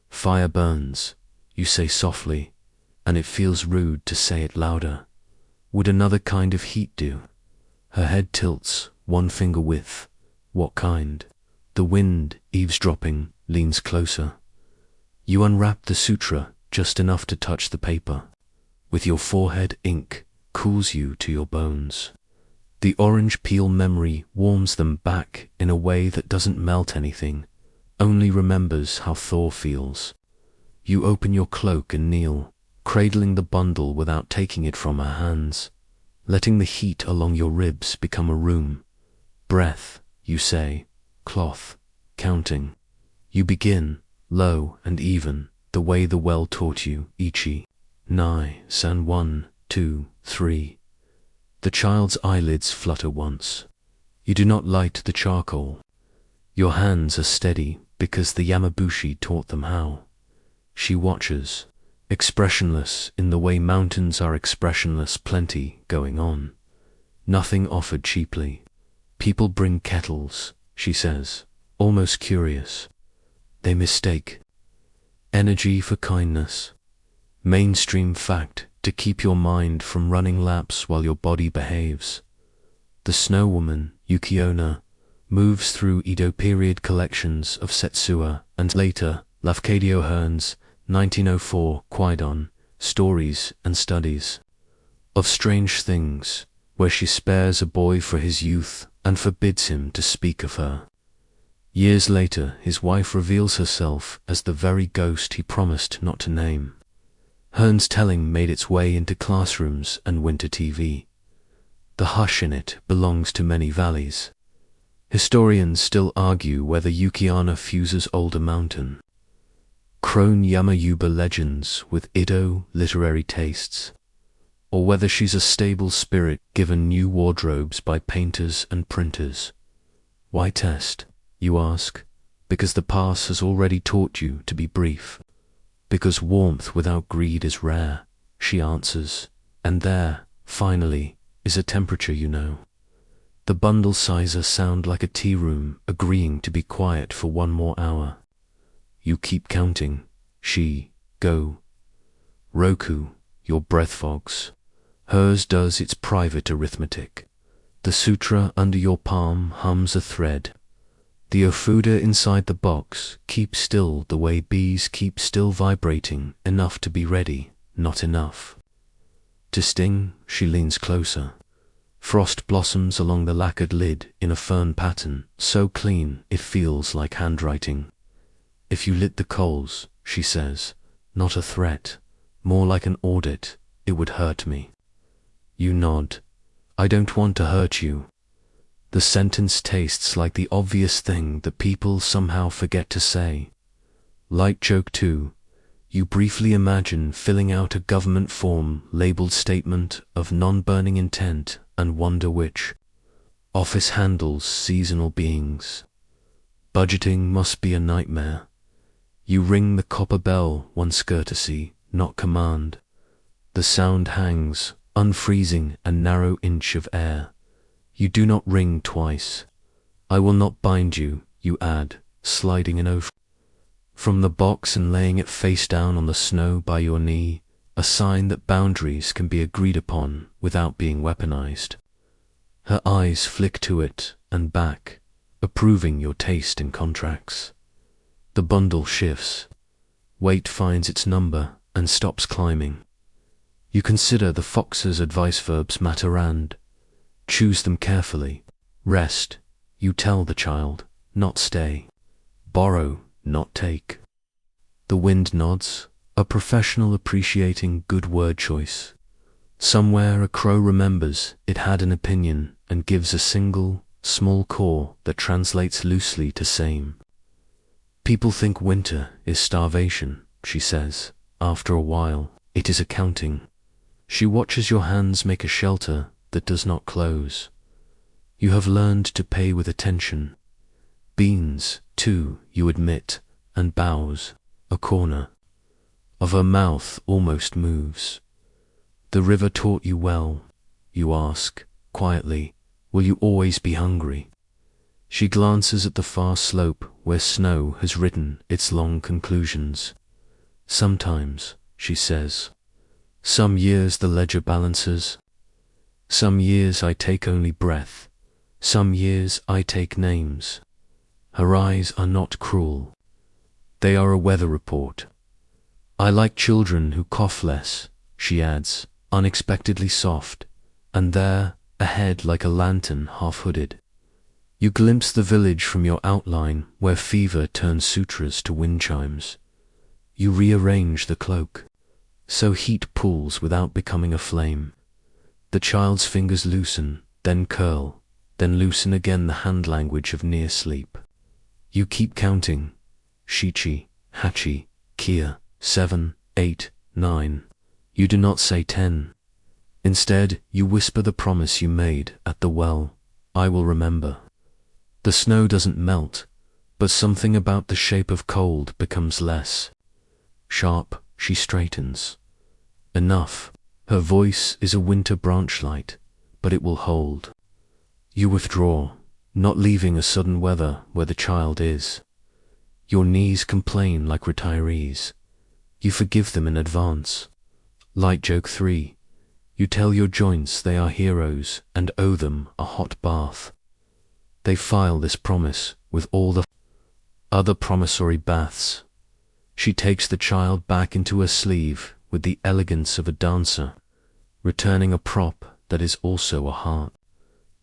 Fire burns, you say softly, and it feels rude to say it louder. Would another kind of heat do? Her head tilts, one finger width. What kind? The wind, eavesdropping, leans closer. You unwrap the sutra just enough to touch the paper. With your forehead, ink cools you to your bones. The orange peel memory warms them back in a way that doesn't melt anything, only remembers how Thor feels. You open your cloak and kneel, cradling the bundle without taking it from her hands, letting the heat along your ribs become a room. Breath, you say, cloth, counting. You begin, low and even, the way the well taught you, Ichi, Nai, San 1, 2, 3. The child's eyelids flutter once. You do not light the charcoal. Your hands are steady because the Yamabushi taught them how. She watches, expressionless in the way mountains are expressionless, plenty going on. Nothing offered cheaply. People bring kettles, she says, almost curious. They mistake energy for kindness. Mainstream fact to keep your mind from running laps while your body behaves. The snow woman, Yukiona, moves through Edo period collections of Setsuya and later Lafcadio Hearn's 1904 Kwaidan, stories and studies of strange things, where she spares a boy for his youth and forbids him to speak of her. Years later, his wife reveals herself as the very ghost he promised not to name. Hearn's telling made its way into classrooms and winter TV. The hush in it belongs to many valleys. Historians still argue whether Yukiana fuses older mountain crone Yamayuba legends with Edo literary tastes, or whether she's a stable spirit given new wardrobes by painters and printers. Why test, you ask? Because the past has already taught you to be brief. Because warmth without greed is rare, she answers, and there, finally, is a temperature you know. The bundle sizers sound like a tea room agreeing to be quiet for one more hour. You keep counting. She, go. Roku, your breath fogs. Hers does its private arithmetic. The sutra under your palm hums a thread. The ofuda inside the box keeps still the way bees keep still, vibrating enough to be ready, not enough to sting. She leans closer. Frost blossoms along the lacquered lid in a fern pattern, so clean it feels like handwriting. If you lit the coals, she says, not a threat, more like an audit, it would hurt me. You nod. I don't want to hurt you. The sentence tastes like the obvious thing that people somehow forget to say. Light joke 2. You briefly imagine filling out a government form labeled Statement of Non-Burning Intent and wonder which office handles seasonal beings. Budgeting must be a nightmare. You ring the copper bell once courtesy, not command. The sound hangs, unfreezing a narrow inch of air. You do not ring twice. I will not bind you, you add, sliding an oath from the box and laying it face down on the snow by your knee, a sign that boundaries can be agreed upon without being weaponized. Her eyes flick to it and back, approving your taste in contracts. The bundle shifts. Weight finds its number and stops climbing. You consider the fox's advice verbs matter. Choose them carefully. Rest, you tell the child, not stay. Borrow, not take. The wind nods, a professional appreciating good word choice. Somewhere a crow remembers it had an opinion and gives a single, small caw that translates loosely to same. People think winter is starvation, she says. After a while, it is accounting. She watches your hands make a shelter that does not close. You have learned to pay with attention. Beans, too, you admit, and bows. A corner of her mouth almost moves. The river taught you well. You ask, quietly, will you always be hungry? She glances at the far slope where snow has written its long conclusions. Sometimes, she says. Some years the ledger balances. Some years I take only breath. Some years I take names. Her eyes are not cruel. They are a weather report. I like children who cough less, she adds, unexpectedly soft, and there, ahead like a lantern half-hooded. You glimpse the village from your outline where fever turns sutras to wind chimes. You rearrange the cloak, so heat pulls without becoming a flame. The child's fingers loosen, then curl, then loosen again, the hand language of near sleep. You keep counting. Shichi, Hachi, Kia, 7, 8, 9. You do not say 10. Instead, you whisper the promise you made at the well. I will remember. The snow doesn't melt, but something about the shape of cold becomes less. Sharp, she straightens. Enough. Her voice is a winter branchlight, but it will hold. You withdraw, not leaving a sudden weather where the child is. Your knees complain like retirees. You forgive them in advance. Light joke 3. You tell your joints they are heroes and owe them a hot bath. They file this promise with all the other promissory baths. She takes the child back into her sleeve with the elegance of a dancer, returning a prop that is also a heart.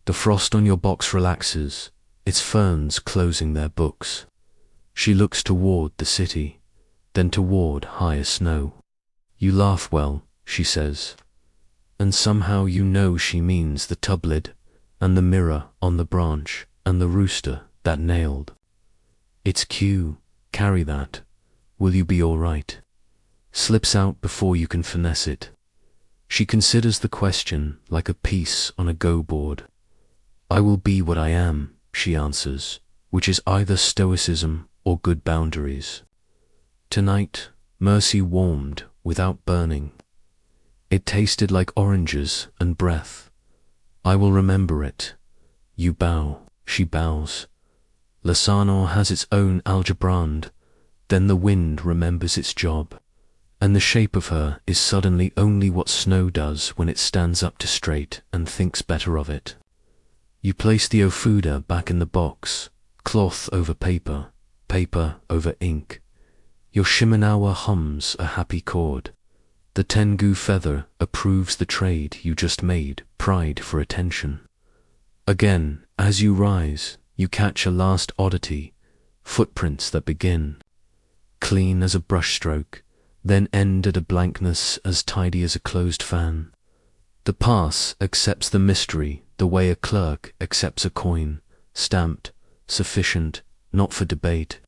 The frost on your box relaxes, its ferns closing their books. She looks toward the city, then toward higher snow. You laugh well, she says, and somehow you know she means the tub lid, and the mirror on the branch, and the rooster that nailed. It's cue, carry that. Will you be all right? Slips out before you can finesse it. She considers the question like a piece on a go board. I will be what I am, she answers, which is either stoicism or good boundaries. Tonight, mercy warmed without burning. It tasted like oranges and breath. I will remember it. You bow, she bows. Lasano has its own algebrand, then the wind remembers its job, and the shape of her is suddenly only what snow does when it stands up to straight and thinks better of it. You place the Ofuda back in the box, cloth over paper, paper over ink. Your Shimenawa hums a happy chord. The Tengu feather approves the trade you just made, pride for attention. Again, as you rise, you catch a last oddity, footprints that begin. Clean as a brushstroke, then end at a blankness as tidy as a closed fan. The pass accepts the mystery the way a clerk accepts a coin, stamped, sufficient, not for debate.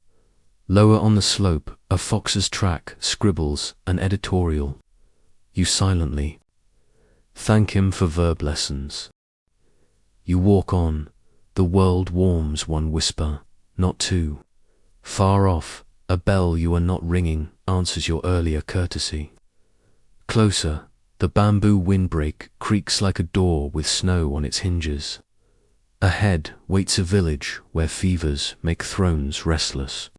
Lower on the slope, a fox's track scribbles an editorial. You silently thank him for verb lessons. You walk on. The world warms one whisper, not two. Far off, a bell you are not ringing answers your earlier courtesy. Closer, the bamboo windbreak creaks like a door with snow on its hinges. Ahead waits a village where fevers make thrones restless,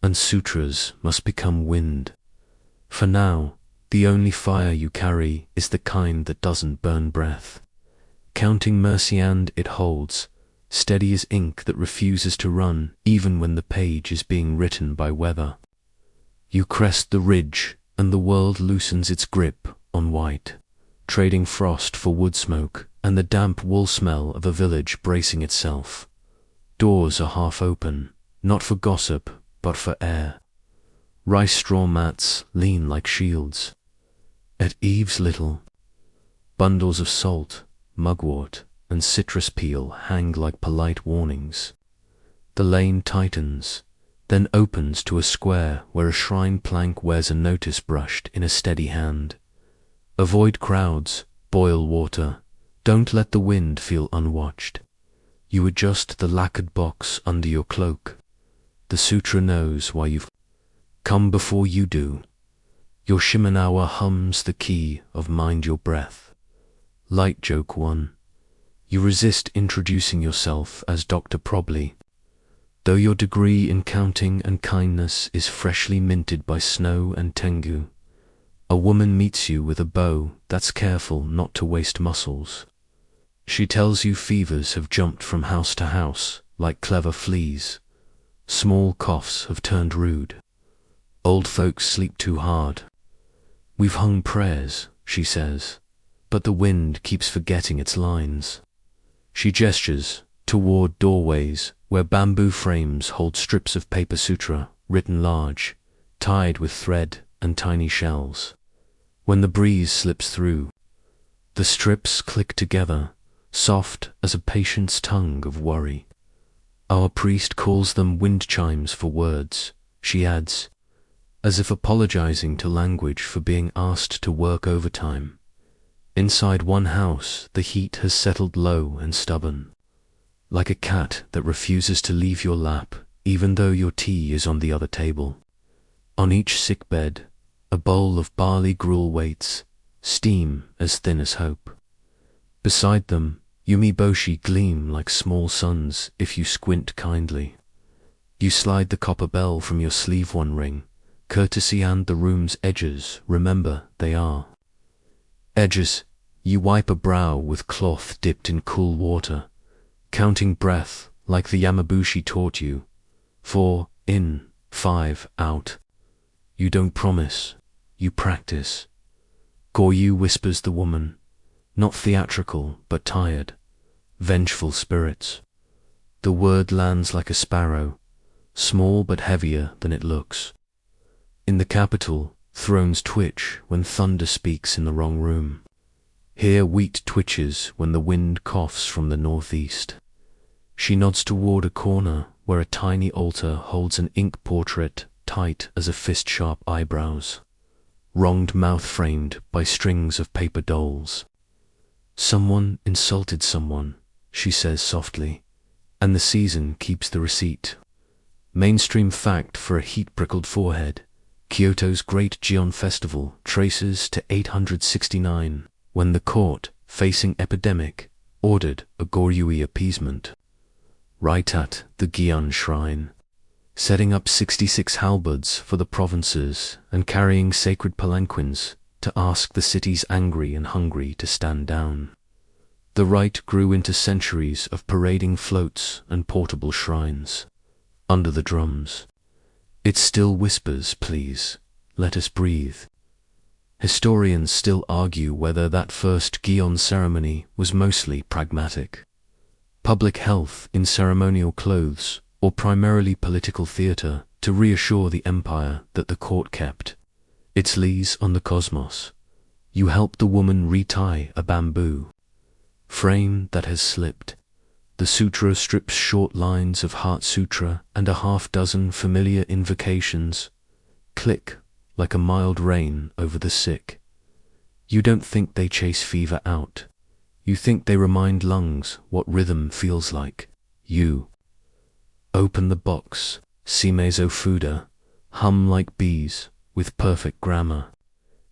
and sutras must become wind. For now, the only fire you carry is the kind that doesn't burn breath. Counting Merciand it holds, steady as ink that refuses to run even when the page is being written by weather. You crest the ridge and the world loosens its grip on white, trading frost for wood smoke and the damp wool smell of a village bracing itself. Doors are half open, not for gossip, but for air. Rice straw mats lean like shields. At eaves little, bundles of salt, mugwort, and citrus peel hang like polite warnings. The lane tightens, then opens to a square where a shrine plank wears a notice brushed in a steady hand. Avoid crowds, boil water, don't let the wind feel unwatched. You adjust the lacquered box under your cloak. The sutra knows why you've come before you do. Your Shimenawa hums the key of Mind Your Breath. Light joke 1. You resist introducing yourself as Dr. Probly. Though your degree in counting and kindness is freshly minted by snow and tengu, a woman meets you with a bow that's careful not to waste muscles. She tells you fevers have jumped from house to house like clever fleas. Small coughs have turned rude. Old folks sleep too hard. We've hung prayers, she says, but the wind keeps forgetting its lines. She gestures toward doorways where bamboo frames hold strips of paper sutra written large, tied with thread and tiny shells. When the breeze slips through, the strips click together, soft as a patient's tongue of worry. Our priest calls them wind chimes for words, she adds, as if apologizing to language for being asked to work overtime. Inside one house, the heat has settled low and stubborn, like a cat that refuses to leave your lap even though your tea is on the other table. On each sickbed, a bowl of barley gruel waits, steam as thin as hope. Beside them, yumiboshi gleam like small suns if you squint kindly. You slide the copper bell from your sleeve one ring, courtesy and the room's edges, remember they are edges. You wipe a brow with cloth dipped in cool water, counting breath like the Yamabushi taught you. 4 in, 5 out. You don't promise, you practice. Goryu whispers the woman, not theatrical but tired, vengeful spirits. The word lands like a sparrow, small but heavier than it looks. In the capital, thrones twitch when thunder speaks in the wrong room. Here wheat twitches when the wind coughs from the northeast. She nods toward a corner where a tiny altar holds an ink portrait tight as a fist-sharp eyebrows, wronged mouth framed by strings of paper dolls. Someone insulted someone, she says softly, and the season keeps the receipt. Mainstream fact for a heat-prickled forehead, Kyoto's Great Gion Festival traces to 869, when the court, facing epidemic, ordered a Goryui appeasement. Right at the Gion shrine, setting up 66 halberds for the provinces and carrying sacred palanquins to ask the cities angry and hungry to stand down. The rite grew into centuries of parading floats and portable shrines. Under the drums, it still whispers, please, let us breathe. Historians still argue whether that first Gion ceremony was mostly pragmatic. Public health in ceremonial clothes, or primarily political theatre to reassure the empire that the court kept It's Lees on the Cosmos. You help the woman retie a bamboo frame that has slipped. The sutra strips short lines of Heart Sutra and a half-dozen familiar invocations click like a mild rain over the sick. You don't think they chase fever out. You think they remind lungs what rhythm feels like. You open the box, see Meizo Fuda, hum like bees with perfect grammar.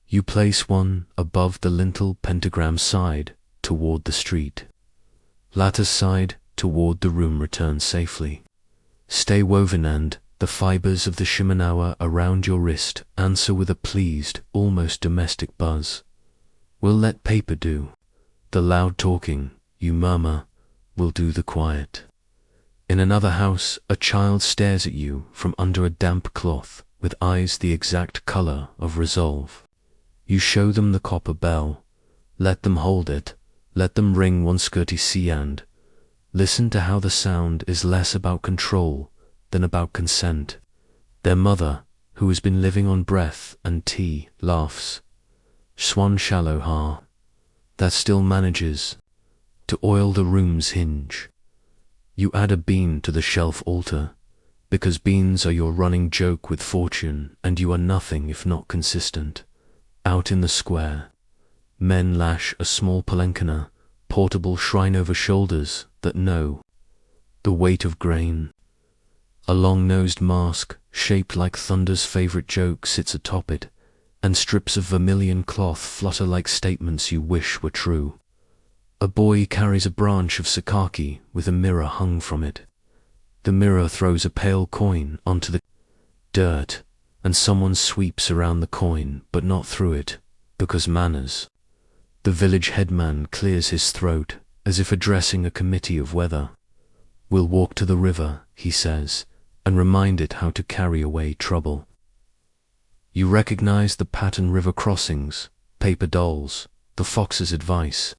You place one above the lintel pentagram side toward the street. Lattice side toward the room return safely. Stay woven and the fibers of the Shimenawa around your wrist answer with a pleased, almost domestic buzz. We'll let paper do the loud talking, you murmur, will do the quiet. In another house, a child stares at you from under a damp cloth with eyes the exact color of resolve. You show them the copper bell. Let them hold it. Let them ring one skirty sea and listen to how the sound is less about control than about consent. Their mother, who has been living on breath and tea, laughs. Swan shallow ha. That still manages to oil the room's hinge. You add a bean to the shelf altar, because beans are your running joke with fortune, and you are nothing if not consistent. Out in the square, men lash a small palenkana, portable shrine over shoulders that know the weight of grain. A long-nosed mask, shaped like Thunder's favorite joke, sits atop it, and strips of vermilion cloth flutter like statements you wish were true. A boy carries a branch of sakaki with a mirror hung from it. The mirror throws a pale coin onto the dirt, and someone sweeps around the coin, but not through it, because manners. The village headman clears his throat, as if addressing a committee of weather. We'll walk to the river, he says, and remind it how to carry away trouble. You recognize the pattern river crossings, paper dolls, the fox's advice,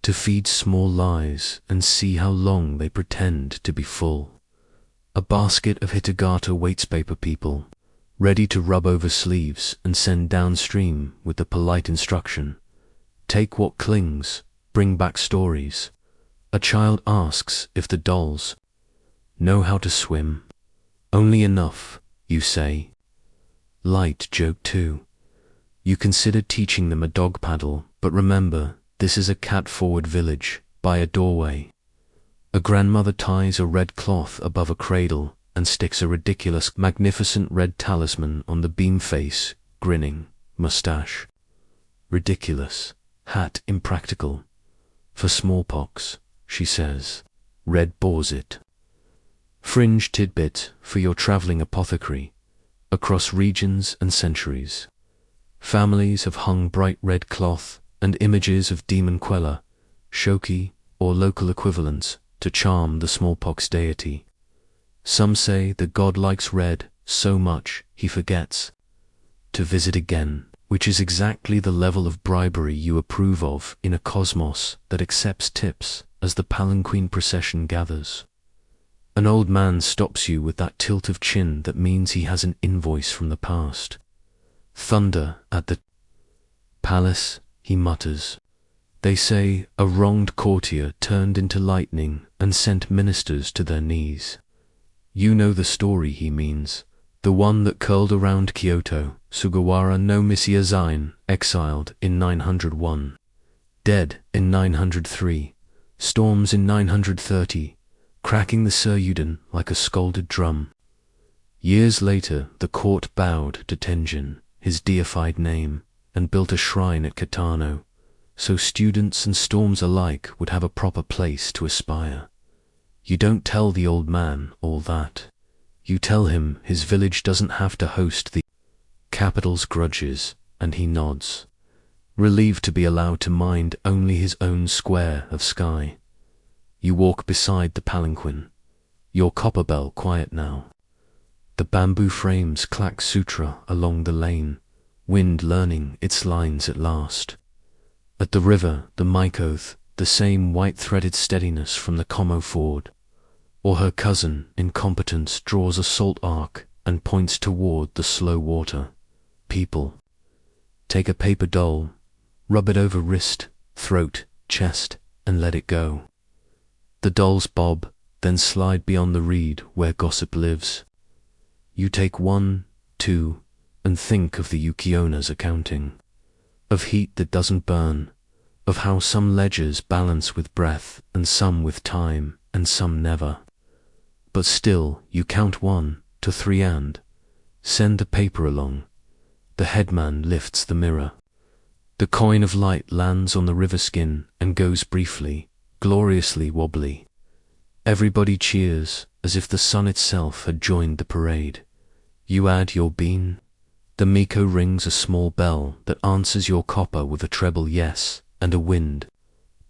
to feed small lies and see how long they pretend to be full. A basket of Hitagata waits paper people, ready to rub over sleeves and send downstream with the polite instruction. Take what clings, bring back stories. A child asks if the dolls know how to swim. Only enough, you say. Light joke too. You consider teaching them a dog paddle, but remember, this is a cat-forward village, by a doorway. A grandmother ties a red cloth above a cradle and sticks a ridiculous, magnificent red talisman on the beam face, grinning, mustache. Ridiculous. Hat impractical. For smallpox, she says. Red bores it. Fringe tidbit for your traveling apothecary, across regions and centuries. Families have hung bright red cloth and images of demon queller, shoki, or local equivalents, to charm the smallpox deity. Some say the god likes red so much he forgets to visit again, which is exactly the level of bribery you approve of in a cosmos that accepts tips as the palanquin procession gathers. An old man stops you with that tilt of chin that means he has an invoice from the past. Thunder at the palace, he mutters. They say a wronged courtier turned into lightning and sent ministers to their knees. You know the story he means, the one that curled around Kyoto, Sugawara no Misiazain, exiled in 901, dead in 903, storms in 930, cracking the Suryuden like a scolded drum. Years later, the court bowed to Tenjin, his deified name, and built a shrine at Kitano, so students and storms alike would have a proper place to aspire. You don't tell the old man all that. You tell him his village doesn't have to host the capital's grudges, and he nods, relieved to be allowed to mind only his own square of sky. You walk beside the palanquin, your copper bell quiet now. The bamboo frames clack sutra along the lane, wind learning its lines at last. At the river, the Mikoth, the same white-threaded steadiness from the Como ford, or her cousin, incompetence, draws a salt arc and points toward the slow water. People Take a paper doll, rub it over wrist, throat, chest, and let it go. The dolls bob, then slide beyond the reed where gossip lives. You take 1, 2, and think of the Yukiona's accounting, of heat that doesn't burn, of how some ledgers balance with breath and some with time and some never. But still you count 1 to 3 and send the paper along. The headman lifts the mirror. The coin of light lands on the river skin and goes briefly, gloriously wobbly. Everybody cheers as if the sun itself had joined the parade. You add your bean. The Miko rings a small bell that answers your copper with a treble yes, and a wind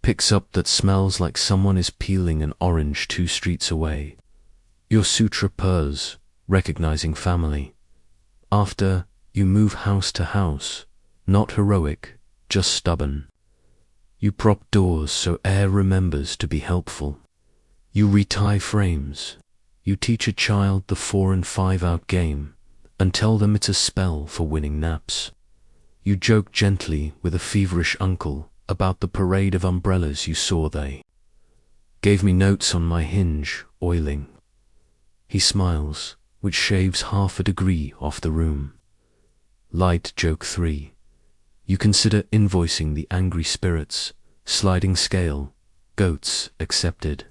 picks up that smells like someone is peeling an orange 2 streets away. Your sutra purrs, recognizing family. After, you move house to house, not heroic, just stubborn. You prop doors so air remembers to be helpful. You retie frames. You teach a child the 4 and 5 out game and tell them it's a spell for winning naps. You joke gently with a feverish uncle about the parade of umbrellas you saw. They gave me notes on my hinge, oiling. He smiles, which shaves half a degree off the room. Light joke 3. You consider invoicing the angry spirits, sliding scale, goats accepted.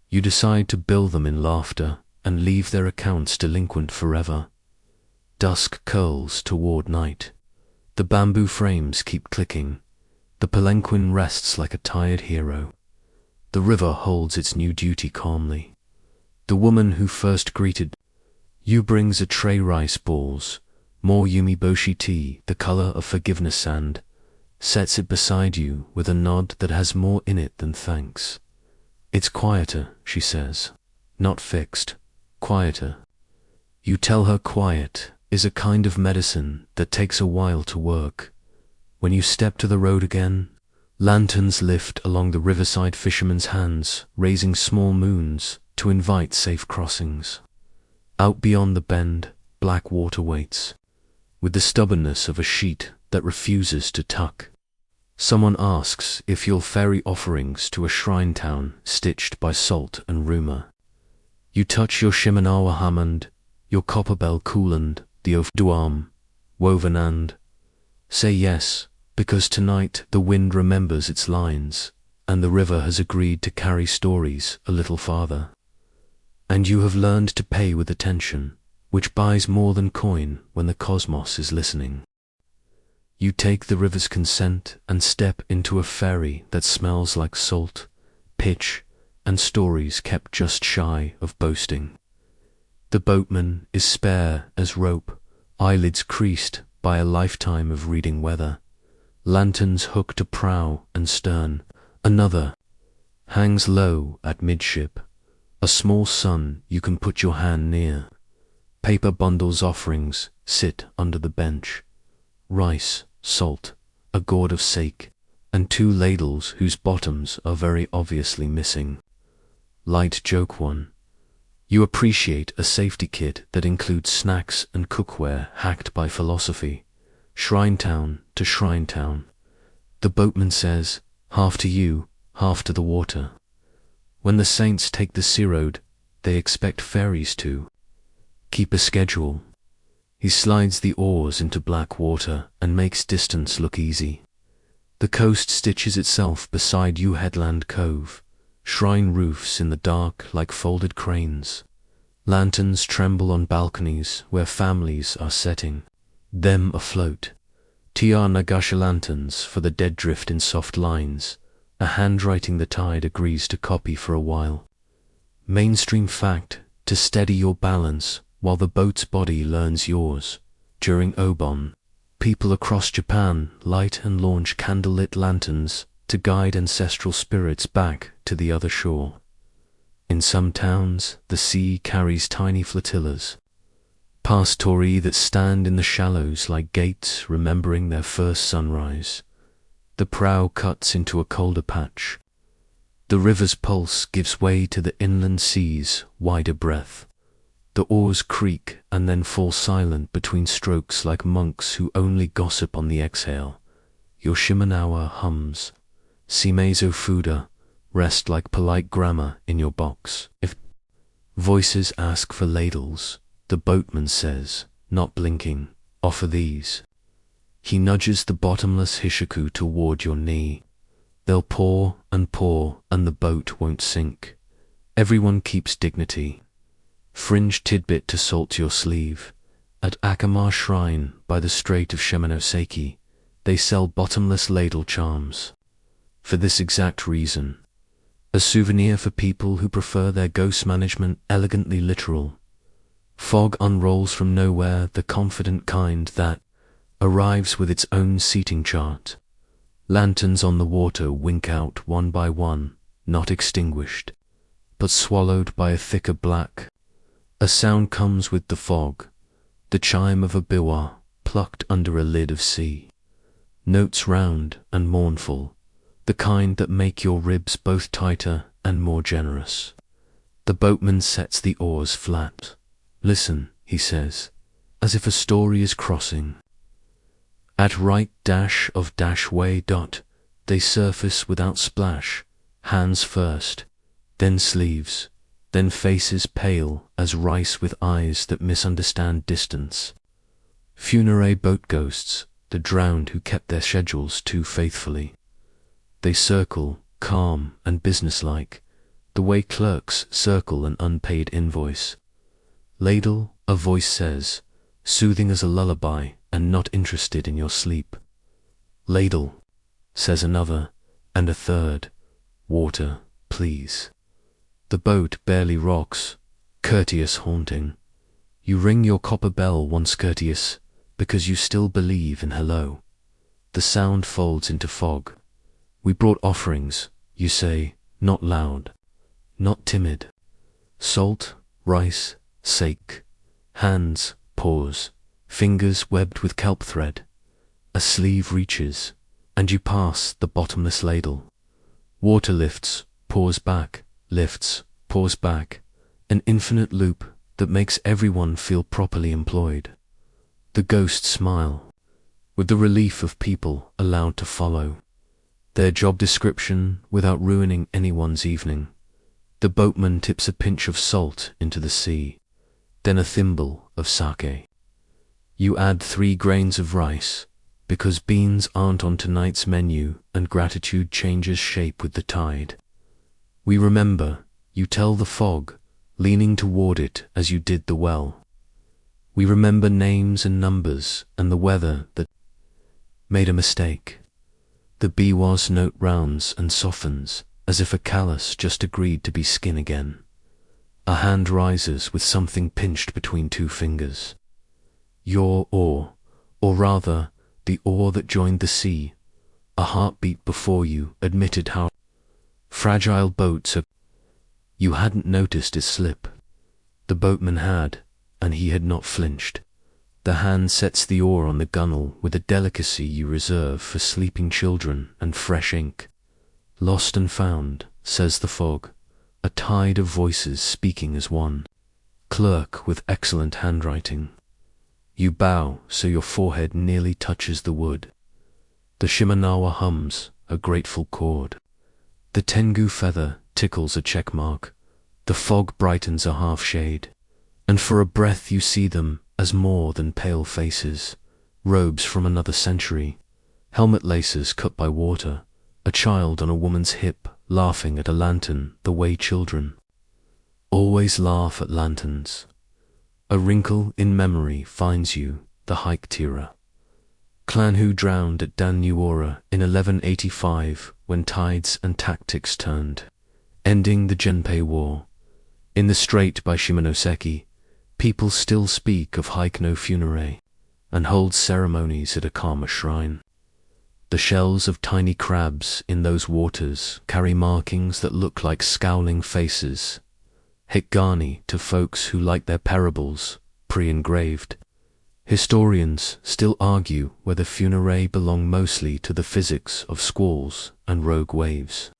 You decide to bill them in laughter and leave their accounts delinquent forever. Dusk curls toward night. The bamboo frames keep clicking. The palanquin rests like a tired hero. The river holds its new duty calmly. The woman who first greeted you brings a tray rice balls, more yumiboshi tea, the color of forgiveness sand, sets it beside you with a nod that has more in it than thanks. It's quieter, she says, not fixed, quieter. You tell her quiet is a kind of medicine that takes a while to work. When you step to the road again, lanterns lift along the riverside fishermen's hands, raising small moons to invite safe crossings. Out beyond the bend, black water waits, with the stubbornness of a sheet that refuses to tuck. Someone asks if you'll ferry offerings to a shrine town stitched by salt and rumor. You touch your Shimenawa Hammond, your copper bell Cooland, the oath Duam, woven and say yes, because tonight the wind remembers its lines, and the river has agreed to carry stories a little farther. And you have learned to pay with attention, which buys more than coin when the cosmos is listening. You take the river's consent and step into a ferry that smells like salt, pitch, and stories kept just shy of boasting. The boatman is spare as rope, eyelids creased by a lifetime of reading weather. Lanterns hooked to prow and stern. Another hangs low at midship, a small sun you can put your hand near. Paper bundles offerings sit under the bench. Rice, salt, a gourd of sake, and 2 ladles whose bottoms are very obviously missing. Light joke 1. You appreciate a safety kit that includes snacks and cookware hacked by philosophy. Shrine town to shrine town. The boatman says, half to you, half to the water. When the saints take the sea road, they expect ferries to keep a schedule. He slides the oars into black water and makes distance look easy. The coast stitches itself beside you Headland Cove, shrine roofs in the dark like folded cranes. Lanterns tremble on balconies where families are setting them afloat. TR Nagasha lanterns for the dead drift in soft lines, a handwriting the tide agrees to copy for a while. Mainstream fact to steady your balance while the boat's body learns yours. During Obon, people across Japan light and launch candlelit lanterns to guide ancestral spirits back to the other shore. In some towns, the sea carries tiny flotillas, past torii that stand in the shallows like gates remembering their first sunrise. The prow cuts into a colder patch. The river's pulse gives way to the inland sea's wider breath. The oars creak and then fall silent between strokes like monks who only gossip on the exhale. Your Shimenawa hums. Shimezu Fuda, rest like polite grammar in your box. If voices ask for ladles, the boatman says, not blinking, offer these. He nudges the bottomless hishaku toward your knee. They'll pour, and the boat won't sink. Everyone keeps dignity. Fringe tidbit to salt your sleeve. At Akama Shrine by the Strait of Shimonoseki, they sell bottomless ladle charms. For this exact reason. A souvenir for people who prefer their ghost management elegantly literal. Fog unrolls from nowhere, the confident kind that arrives with its own seating chart. Lanterns on the water wink out one by one, not extinguished, but swallowed by a thicker black. A sound comes with the fog, the chime of a biwa plucked under a lid of sea. Notes round and mournful, the kind that make your ribs both tighter and more generous. The boatman sets the oars flat. Listen, he says, as if a story is crossing. At right dash of dash way dot, they surface without splash, hands first, then sleeves, then faces pale as rice with eyes that misunderstand distance. Funerary boat ghosts, the drowned who kept their schedules too faithfully. They circle, calm and businesslike, the way clerks circle an unpaid invoice. Ladle, a voice says, soothing as a lullaby and not interested in your sleep. Ladle, says another, and a third. Water, please. The boat barely rocks, courteous haunting. You ring your copper bell once courteous, because you still believe in hello. The sound folds into fog. We brought offerings, you say, not loud, not timid. Salt, rice, sake. Hands, pause. Fingers webbed with kelp thread. A sleeve reaches, and you pass the bottomless ladle. Water lifts, pours back, lifts, pours back. An infinite loop that makes everyone feel properly employed. The ghosts smile, with the relief of people allowed to follow. Their job description without ruining anyone's evening. The boatman tips a pinch of salt into the sea, then a thimble of sake. You add 3 grains of rice, because beans aren't on tonight's menu and gratitude changes shape with the tide. We remember, you tell the fog, leaning toward it as you did the well. We remember names and numbers and the weather that made a mistake. The biwa's note rounds and softens, as if a callus just agreed to be skin again. A hand rises with something pinched between 2 fingers. Your oar, or rather, the oar that joined the sea, a heartbeat before you admitted how fragile boats are. You hadn't noticed it slip. The boatman had, and he had not flinched. The hand sets the oar on the gunwale with a delicacy you reserve for sleeping children and fresh ink. Lost and found, says the fog, a tide of voices speaking as one. Clerk with excellent handwriting. You bow so your forehead nearly touches the wood. The Shimenawa hums a grateful chord. The Tengu feather tickles a check mark. The fog brightens a half shade. And for a breath you see them as more than pale faces, robes from another century, helmet laces cut by water, a child on a woman's hip laughing at a lantern the way children always laugh at lanterns. A wrinkle in memory finds you, the Hike-Tira. Clan who drowned at Dan Nuora in 1185 when tides and tactics turned, ending the Genpei War. In the strait by Shimonoseki, people still speak of Hike no Funerei and hold ceremonies at Akama Shrine. The shells of tiny crabs in those waters carry markings that look like scowling faces. Hikgani to folks who like their parables, pre-engraved. Historians still argue whether funerei belong mostly to the physics of squalls and rogue waves,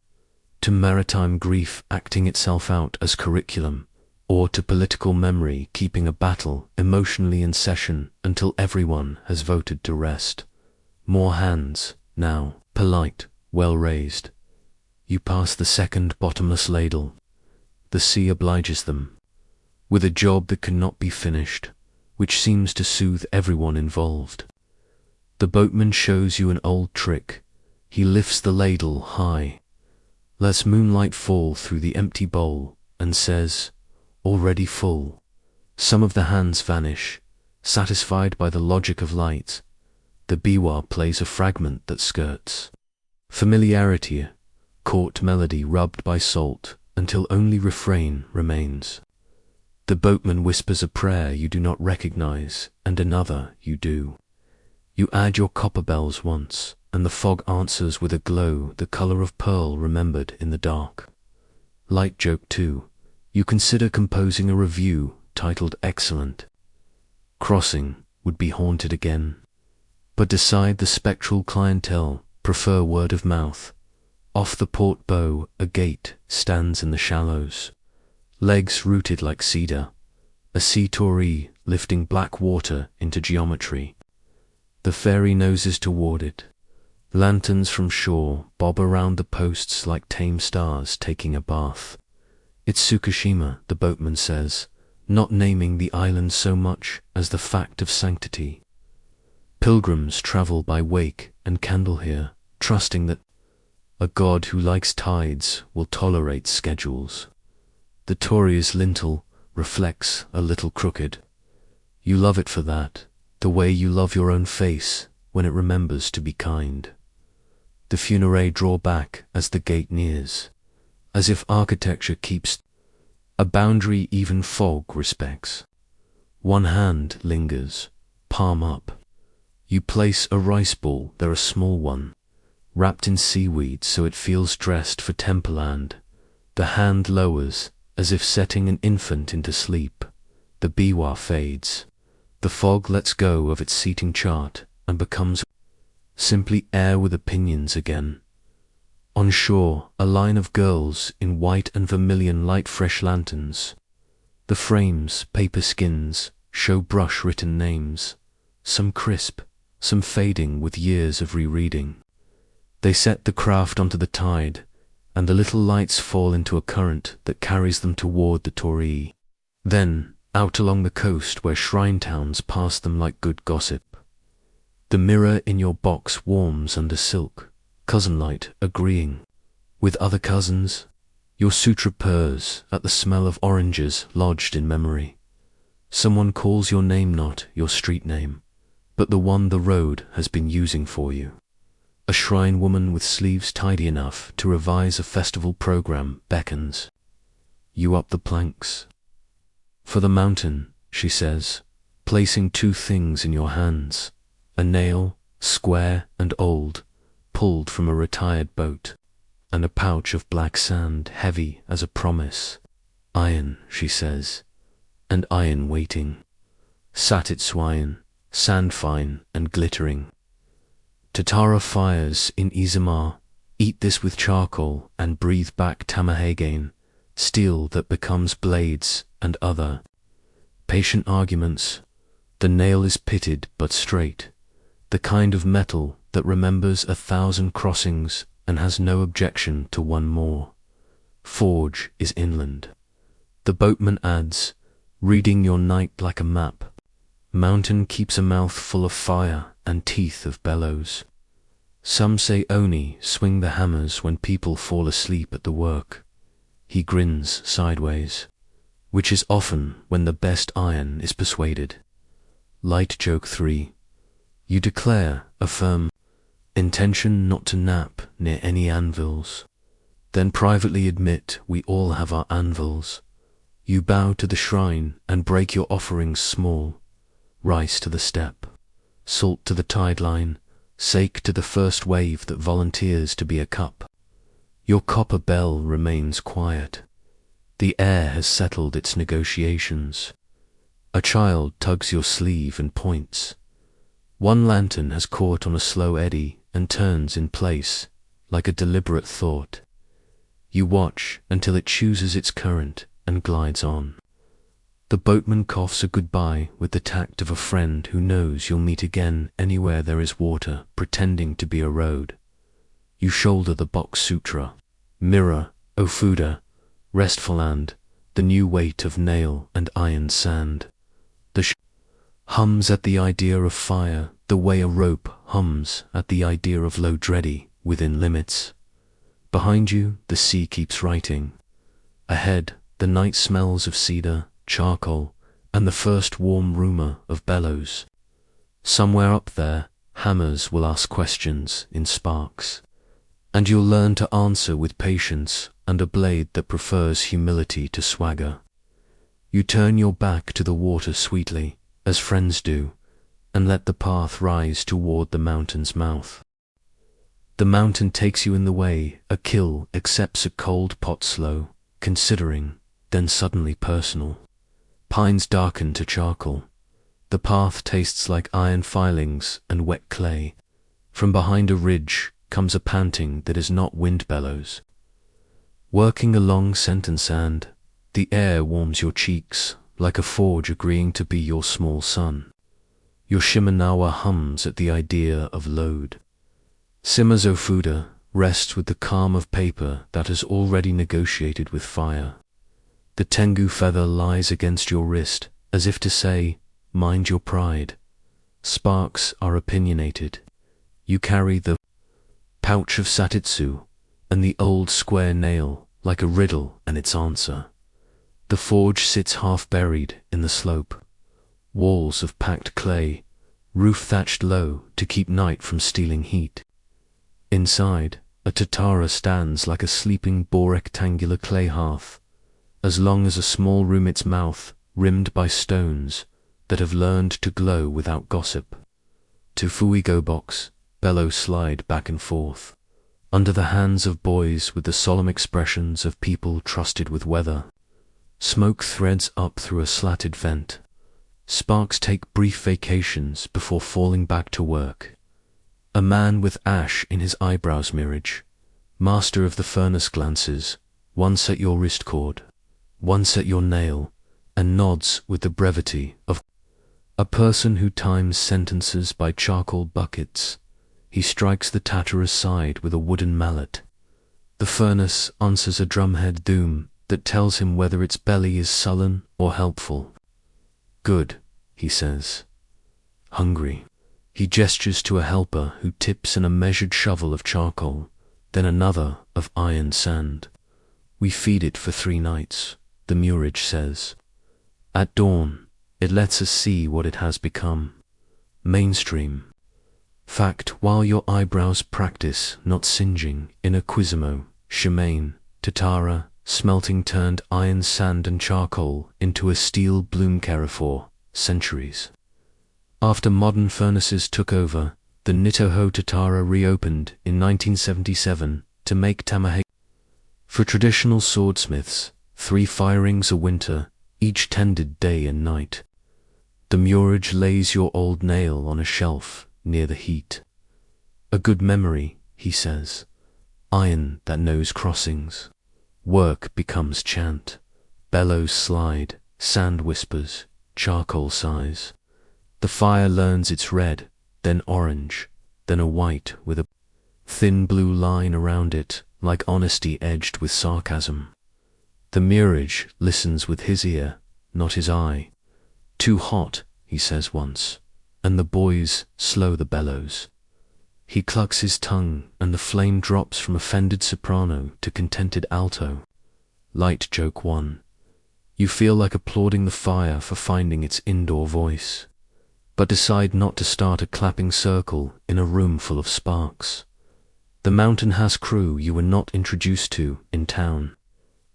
to maritime grief acting itself out as curriculum, or to political memory keeping a battle emotionally in session until everyone has voted to rest. More hands, now, polite, well raised. You pass the second bottomless ladle. The sea obliges them, with a job that cannot be finished, which seems to soothe everyone involved. The boatman shows you an old trick. He lifts the ladle high, lets moonlight fall through the empty bowl, and says, "Already full." Some of the hands vanish, satisfied by the logic of light. The biwa plays a fragment that skirts familiarity, court melody rubbed by salt, until only refrain remains. The boatman whispers a prayer you do not recognize, and another you do. You add your copper bells once, and the fog answers with a glow the color of pearl remembered in the dark. Light joke 2. You consider composing a review titled Excellent. Crossing would be haunted again, but decide the spectral clientele prefer word of mouth. Off the port bow a gate stands in the shallows, legs rooted like cedar, a sea torii lifting black water into geometry. The ferry noses toward it. Lanterns from shore bob around the posts like tame stars taking a bath. It's Tsukushima, the boatman says, not naming the island so much as the fact of sanctity. Pilgrims travel by wake and candle here, trusting that a god who likes tides will tolerate schedules. The torii's lintel reflects a little crooked. You love it for that, the way you love your own face when it remembers to be kind. The funerary draw back as the gate nears, as if architecture keeps a boundary even fog respects. One hand lingers, palm up. You place a rice ball there, a small one, wrapped in seaweed so it feels dressed for Tempeland. The hand lowers, as if setting an infant into sleep. The biwa fades. The fog lets go of its seating chart and becomes simply air with opinions again. On shore, a line of girls in white and vermilion light fresh lanterns. The frames, paper skins, show brush-written names, some crisp, some fading with years of rereading. They set the craft onto the tide, and the little lights fall into a current that carries them toward the torii. Then, out along the coast where shrine towns pass them like good gossip. The mirror in your box warms under silk, cousin light agreeing with other cousins. Your sutra purrs at the smell of oranges lodged in memory. Someone calls your name, not your street name, but the one the road has been using for you. A shrine woman with sleeves tidy enough to revise a festival program beckons you up the planks. For the mountain, she says, placing two things in your hands, a nail, square and old, pulled from a retired boat, and a pouch of black sand heavy as a promise. Iron, she says, and iron waiting. Satitswayan, sand fine and glittering. Tatara fires in Izumar, eat this with charcoal and breathe back Tamahagain, steel that becomes blades and other. Patient arguments. The nail is pitted but straight, the kind of metal that remembers 1,000 crossings and has no objection to one more. Forge is inland. The boatman adds, reading your night like a map. Mountain keeps a mouth full of fire and teeth of bellows. Some say Oni swing the hammers when people fall asleep at the work. He grins sideways, which is often when the best iron is persuaded. Light joke 3. You declare a firm intention not to nap near any anvils, then privately admit we all have our anvils. You bow to the shrine and break your offerings small. Rice to the step, salt to the tide line, sake to the first wave that volunteers to be a cup. Your copper bell remains quiet. The air has settled its negotiations. A child tugs your sleeve and points. One lantern has caught on a slow eddy and turns in place, like a deliberate thought. You watch until it chooses its current and glides on. The boatman coughs a goodbye with the tact of a friend who knows you'll meet again anywhere there is water, pretending to be a road. You shoulder the box sutra. Mirror, Ofuda, restful and the new weight of nail and iron sand. The hums at the idea of fire, the way a rope hums at the idea of low dready within limits. Behind you, the sea keeps writing. Ahead, the night smells of cedar, charcoal, and the first warm rumor of bellows. Somewhere up there, hammers will ask questions in sparks, and you'll learn to answer with patience and a blade that prefers humility to swagger. You turn your back to the water sweetly, as friends do, and let the path rise toward the mountain's mouth. The mountain takes you in the way, a kill accepts a cold pot slow, considering, then suddenly personal. Pines darken to charcoal. The path tastes like iron filings and wet clay. From behind a ridge comes a panting that is not wind bellows. Working along scent and sand, the air warms your cheeks like a forge agreeing to be your small son. Your Shimenawa hums at the idea of load. Simmers Ofuda rests with the calm of paper that has already negotiated with fire. The Tengu feather lies against your wrist, as if to say, mind your pride. Sparks are opinionated. You carry the pouch of Satitsu and the old square nail like a riddle and its answer. The forge sits half buried in the slope. Walls of packed clay, roof thatched low to keep night from stealing heat. Inside, a tatara stands like a sleeping boar rectangular clay hearth, as long as a small room its mouth, rimmed by stones that have learned to glow without gossip. To Fuigo box, bellows slide back and forth, under the hands of boys with the solemn expressions of people trusted with weather. Smoke threads up through a slatted vent. Sparks take brief vacations before falling back to work. A man with ash in his eyebrows mirage, master of the furnace glances, once at your wrist cord, once at your nail, and nods with the brevity of a person who times sentences by charcoal buckets. He strikes the tatter aside with a wooden mallet. The furnace answers a drumhead doom that tells him whether its belly is sullen or helpful. Good, he says. Hungry. He gestures to a helper who tips in a measured shovel of charcoal, then another of iron sand. We feed it for 3 nights, the murage says. At dawn, it lets us see what it has become. Mainstream. Fact, while your eyebrows practice not singeing in a Quisimo, shimane, tatara, smelting turned iron sand and charcoal into a steel bloom carifor, centuries. After modern furnaces took over, the Nitoho tatara reopened in 1977 to make tamahage. For traditional swordsmiths, 3 firings a winter, each tended day and night. The murage lays your old nail on a shelf near the heat. A good memory, he says. Iron that knows crossings. Work becomes chant. Bellows slide, sand whispers, charcoal sighs. The fire learns it's red, then orange, then a white with a thin blue line around it, like honesty edged with sarcasm. The murage listens with his ear, not his eye. Too hot, he says once, and the boys slow the bellows. He clucks his tongue, and the flame drops from offended soprano to contented alto. Light joke 1. You feel like applauding the fire for finding its indoor voice, but decide not to start a clapping circle in a room full of sparks. The mountain has crew you were not introduced to in town.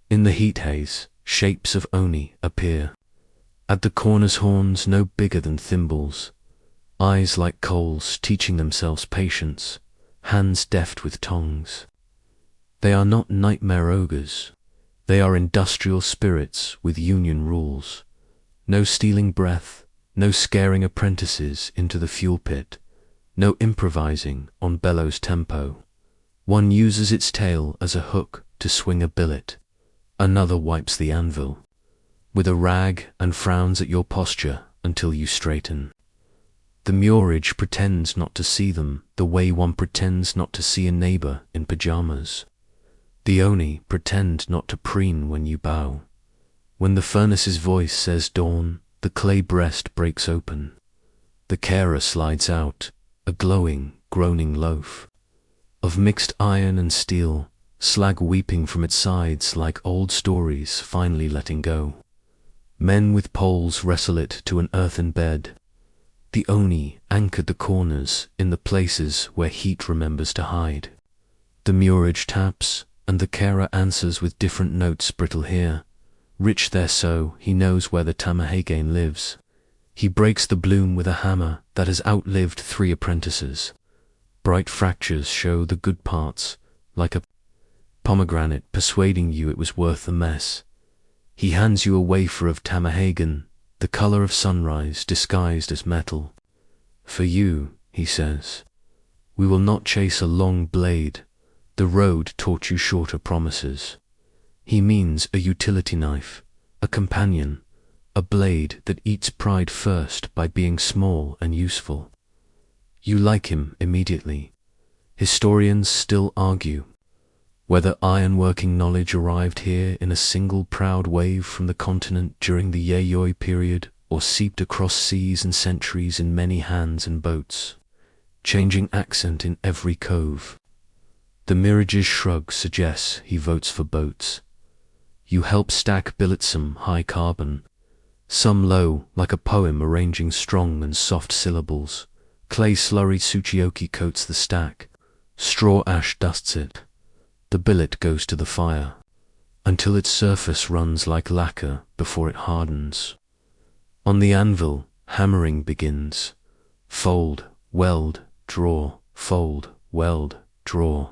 In the heat haze, shapes of oni appear. At the corners horns no bigger than thimbles. Eyes like coals teaching themselves patience, hands deft with tongs. They are not nightmare ogres. They are industrial spirits with union rules. No stealing breath, no scaring apprentices into the fuel pit, no improvising on bellows tempo. One uses its tail as a hook to swing a billet. Another wipes the anvil. with a rag and frowns at your posture until you straighten. The Murage pretends not to see them the way one pretends not to see a neighbor in pajamas. The Oni pretend not to preen when you bow. When the furnace's voice says dawn, the clay breast breaks open. The carer slides out, a glowing, groaning loaf of mixed iron and steel, slag weeping from its sides like old stories finally letting go. Men with poles wrestle it to an earthen bed. The Oni anchored the corners in the places where heat remembers to hide. The Murage taps, and the carer answers with different notes brittle here. Rich there so, he knows where the Tamahagane lives. He breaks the bloom with a hammer that has outlived 3 apprentices. Bright fractures show the good parts, like a pomegranate persuading you it was worth the mess. He hands you a wafer of Tamahagane, the color of sunrise disguised as metal. For you, he says, we will not chase a long blade. The road taught you shorter promises. He means a utility knife, a companion, a blade that eats pride first by being small and useful. You like him immediately. Historians still argue whether ironworking knowledge arrived here in a single proud wave from the continent during the Yayoi period or seeped across seas and centuries in many hands and boats, changing accent in every cove. The Mirage's shrug suggests he votes for boats. You help stack billetsome high carbon, some low like a poem arranging strong and soft syllables. Clay slurry Tsuchioki coats the stack, straw ash dusts it. The billet goes to the fire, until its surface runs like lacquer before it hardens. On the anvil, hammering begins. Fold, weld, draw, fold, weld, draw.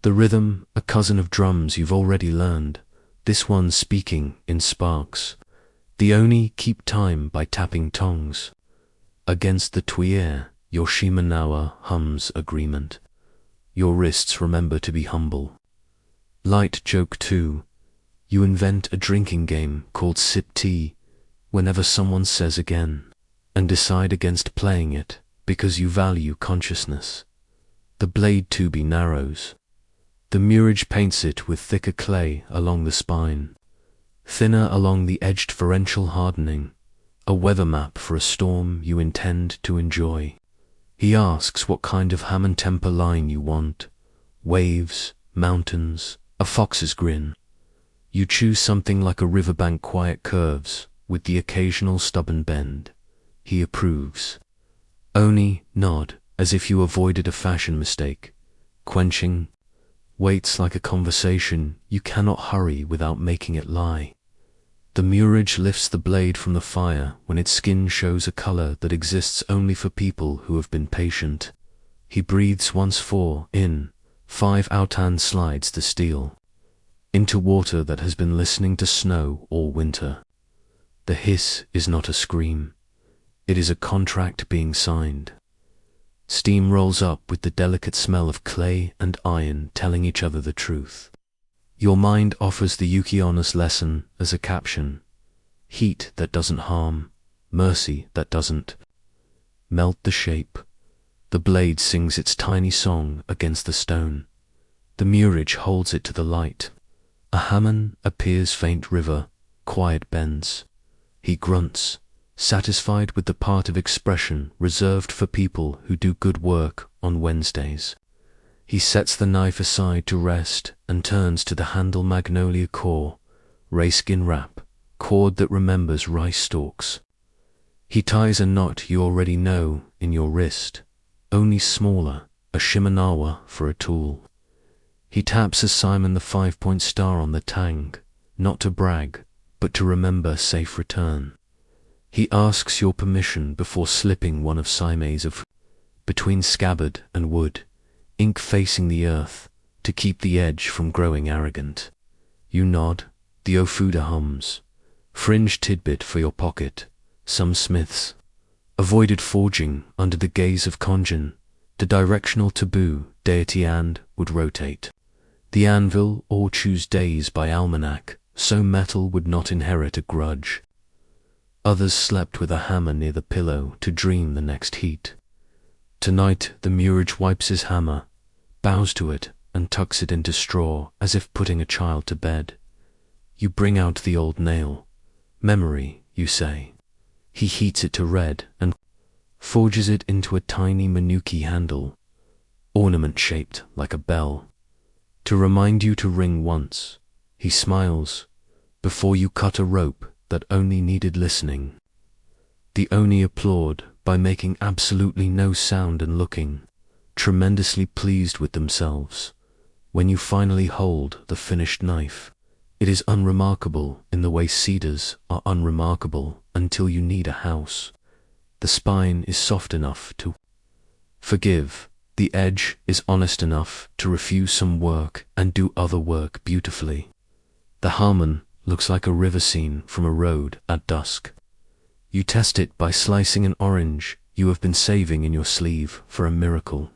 The rhythm, a cousin of drums you've already learned, this one speaking in sparks. The Oni keep time by tapping tongs. Against the tuyer, your Shimanawa hums agreement. Your wrists remember to be humble. Light joke too. You invent a drinking game called Sip Tea whenever someone says again, and decide against playing it because you value consciousness. The blade tubey narrows. The Murage paints it with thicker clay along the spine, thinner along the edged differential hardening, a weather map for a storm you intend to enjoy. He asks what kind of Hammond temper line you want. Waves, mountains, a fox's grin. You choose something like a riverbank quiet curves, with the occasional stubborn bend. He approves. Oni nod, as if you avoided a fashion mistake. Quenching, waits like a conversation you cannot hurry without making it lie. The Murage lifts the blade from the fire when its skin shows a color that exists only for people who have been patient. He breathes once 4 in, 5 out and slides the steel into water that has been listening to snow all winter. The hiss is not a scream. It is a contract being signed. Steam rolls up with the delicate smell of clay and iron telling each other the truth. Your mind offers the Yukionis lesson as a caption. Heat that doesn't harm, mercy that doesn't melt the shape. The blade sings its tiny song against the stone. The Murage holds it to the light. A Hammon appears faint river, quiet bends. He grunts, satisfied with the part of expression reserved for people who do good work on Wednesdays. He sets the knife aside to rest and turns to the handle magnolia core, rayskin wrap, cord that remembers rice stalks. He ties a knot you already know in your wrist, only smaller, a Shimanawa for a tool. He taps as Simon the 5-point star on the tang, not to brag, but to remember safe return. He asks your permission before slipping one of Saime's of between scabbard and wood, ink facing the earth, to keep the edge from growing arrogant. You nod, the Ofuda hums. Fringe tidbit for your pocket, some smiths. Avoided forging under the gaze of Konjin, the directional taboo, deity and, would rotate. The anvil or choose days by almanac, so metal would not inherit a grudge. Others slept with a hammer near the pillow to dream the next heat. Tonight the Murage wipes his hammer, bows to it, and tucks it into straw as if putting a child to bed. You bring out the old nail. Memory, you say. He heats it to red and forges it into a tiny Manuki handle, ornament-shaped like a bell, to remind you to ring once. He smiles, before you cut a rope that only needed listening. The Oni applaud by making absolutely no sound and looking, tremendously pleased with themselves. When you finally hold the finished knife, it is unremarkable in the way cedars are unremarkable until you need a house. The spine is soft enough to forgive. The edge is honest enough to refuse some work and do other work beautifully. The Harmon looks like a river scene from a road at dusk. You test it by slicing an orange you have been saving in your sleeve for a miracle.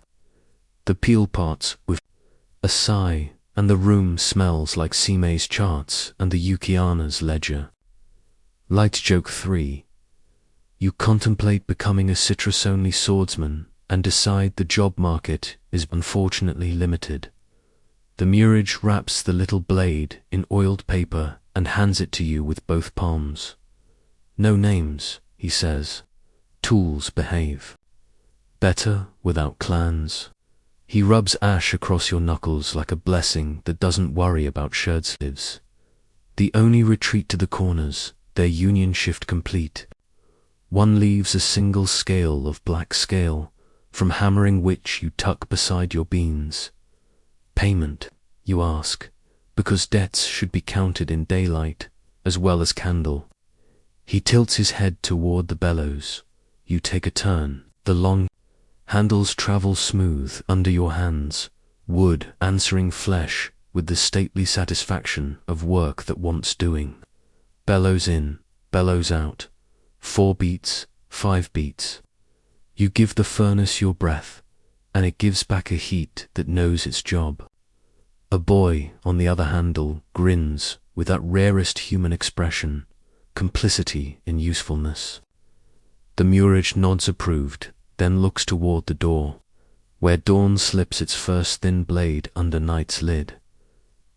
The peel parts with a sigh, and the room smells like Sime's charts and the Yukiana's ledger. Light joke 3. You contemplate becoming a citrus-only swordsman and decide the job market is unfortunately limited. The Murage wraps the little blade in oiled paper and hands it to you with both palms. No names, he says. Tools behave. Better without clans. He rubs ash across your knuckles like a blessing that doesn't worry about shirt sleeves. The Oni retreat to the corners, their union shift complete. One leaves a single scale of black scale, from hammering which you tuck beside your beans. Payment, you ask, because debts should be counted in daylight, as well as candle. He tilts his head toward the bellows. You take a turn. The long handles travel smooth under your hands, wood answering flesh with the stately satisfaction of work that wants doing. Bellows in, bellows out. 4 beats, 5 beats. You give the furnace your breath, and it gives back a heat that knows its job. A boy on the other handle grins with that rarest human expression, complicity in usefulness. The Murage nods approved, then looks toward the door, where dawn slips its first thin blade under night's lid.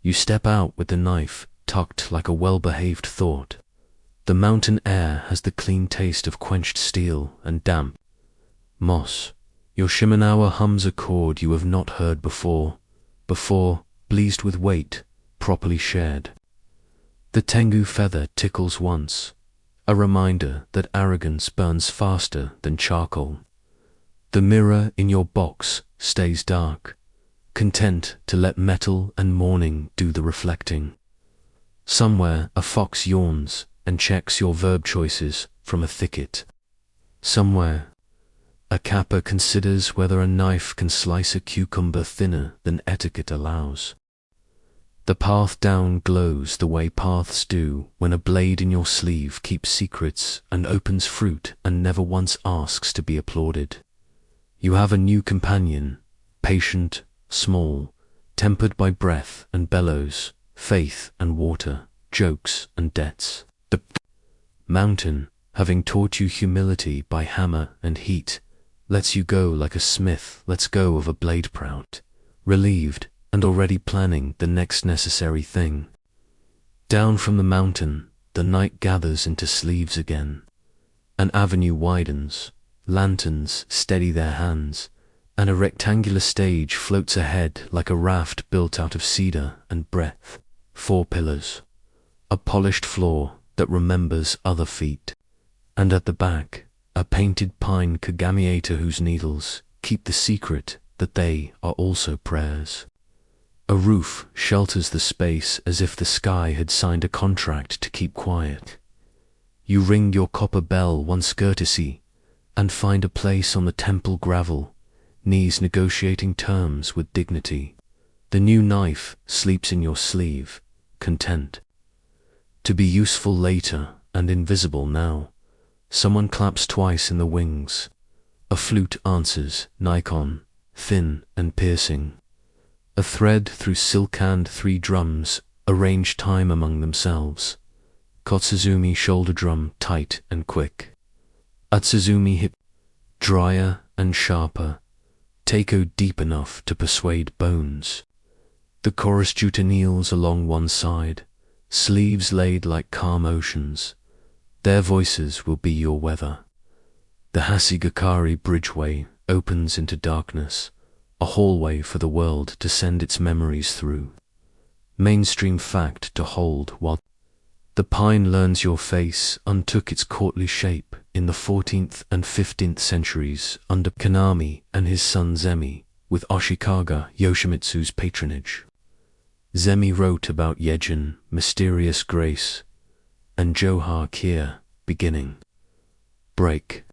You step out with the knife tucked like a well-behaved thought. The mountain air has the clean taste of quenched steel and damp moss. Your Shimenawa hums a chord you have not heard before, pleased with weight, properly shared. The Tengu feather tickles once, a reminder that arrogance burns faster than charcoal. The mirror in your box stays dark, content to let metal and morning do the reflecting. Somewhere a fox yawns and checks your verb choices from a thicket. Somewhere a kappa considers whether a knife can slice a cucumber thinner than etiquette allows. The path down glows the way paths do when a blade in your sleeve keeps secrets and opens fruit and never once asks to be applauded. You have a new companion, patient, small, tempered by breath and bellows, faith and water, jokes and debts. The mountain, having taught you humility by hammer and heat, lets you go like a smith lets go of a blade proud, relieved and already planning the next necessary thing. Down from the mountain, the night gathers into sleeves again. An avenue widens, lanterns steady their hands, and a rectangular stage floats ahead like a raft built out of cedar and breadth. 4 pillars, a polished floor that remembers other feet, and at the back, a painted pine kagamiator whose needles keep the secret that they are also prayers. A roof shelters the space as if the sky had signed a contract to keep quiet. You ring your copper bell once courtesy, and find a place on the temple gravel, knees negotiating terms with dignity. The new knife sleeps in your sleeve, content to be useful later and invisible now. Someone claps twice in the wings. A flute answers, Nikon, thin and piercing. A thread through silk and 3 drums arrange time among themselves. Kotsuzumi shoulder drum tight and quick. Atsuzumi hip drier and sharper. Teiko deep enough to persuade bones. The chorus juta kneels along one side, sleeves laid like calm oceans. Their voices will be your weather. The Hasigakari bridgeway opens into darkness, a hallway for the world to send its memories through. Mainstream fact to hold while the pine learns your face untook its courtly shape in the 14th and 15th centuries under Kanami and his son Zemi, with Ashikaga Yoshimitsu's patronage. Zemi wrote about Yejin, mysterious grace, and Johar Kier, beginning. Break.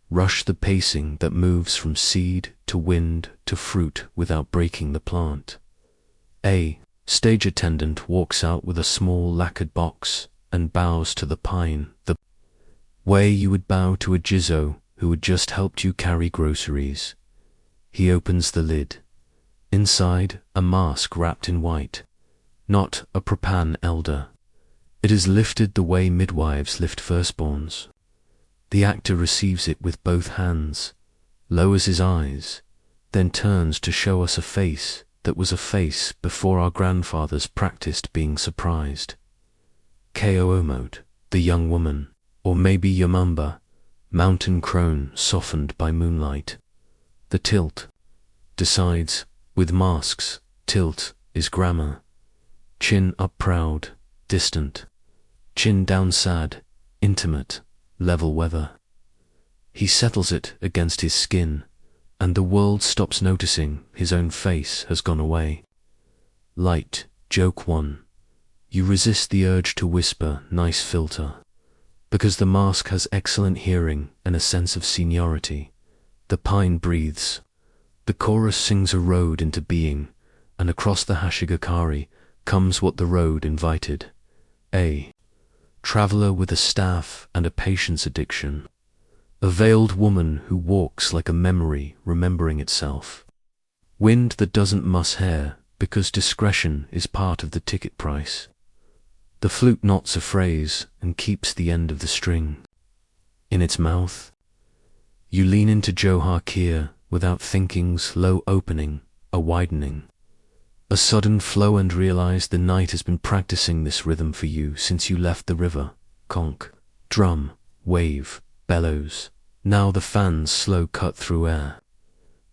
Rush the pacing that moves from seed to wind to fruit without breaking the plant. A stage attendant walks out with a small lacquered box and bows to the pine the way you would bow to a Jizo who had just helped you carry groceries. He opens the lid. Inside, a mask wrapped in white. Not a Prapan elder. It is lifted the way midwives lift firstborns. The actor receives it with both hands, lowers his eyes, then turns to show us a face that was a face before our grandfathers practiced being surprised. Ko-Omot, the young woman, or maybe Yamamba, mountain crone softened by moonlight. The tilt decides, with masks, tilt is grammar. Chin up proud, distant. Chin down sad, intimate, level weather. He settles it against his skin, and the world stops noticing his own face has gone away. Light, joke 1. You resist the urge to whisper, nice filter. Because the mask has excellent hearing and a sense of seniority. The pine breathes. The chorus sings a road into being, and across the Hashigakari comes what the road invited. A traveler with a staff and a patience addiction. A veiled woman who walks like a memory remembering itself. Wind that doesn't muss hair because discretion is part of the ticket price. The flute knots a phrase and keeps the end of the string. In its mouth, you lean into Johar Kier without thinking's low opening, a widening. A sudden flow and realize the night has been practicing this rhythm for you since you left the river. Conch, drum, wave, bellows. Now the fan's slow cut through air.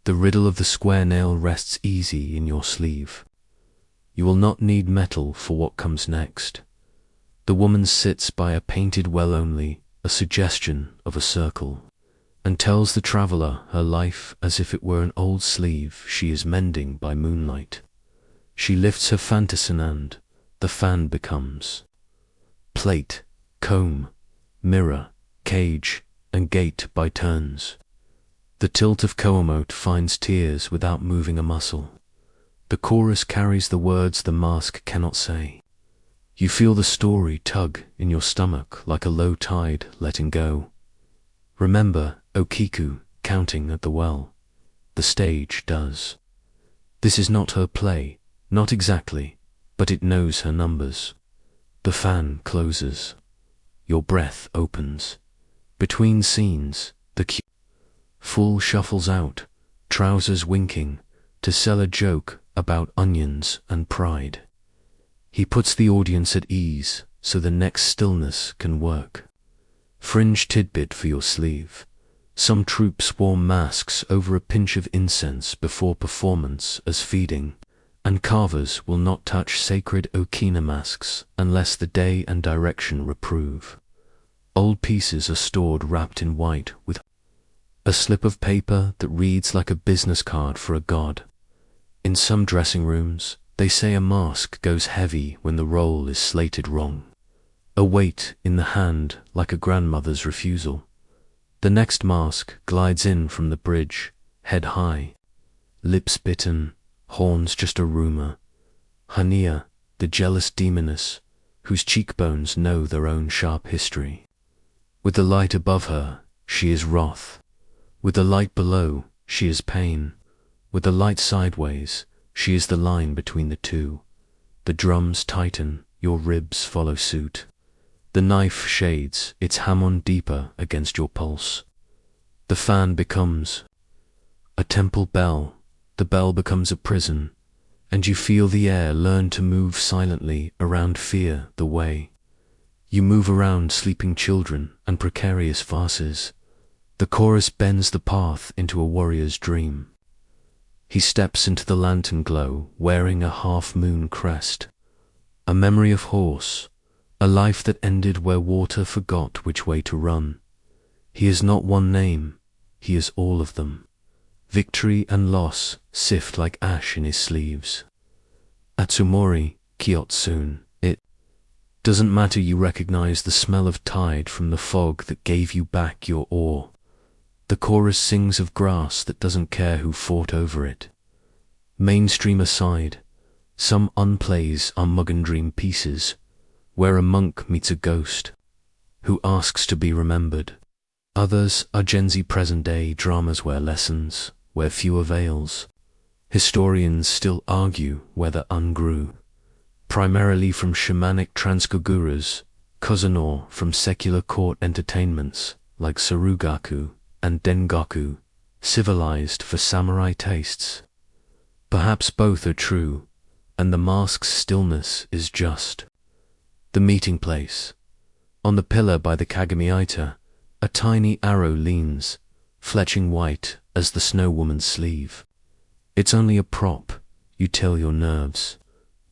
The riddle of the square nail rests easy in your sleeve. You will not need metal for what comes next. The woman sits by a painted well only, a suggestion of a circle, and tells the traveler her life as if it were an old sleeve she is mending by moonlight. She lifts her fantasin and the fan becomes plate, comb, mirror, cage, and gate by turns. The tilt of Ko-Omot finds tears without moving a muscle. The chorus carries the words the mask cannot say. You feel the story tug in your stomach like a low tide letting go. Remember Okiku counting at the well. The stage does. This is not her play, not exactly, but it knows her numbers. The fan closes. Your breath opens. Between scenes, the fool shuffles out, trousers winking, to sell a joke about onions and pride. He puts the audience at ease so the next stillness can work. Fringe tidbit for your sleeve. Some troops wore masks over a pinch of incense before performance as feeding, and carvers will not touch sacred Okina masks unless the day and direction reprove. Old pieces are stored wrapped in white with a slip of paper that reads like a business card for a god. In some dressing rooms, they say a mask goes heavy when the role is slated wrong. A weight in the hand like a grandmother's refusal. The next mask glides in from the bridge, head high. Lips bitten, horns just a rumor. Hania, the jealous demoness, whose cheekbones know their own sharp history. With the light above her, she is wrath. With the light below, she is pain. With the light sideways, she is the line between the two. The drums tighten, your ribs follow suit. The knife shades, its hammer deeper against your pulse. The fan becomes a temple bell, the bell becomes a prison, and you feel the air learn to move silently around fear the way. You move around sleeping children and precarious farces. The chorus bends the path into a warrior's dream. He steps into the lantern glow wearing a half-moon crest, a memory of horse, a life that ended where water forgot which way to run. He is not one name, he is all of them. Victory and loss sift like ash in his sleeves. Atsumori, Kyotsune, it doesn't matter, you recognize the smell of tide from the fog that gave you back your oar. The chorus sings of grass that doesn't care who fought over it. Mainstream aside, some unplays are Mugen Dream pieces, where a monk meets a ghost, who asks to be remembered. Others are Gen Z present-day dramas where lessons, where few avails. Historians still argue whether ungrew, primarily from shamanic transkoguras, Kozanor from secular court entertainments like Sarugaku and Dengaku, civilized for samurai tastes. Perhaps both are true, and the mask's stillness is just. The meeting place. On the pillar by the Kagami-ita, a tiny arrow leans, fletching white as the snow woman's sleeve. It's only a prop, you tell your nerves.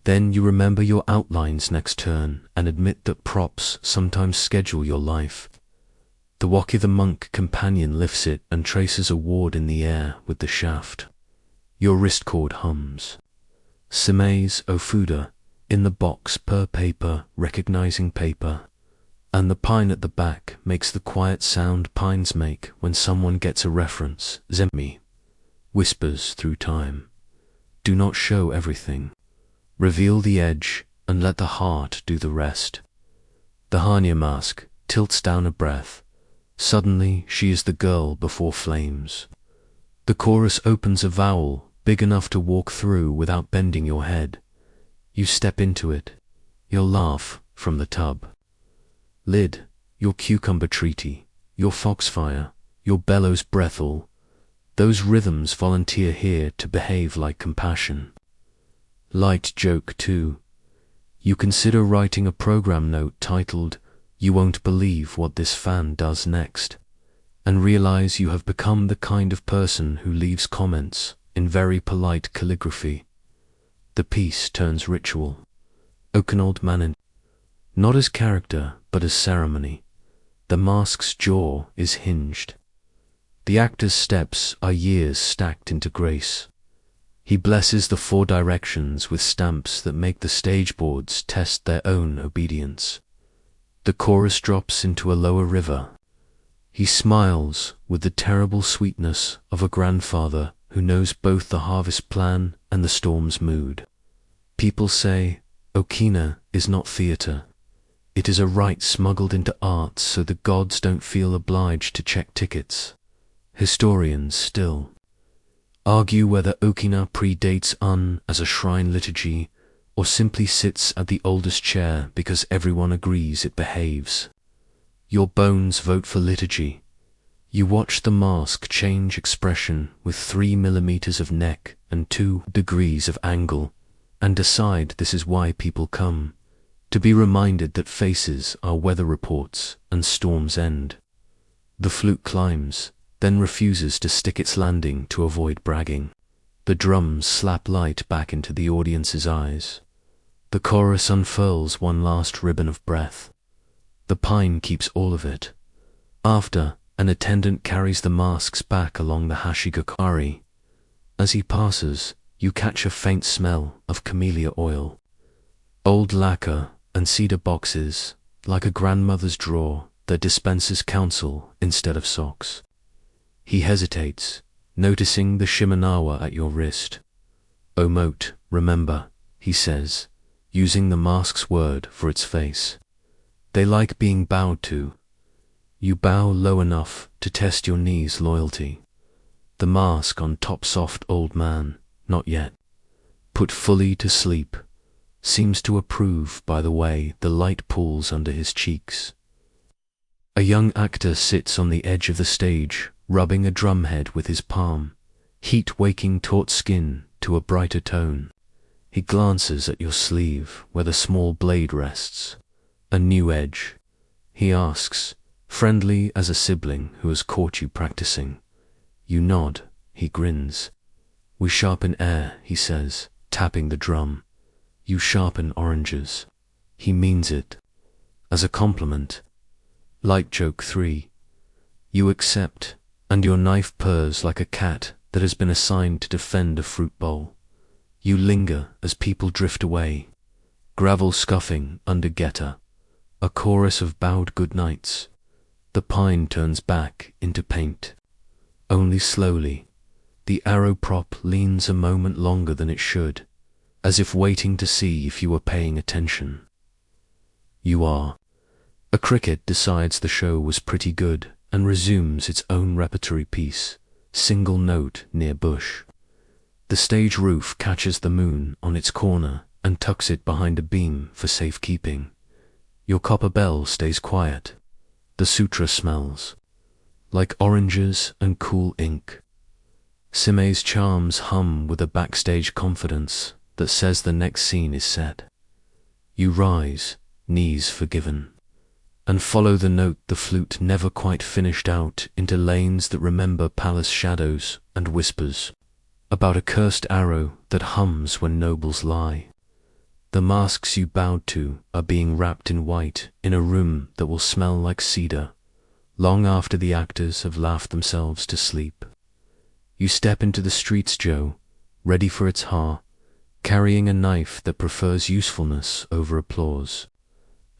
Then you remember your outlines next turn and admit that props sometimes schedule your life. The Waki the monk companion lifts it and traces a ward in the air with the shaft. Your wrist cord hums. Semeis Ofuda, in the box per paper, recognizing paper. And the pine at the back makes the quiet sound pines make when someone gets a reference. Zemi whispers through time. Do not show everything. Reveal the edge and let the heart do the rest. The Hanya mask tilts down a breath. Suddenly she is the girl before flames. The chorus opens a vowel big enough to walk through without bending your head. You step into it. You'll laugh from the tub. Lid, your cucumber treaty, your foxfire, your bellows breathal, those rhythms volunteer here to behave like compassion. Light joke too. You consider writing a program note titled, "You won't believe what this fan does next," and realize you have become the kind of person who leaves comments in very polite calligraphy. The piece turns ritual. Okinold Manin. Not as character, but as ceremony. The mask's jaw is hinged. The actor's steps are years stacked into grace. He blesses the four directions with stamps that make the stage boards test their own obedience. The chorus drops into a lower river. He smiles with the terrible sweetness of a grandfather who knows both the harvest plan and the storm's mood. People say, Okina is not theatre. It is a rite smuggled into art so the gods don't feel obliged to check tickets. Historians still argue whether Okina predates Un as a shrine liturgy or simply sits at the oldest chair because everyone agrees it behaves. Your bones vote for liturgy. You watch the mask change expression with 3 millimeters of neck and 2 degrees of angle and decide this is why people come, to be reminded that faces are weather reports and storms end. The flute climbs, then refuses to stick its landing to avoid bragging. The drums slap light back into the audience's eyes. The chorus unfurls one last ribbon of breath. The pine keeps all of it. After, an attendant carries the masks back along the Hashigakari. As he passes, you catch a faint smell of camellia oil. Old lacquer and cedar boxes, like a grandmother's drawer that dispenses counsel instead of socks. He hesitates, noticing the Shimenawa at your wrist. Omote, remember, he says, using the mask's word for its face. They like being bowed to. You bow low enough to test your knees' loyalty. The mask on top soft old man, not yet. Put fully to sleep. seems to approve by the way the light pools under his cheeks. A young actor sits on the edge of the stage, rubbing a drumhead with his palm, heat waking taut skin to a brighter tone. He glances at your sleeve where the small blade rests, a new edge. He asks, friendly as a sibling who has caught you practicing. You nod, he grins. We sharpen air, he says, tapping the drum. You sharpen oranges. He means it. As a compliment. Light joke 3. You accept, and your knife purrs like a cat that has been assigned to defend a fruit bowl. You linger as people drift away. Gravel scuffing under gutter. A chorus of bowed goodnights. The pine turns back into paint. Only slowly. The arrow prop leans a moment longer than it should, as if waiting to see if you were paying attention. You are. A cricket decides the show was pretty good and resumes its own repertory piece, single note near bush. The stage roof catches the moon on its corner and tucks it behind a beam for safekeeping. Your copper bell stays quiet. The sutra smells like oranges and cool ink. Sime's charms hum with a backstage confidence that says the next scene is set. You rise, knees forgiven, and follow the note the flute never quite finished out into lanes that remember palace shadows and whispers about a cursed arrow that hums when nobles lie. The masks you bowed to are being wrapped in white in a room that will smell like cedar, long after the actors have laughed themselves to sleep. You step into the streets, Joe, ready for its ha, carrying a knife that prefers usefulness over applause,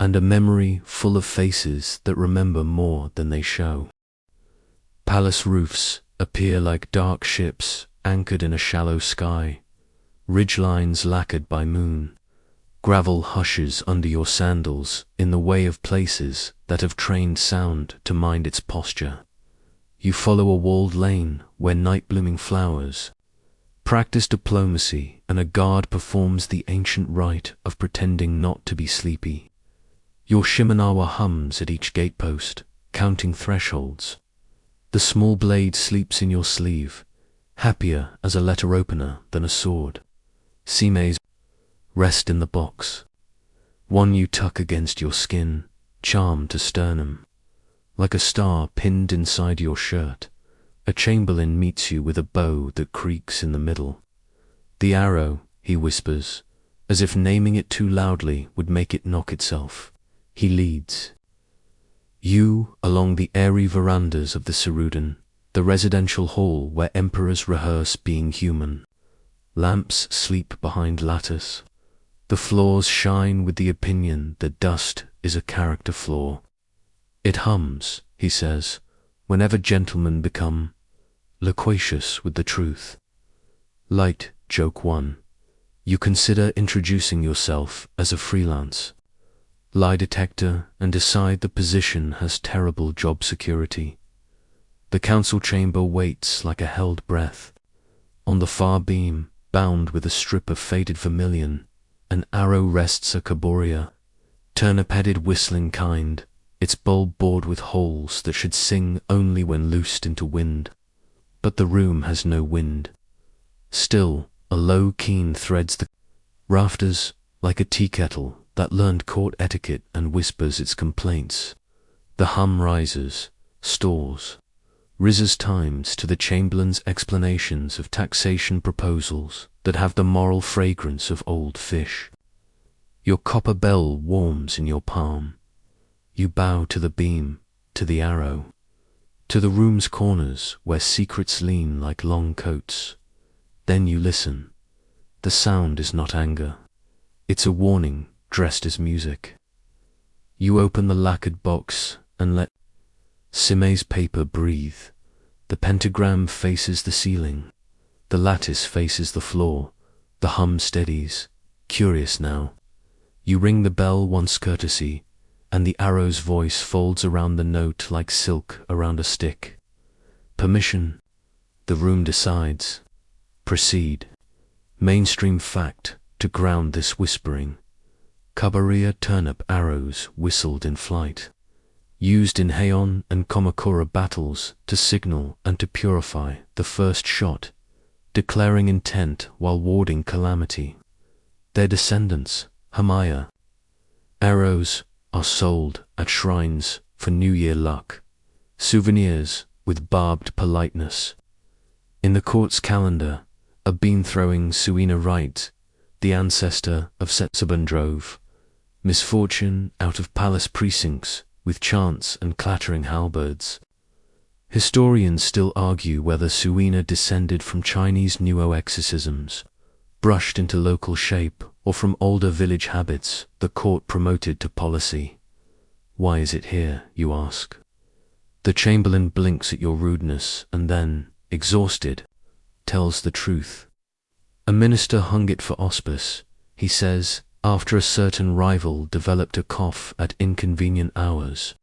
and a memory full of faces that remember more than they show. Palace roofs appear like dark ships anchored in a shallow sky, ridgelines lacquered by moon. Gravel hushes under your sandals in the way of places that have trained sound to mind its posture. You follow a walled lane where night-blooming flowers practice diplomacy, and a guard performs the ancient rite of pretending not to be sleepy. Your Shimenawa hums at each gatepost, counting thresholds. The small blade sleeps in your sleeve, happier as a letter opener than a sword. Sime's rest in the box, one you tuck against your skin, charmed to sternum. Like a star pinned inside your shirt, a chamberlain meets you with a bow that creaks in the middle. The arrow, he whispers, as if naming it too loudly would make it knock itself. He leads you along the airy verandas of the Ceruden, the residential hall where emperors rehearse being human. Lamps sleep behind lattice. The floors shine with the opinion that dust is a character flaw. It hums, he says, whenever gentlemen become loquacious with the truth. Light joke 1. You consider introducing yourself as a freelance lie detector and decide the position has terrible job security. The council chamber waits like a held breath. On the far beam, bound with a strip of faded vermilion, an arrow rests a caboria, turnip-headed whistling kind, its bulb bored with holes that should sing only when loosed into wind. But the room has no wind. Still, a low keen threads the rafters like a tea kettle that learned court etiquette and whispers its complaints. The hum rises, stalls, rises times to the chamberlain's explanations of taxation proposals that have the moral fragrance of old fish. Your copper bell warms in your palm. You bow to the beam, to the arrow, to the room's corners where secrets lean like long coats. Then you listen. The sound is not anger. It's a warning dressed as music. You open the lacquered box and let Sime's paper breathe. The pentagram faces the ceiling. The lattice faces the floor. The hum steadies, curious now. You ring the bell once courtesy, and the arrow's voice folds around the note like silk around a stick. Permission. The room decides. Proceed. Mainstream fact, to ground this whispering. Kabaria turnip arrows whistled in flight, used in Heian and Kamakura battles to signal and to purify the first shot, declaring intent while warding calamity. Their descendants, Hamaya. Arrows are sold at shrines for New Year luck, souvenirs with barbed politeness. In the court's calendar, a bean-throwing Suina rite, the ancestor of Setsuban drove misfortune out of palace precincts with chants and clattering halberds. Historians still argue whether Suina descended from Chinese Nuo exorcisms, brushed into local shape, or from older village habits the court promoted to policy. Why is it here, you ask? The chamberlain blinks at your rudeness and then, exhausted, tells the truth. A minister hung it for auspice, he says, after a certain rival developed a cough at inconvenient hours.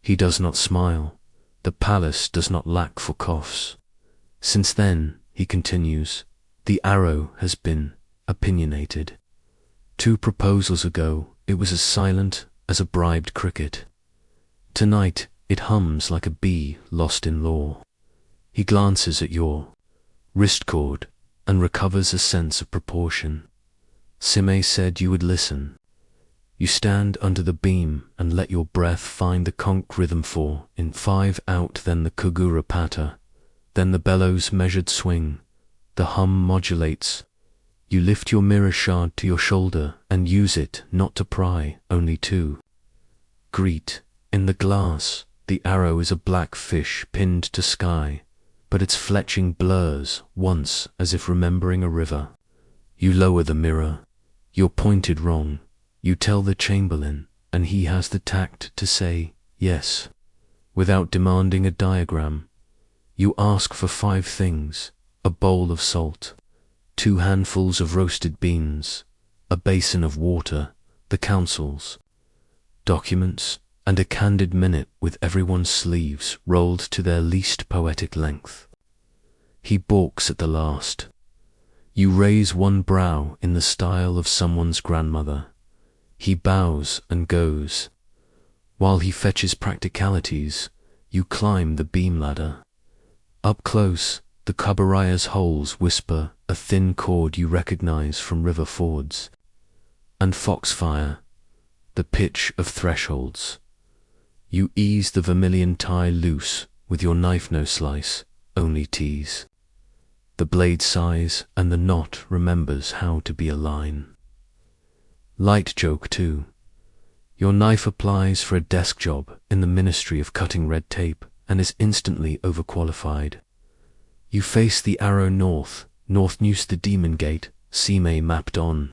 He does not smile. The palace does not lack for coughs. Since then, he continues, the arrow has been opinionated. 2 proposals ago, it was as silent as a bribed cricket. Tonight, it hums like a bee lost in lore. He glances at your wrist cord and recovers a sense of proportion. Sime said you would listen. You stand under the beam and let your breath find the conch rhythm 4 in 5 out, then the kugura patter, then the bellows measured swing. The hum modulates. You lift your mirror shard to your shoulder and use it not to pry, only to greet. In the glass, the arrow is a black fish pinned to sky, but its fletching blurs once as if remembering a river. You lower the mirror. You're pointed wrong. You tell the chamberlain, and he has the tact to say yes, without demanding a diagram. You ask for 5 things: a bowl of salt, 2 handfuls of roasted beans, a basin of water, the councils, documents, and a candid minute with everyone's sleeves rolled to their least poetic length. He balks at the last. You raise one brow in the style of someone's grandmother. He bows and goes. While he fetches practicalities, you climb the beam ladder. Up close, the Kabaraya's holes whisper a thin chord you recognize from river fords. And foxfire, the pitch of thresholds. You ease the vermilion tie loose with your knife no slice, only tease. The blade sighs and the knot remembers how to be a line. Light joke too. Your knife applies for a desk job in the Ministry of Cutting Red Tape and is instantly overqualified. You face the arrow north news the demon gate, Sime mapped on.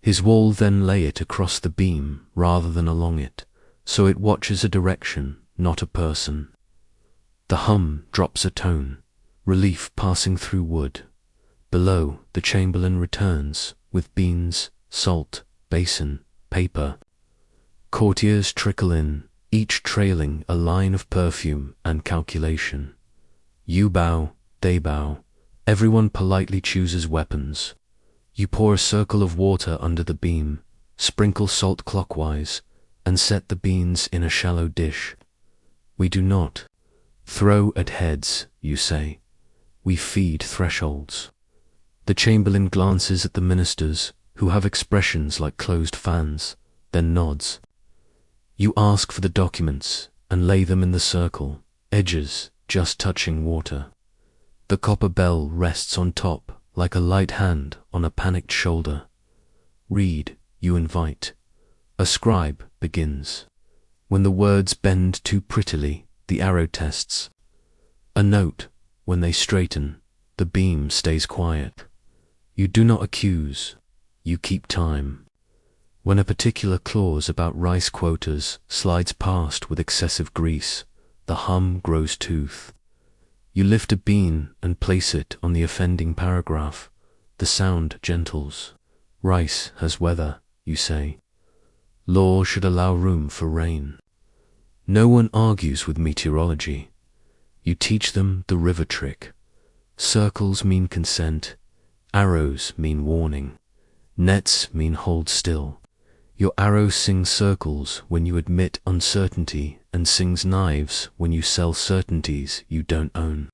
His wall then lay it across the beam rather than along it, so it watches a direction, not a person. The hum drops a tone, relief passing through wood. Below, the chamberlain returns with beans, salt, basin, paper. Courtiers trickle in, each trailing a line of perfume and calculation. You bow, they bow. Everyone politely chooses weapons. You pour a circle of water under the beam, sprinkle salt clockwise, and set the beans in a shallow dish. We do not throw at heads, you say. We feed thresholds. The chamberlain glances at the ministers, who have expressions like closed fans, then nods. You ask for the documents and lay them in the circle, edges just touching water. The copper bell rests on top like a light hand on a panicked shoulder. Read, you invite. A scribe begins. When the words bend too prettily, the arrow tests. A note. When they straighten, the beam stays quiet. You do not accuse, you keep time. When a particular clause about rice quotas slides past with excessive grease, the hum grows tooth. You lift a bean and place it on the offending paragraph. The sound gentles. Rice has weather, you say. Law should allow room for rain. No one argues with meteorology. You teach them the river trick. Circles mean consent. Arrows mean warning. Nets mean hold still. Your arrow sings circles when you admit uncertainty and sings knives when you sell certainties you don't own.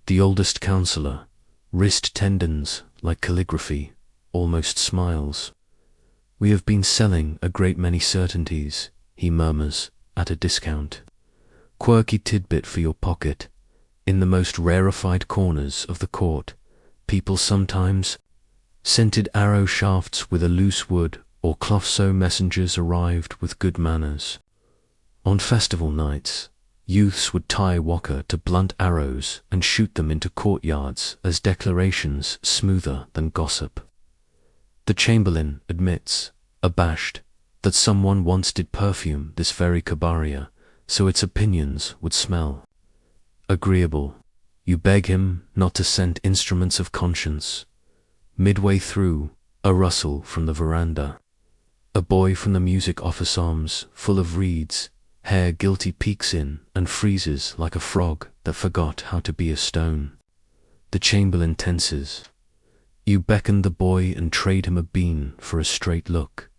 The oldest counselor, wrist tendons like calligraphy, almost smiles. We have been selling a great many certainties, he murmurs, at a discount. Quirky tidbit for your pocket. In the most rarefied corners of the court, people sometimes scented arrow shafts with a loose wood, or cloth sew messengers arrived with good manners. On festival nights, youths would tie waka to blunt arrows and shoot them into courtyards as declarations smoother than gossip. The chamberlain admits, abashed, that someone once did perfume this very kabaria, so its opinions would smell agreeable. You beg him not to scent instruments of conscience. Midway through, a rustle from the veranda. A boy from the music office arms, full of reeds, hair guilty, peeks in and freezes like a frog that forgot how to be a stone. The chamberlain tenses. You beckon the boy and trade him a bean for a straight look.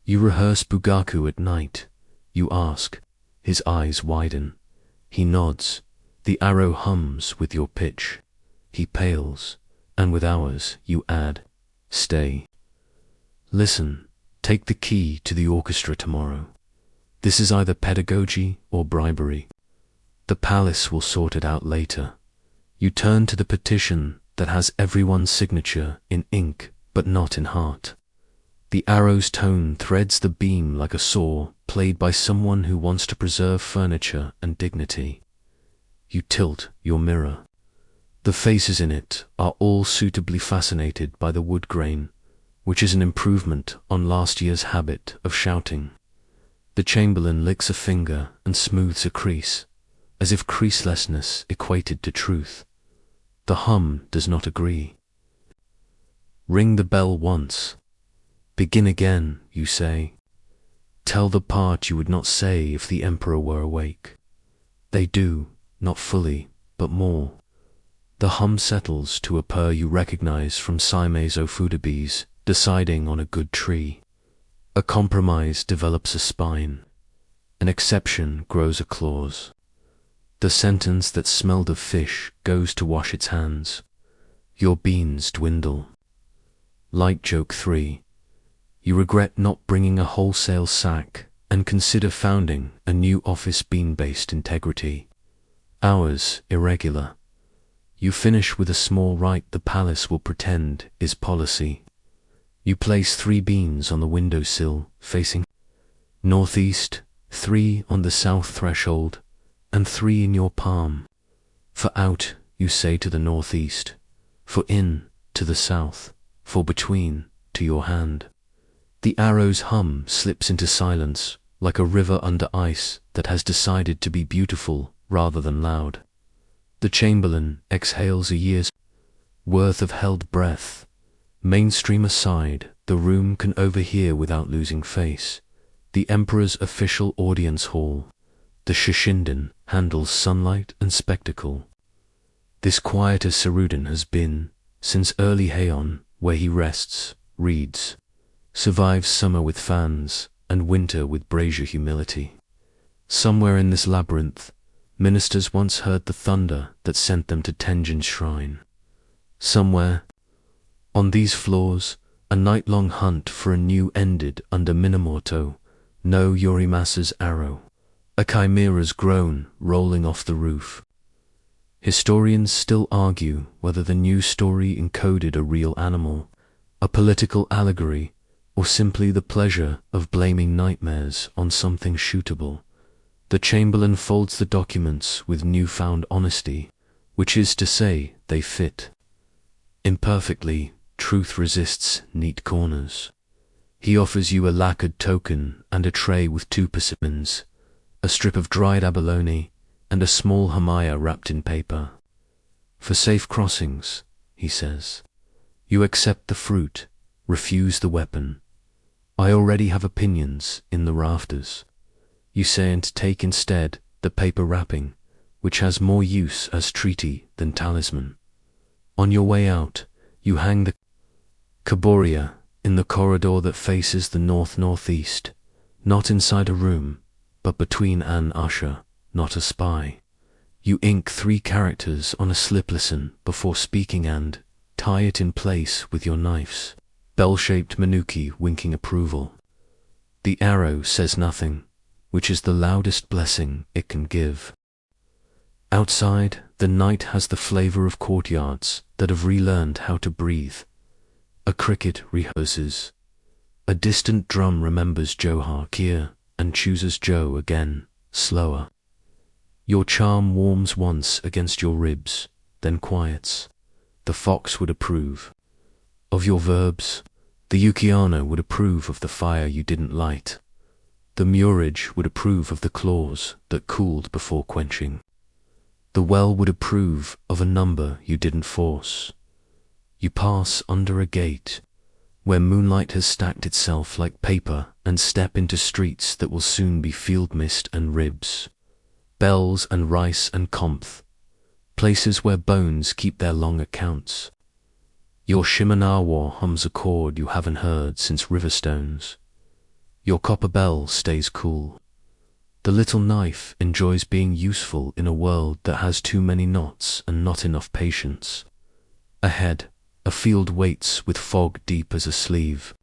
You rehearse bugaku at night. You ask. His eyes widen. He nods. The arrow hums with your pitch. He pales, and with ours you add, stay. Listen, take the key to the orchestra tomorrow. This is either pedagogy or bribery. The palace will sort it out later. You turn to the petition that has everyone's signature in ink but not in heart. The arrow's tone threads the beam like a saw played by someone who wants to preserve furniture and dignity. You tilt your mirror. The faces in it are all suitably fascinated by the wood grain, which is an improvement on last year's habit of shouting. The chamberlain licks a finger and smooths a crease, as if creaselessness equated to truth. The hum does not agree. Ring the bell once. Begin again, you say. Tell the part you would not say if the emperor were awake. They do, not fully, but more. The hum settles to a purr you recognize from Siamese Ophudabees deciding on a good tree. A compromise develops a spine. An exception grows a clause. The sentence that smelled of fish goes to wash its hands. Your beans dwindle. Light joke 3. You regret not bringing a wholesale sack and consider founding a new office bean-based integrity. Hours irregular. You finish with a small rite the palace will pretend is policy. You place 3 beans on the windowsill facing northeast, 3 on the south threshold, and 3 in your palm. For out, you say to the northeast, for in, to the south, for between, to your hand. The arrow's hum slips into silence like a river under ice that has decided to be beautiful rather than loud. The chamberlain exhales a year's worth of held breath. Mainstream aside, the room can overhear without losing face. The emperor's official audience hall, the Shishinden, handles sunlight and spectacle. This quieter Cerudin has been, since early Heian, where he rests, reads, survives summer with fans, and winter with brazier humility. Somewhere in this labyrinth, ministers once heard the thunder that sent them to Tenjin's shrine. Somewhere, on these floors, a night-long hunt for a new ended under Minamoto, no Yorimasa's arrow, a chimera's groan rolling off the roof. Historians still argue whether the new story encoded a real animal, a political allegory, or simply the pleasure of blaming nightmares on something shootable. The chamberlain folds the documents with newfound honesty, which is to say, they fit. Imperfectly, truth resists neat corners. He offers you a lacquered token and a tray with 2 persimmons, a strip of dried abalone, and a small hamaya wrapped in paper. For safe crossings, he says. You accept the fruit, refuse the weapon. I already have opinions in the rafters. You say, and take instead the paper wrapping, which has more use as treaty than talisman. On your way out, you hang the kaboria in the corridor that faces the north-northeast, not inside a room, but between an usher, not a spy. You ink 3 characters on a slip, listen before speaking, and tie it in place with your knife's bell-shaped manuki winking approval. The arrow says nothing, which is the loudest blessing it can give. Outside, the night has the flavor of courtyards that have relearned how to breathe. A cricket rehearses. A distant drum remembers Johar Kir and chooses Joe again, slower. Your charm warms once against your ribs, then quiets. The fox would approve of your verbs. The Yukiano would approve of the fire you didn't light. The Murage would approve of the claws that cooled before quenching. The well would approve of a number you didn't force. You pass under a gate where moonlight has stacked itself like paper and step into streets that will soon be field mist and ribs, bells and rice and comph, places where bones keep their long accounts. Your Shimenawa hums a chord you haven't heard since Riverstones. Your copper bell stays cool. The little knife enjoys being useful in a world that has too many knots and not enough patience. Ahead, a field waits with fog deep as a sleeve,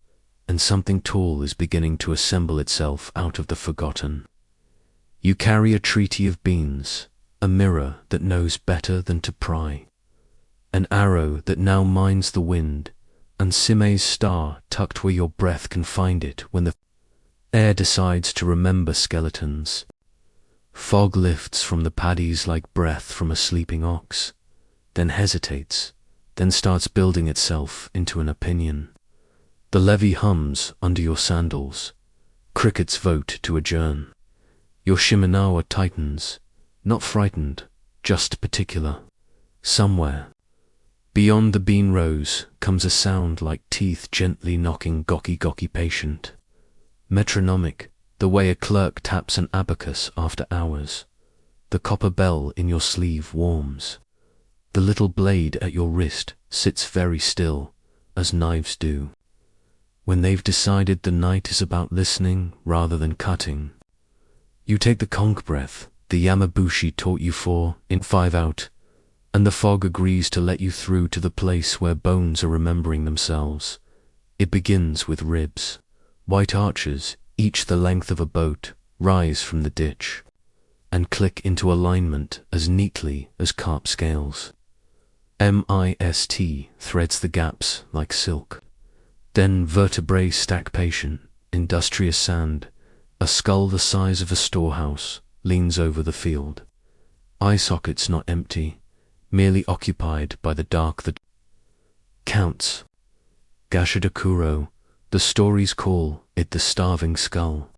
and something tall is beginning to assemble itself out of the forgotten. You carry a treaty of beans, a mirror that knows better than to pry, an arrow that now mines the wind, and Sime's star tucked where your breath can find it when the air decides to remember skeletons. Fog lifts from the paddies like breath from a sleeping ox, then hesitates, then starts building itself into an opinion. The levee hums under your sandals. Crickets vote to adjourn. Your Shimenawa tightens, not frightened, just particular. Somewhere, beyond the bean rows, comes a sound like teeth gently knocking goki-goki patient. Metronomic, the way a clerk taps an abacus after hours. The copper bell in your sleeve warms. The little blade at your wrist sits very still, as knives do, when they've decided the night is about listening rather than cutting. You take the conch breath the Yamabushi taught you in 5 out, and the fog agrees to let you through to the place where bones are remembering themselves. It begins with ribs. White arches, each the length of a boat, rise from the ditch and click into alignment as neatly as carp scales. MIST threads the gaps like silk. Then vertebrae stack patient, industrious sand. A skull the size of a storehouse leans over the field. Eye sockets not empty, merely occupied by the dark that counts. Gashidakuro, the stories call it the starving skull.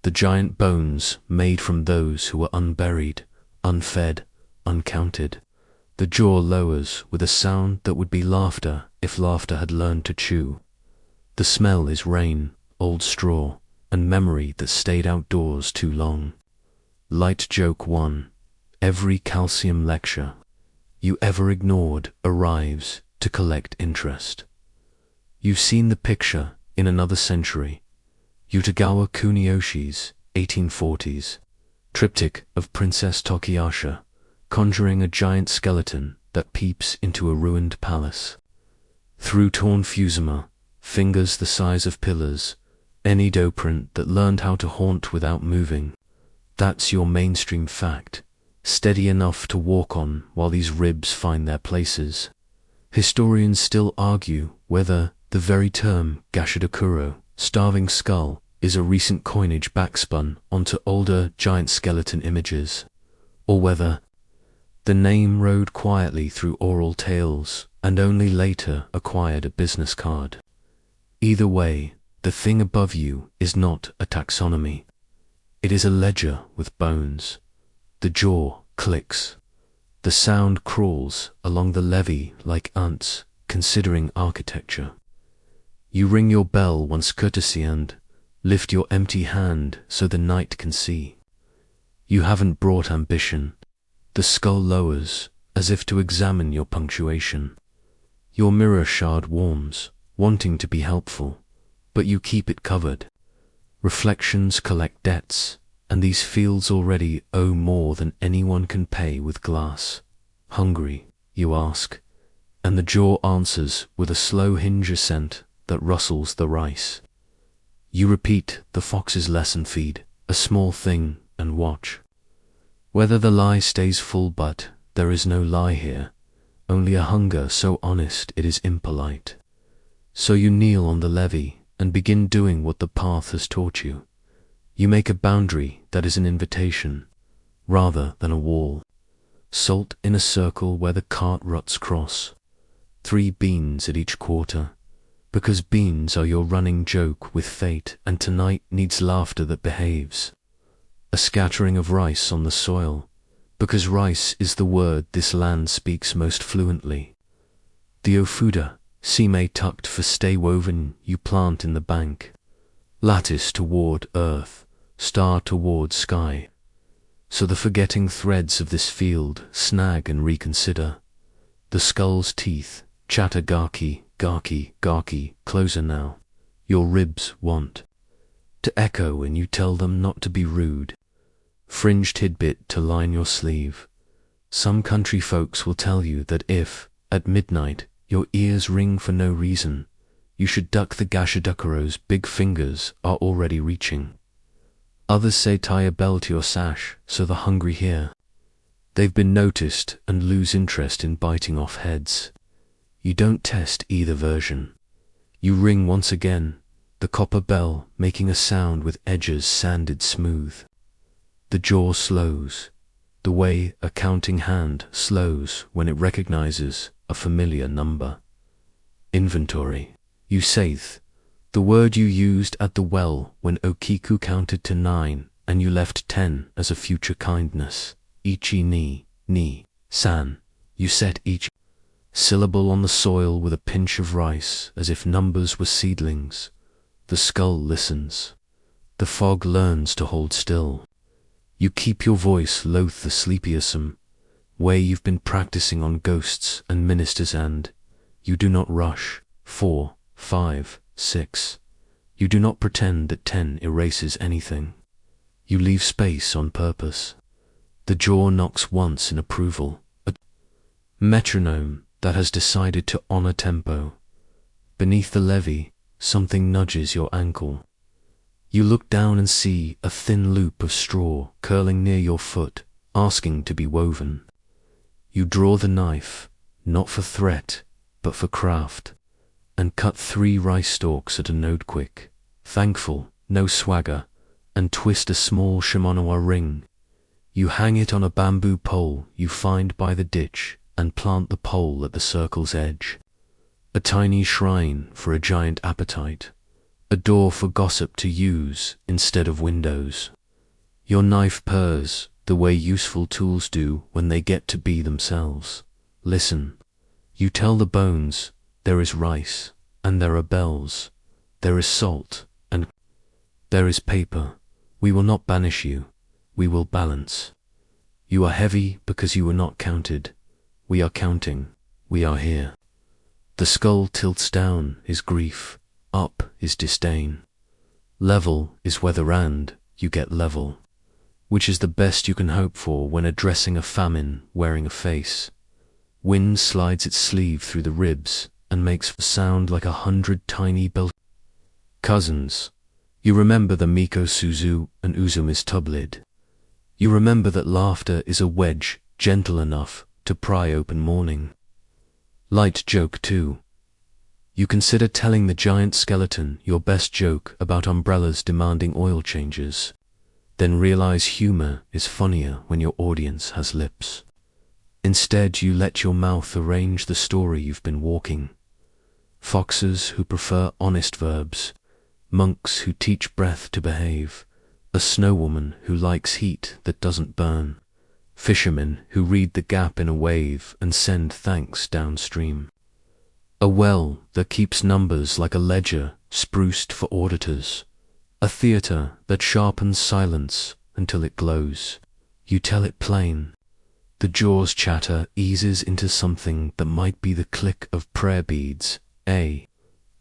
The giant bones made from those who were unburied, unfed, uncounted. The jaw lowers with a sound that would be laughter if laughter had learned to chew. The smell is rain, old straw, and memory that stayed outdoors too long. Light joke 1. Every calcium lecture you ever ignored arrives to collect interest. You've seen the picture in another century. Utagawa Kuniyoshi's 1840s triptych of Princess Tokiyasha, conjuring a giant skeleton that peeps into a ruined palace. Through torn fusuma, fingers the size of pillars, any dough print that learned how to haunt without moving. That's your mainstream fact, steady enough to walk on while these ribs find their places. Historians still argue whether the very term Gashidakuro, starving skull, is a recent coinage backspun onto older giant skeleton images, or whether the name rode quietly through oral tales and only later acquired a business card. Either way, the thing above you is not a taxonomy. It is a ledger with bones. The jaw clicks. The sound crawls along the levee like ants considering architecture. You ring your bell once courtesy and lift your empty hand so the night can see. You haven't brought ambition. The skull lowers as if to examine your punctuation. Your mirror shard warms, wanting to be helpful, but you keep it covered. Reflections collect debts, and these fields already owe more than anyone can pay with glass. Hungry, you ask, and the jaw answers with a slow hinge ascent that rustles the rice. You repeat the fox's lesson, feed a small thing and watch whether the lie stays full, but there is no lie here, only a hunger so honest it is impolite. So you kneel on the levee and begin doing what the path has taught you. You make a boundary that is an invitation, rather than a wall. Salt in a circle where the cart ruts cross. 3 beans at each quarter, because beans are your running joke with fate, and tonight needs laughter that behaves. A scattering of rice on the soil, because rice is the word this land speaks most fluently. The ofuda, sime tucked for stay woven, you plant in the bank. Lattice toward earth, star toward sky. So the forgetting threads of this field snag and reconsider. The skull's teeth chatter garki, garki, garki, closer now. Your ribs want to echo, and you tell them not to be rude. Fringe tidbit to line your sleeve. Some country folks will tell you that if, at midnight, your ears ring for no reason, you should duck the gashadukaro's big fingers are already reaching. Others say tie a bell to your sash so the hungry hear. They've been noticed and lose interest in biting off heads. You don't test either version. You ring once again, the copper bell making a sound with edges sanded smooth. The jaw slows, the way a counting hand slows when it recognizes a familiar number. Inventory. You saith, the word you used at the well when Okiku counted to 9 and you left 10 as a future kindness. Ichi ni, san. You set each syllable on the soil with a pinch of rice as if numbers were seedlings. The skull listens. The fog learns to hold still. You keep your voice loath the sleepyism, way you've been practicing on ghosts and ministers, and you do not rush 4, 5, 6. You do not pretend that 10 erases anything. You leave space on purpose. The jaw knocks once in approval, a metronome that has decided to honor tempo. Beneath the levee, something nudges your ankle. You look down and see a thin loop of straw curling near your foot, asking to be woven. You draw the knife, not for threat, but for craft, and cut 3 rice stalks at a node quick, thankful, no swagger, and twist a small Shimanoa ring. You hang it on a bamboo pole you find by the ditch and plant the pole at the circle's edge. A tiny shrine for a giant appetite. A door for gossip to use instead of windows. Your knife purrs the way useful tools do when they get to be themselves. Listen. You tell the bones, there is rice, and there are bells, there is salt, and there is paper. We will not banish you, we will balance. You are heavy because you were not counted. We are counting, we are here. The skull tilts down is grief. Up is disdain. Level is weather, and you get level, which is the best you can hope for when addressing a famine wearing a face. Wind slides its sleeve through the ribs and makes a sound like 100 tiny bell. Cousins, you remember the Miko Suzu and Uzumi's tub lid. You remember that laughter is a wedge gentle enough to pry open morning. Light joke too. You consider telling the giant skeleton your best joke about umbrellas demanding oil changes, then realize humor is funnier when your audience has lips. Instead, you let your mouth arrange the story you've been walking. Foxes who prefer honest verbs, monks who teach breath to behave, a snow woman who likes heat that doesn't burn, fishermen who read the gap in a wave and send thanks downstream. A well that keeps numbers like a ledger spruced for auditors. A theater that sharpens silence until it glows. You tell it plain. The jaw's chatter eases into something that might be the click of prayer beads.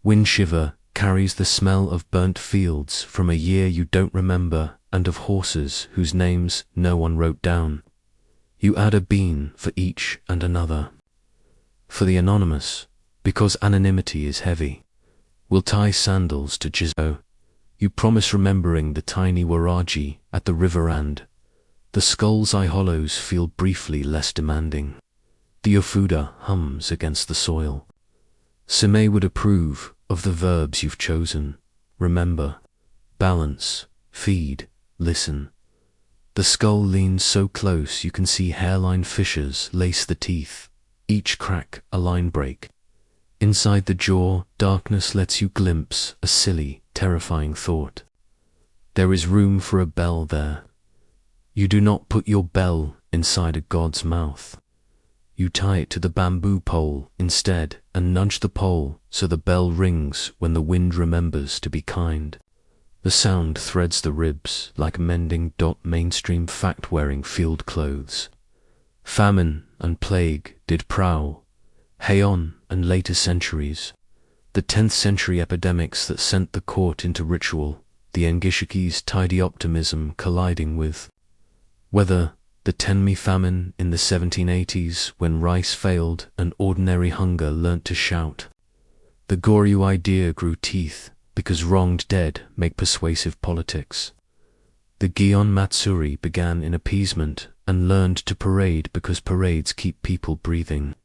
Wind shiver carries the smell of burnt fields from a year you don't remember and of horses whose names no one wrote down. You add a bean for each and another. For the anonymous, because anonymity is heavy, we'll tie sandals to Jizo. You promise remembering the tiny waraji at the river and the skull's eye hollows feel briefly less demanding. The ofuda hums against the soil. Sime would approve of the verbs you've chosen. Remember, balance, feed, listen. The skull leans so close you can see hairline fissures lace the teeth, each crack a line break. Inside the jaw, darkness lets you glimpse a silly, terrifying thought. There is room for a bell there. You do not put your bell inside a god's mouth. You tie it to the bamboo pole instead and nudge the pole so the bell rings when the wind remembers to be kind. The sound threads the ribs like mending. Mainstream fact-wearing field clothes. Famine and plague did prowl. Heian and later centuries. The 10th century epidemics that sent the court into ritual, the Engishiki's tidy optimism colliding with whether the Tenmi famine in the 1780s when rice failed and ordinary hunger learnt to shout. The Goryu idea grew teeth because wronged dead make persuasive politics. The Gion Matsuri began in appeasement and learned to parade because parades keep people breathing.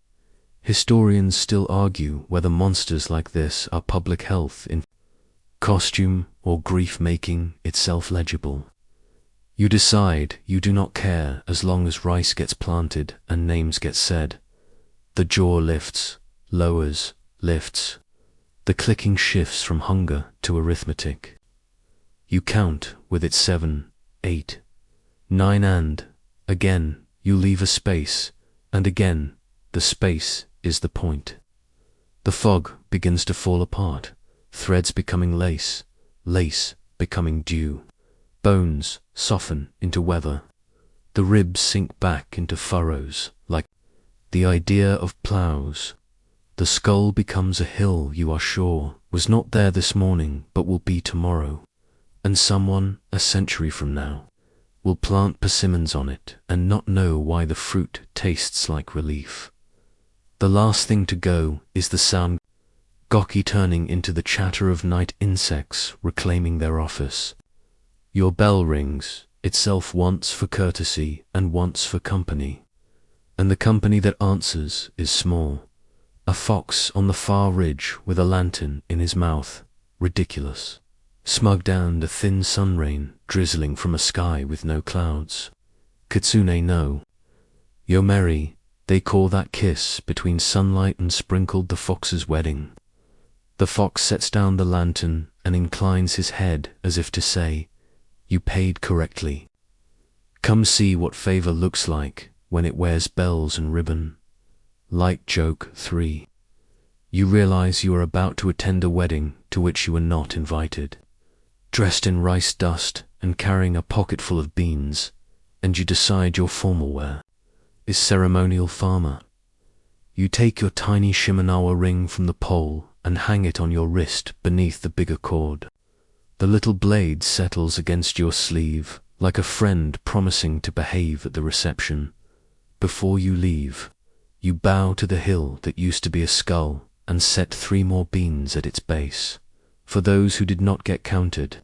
Historians still argue whether monsters like this are public health in costume or grief making itself legible. You decide you do not care as long as rice gets planted and names get said. The jaw lifts, lowers, lifts. The clicking shifts from hunger to arithmetic. You count with its 7, 8, 9 and, again, you leave a space, and again, the space is the point. The fog begins to fall apart, threads becoming lace, lace becoming dew. Bones soften into weather. The ribs sink back into furrows like the idea of ploughs. The skull becomes a hill you are sure was not there this morning but will be tomorrow, and someone, a century from now, will plant persimmons on it and not know why the fruit tastes like relief. The last thing to go is the sound Goki turning into the chatter of night insects reclaiming their office. Your bell rings, itself once for courtesy and once for company, and the company that answers is small. A fox on the far ridge with a lantern in his mouth, ridiculous. Smug down the thin sun rain drizzling from a sky with no clouds. Kitsune no. Yomeri, they call that kiss between sunlight and sprinkled the fox's wedding. The fox sets down the lantern and inclines his head as if to say, you paid correctly. Come see what favor looks like when it wears bells and ribbon. Light joke 3. You realize you are about to attend a wedding to which you were not invited. Dressed in rice dust and carrying a pocket full of beans, and you decide your formal wear is ceremonial farmer. You take your tiny Shimenawa ring from the pole and hang it on your wrist beneath the bigger cord. The little blade settles against your sleeve like a friend promising to behave at the reception. Before you leave, you bow to the hill that used to be a skull and set 3 more beans at its base. For those who did not get counted,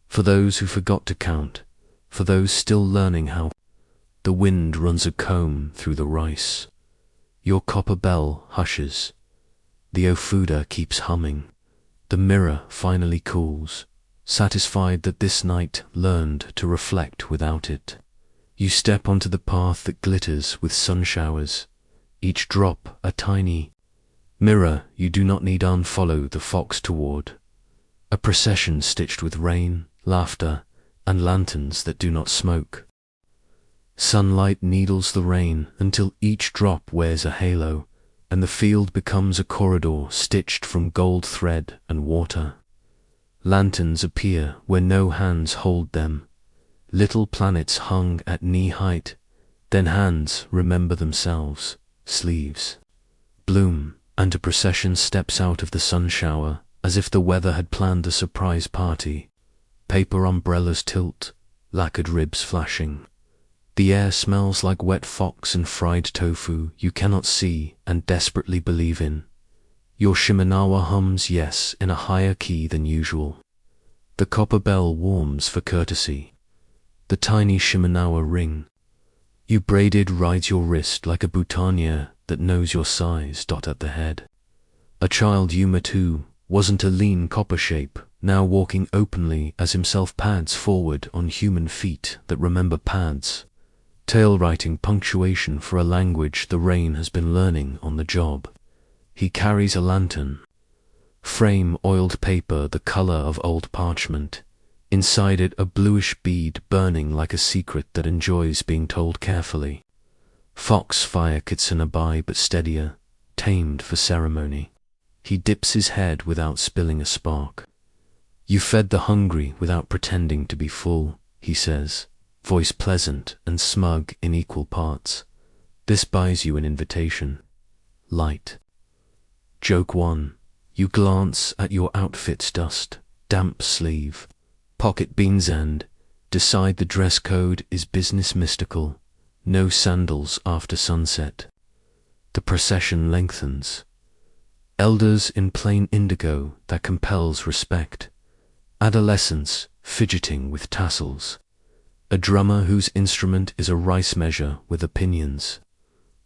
for those who forgot to count, for those still learning how. The wind runs a comb through the rice. Your copper bell hushes. The ofuda keeps humming. The mirror finally cools, satisfied that this night learned to reflect without it. You step onto the path that glitters with sun showers, each drop a tiny mirror you do not need unfollow the fox toward. A procession stitched with rain, laughter, and lanterns that do not smoke. Sunlight needles the rain until each drop wears a halo, and the field becomes a corridor stitched from gold thread and water. Lanterns appear where no hands hold them. Little planets hung at knee height, then hands remember themselves, sleeves bloom, and a procession steps out of the sun shower as if the weather had planned a surprise party. Paper umbrellas tilt, lacquered ribs flashing. The air smells like wet fox and fried tofu you cannot see and desperately believe in. Your Shimenawa hums yes in a higher key than usual. The copper bell warms for courtesy. The tiny Shimenawa ring you braided rides your wrist like a boutonniere that knows your size. At the head. A child Yuma too wasn't a lean copper shape, now walking openly as himself pads forward on human feet that remember pads. Tail writing punctuation for a language the rain has been learning on the job. He carries a lantern. Frame oiled paper the color of old parchment. Inside it a bluish bead burning like a secret that enjoys being told carefully. Fox fire kitsune by but steadier, tamed for ceremony. He dips his head without spilling a spark. You fed the hungry without pretending to be full, he says, voice pleasant and smug in equal parts. This buys you an invitation. Light. Joke 1. You glance at your outfit's dust, damp sleeve, pocket beans and decide the dress code is business mystical. No sandals after sunset. The procession lengthens. Elders in plain indigo that compels respect. Adolescents fidgeting with tassels. A drummer whose instrument is a rice measure with opinions.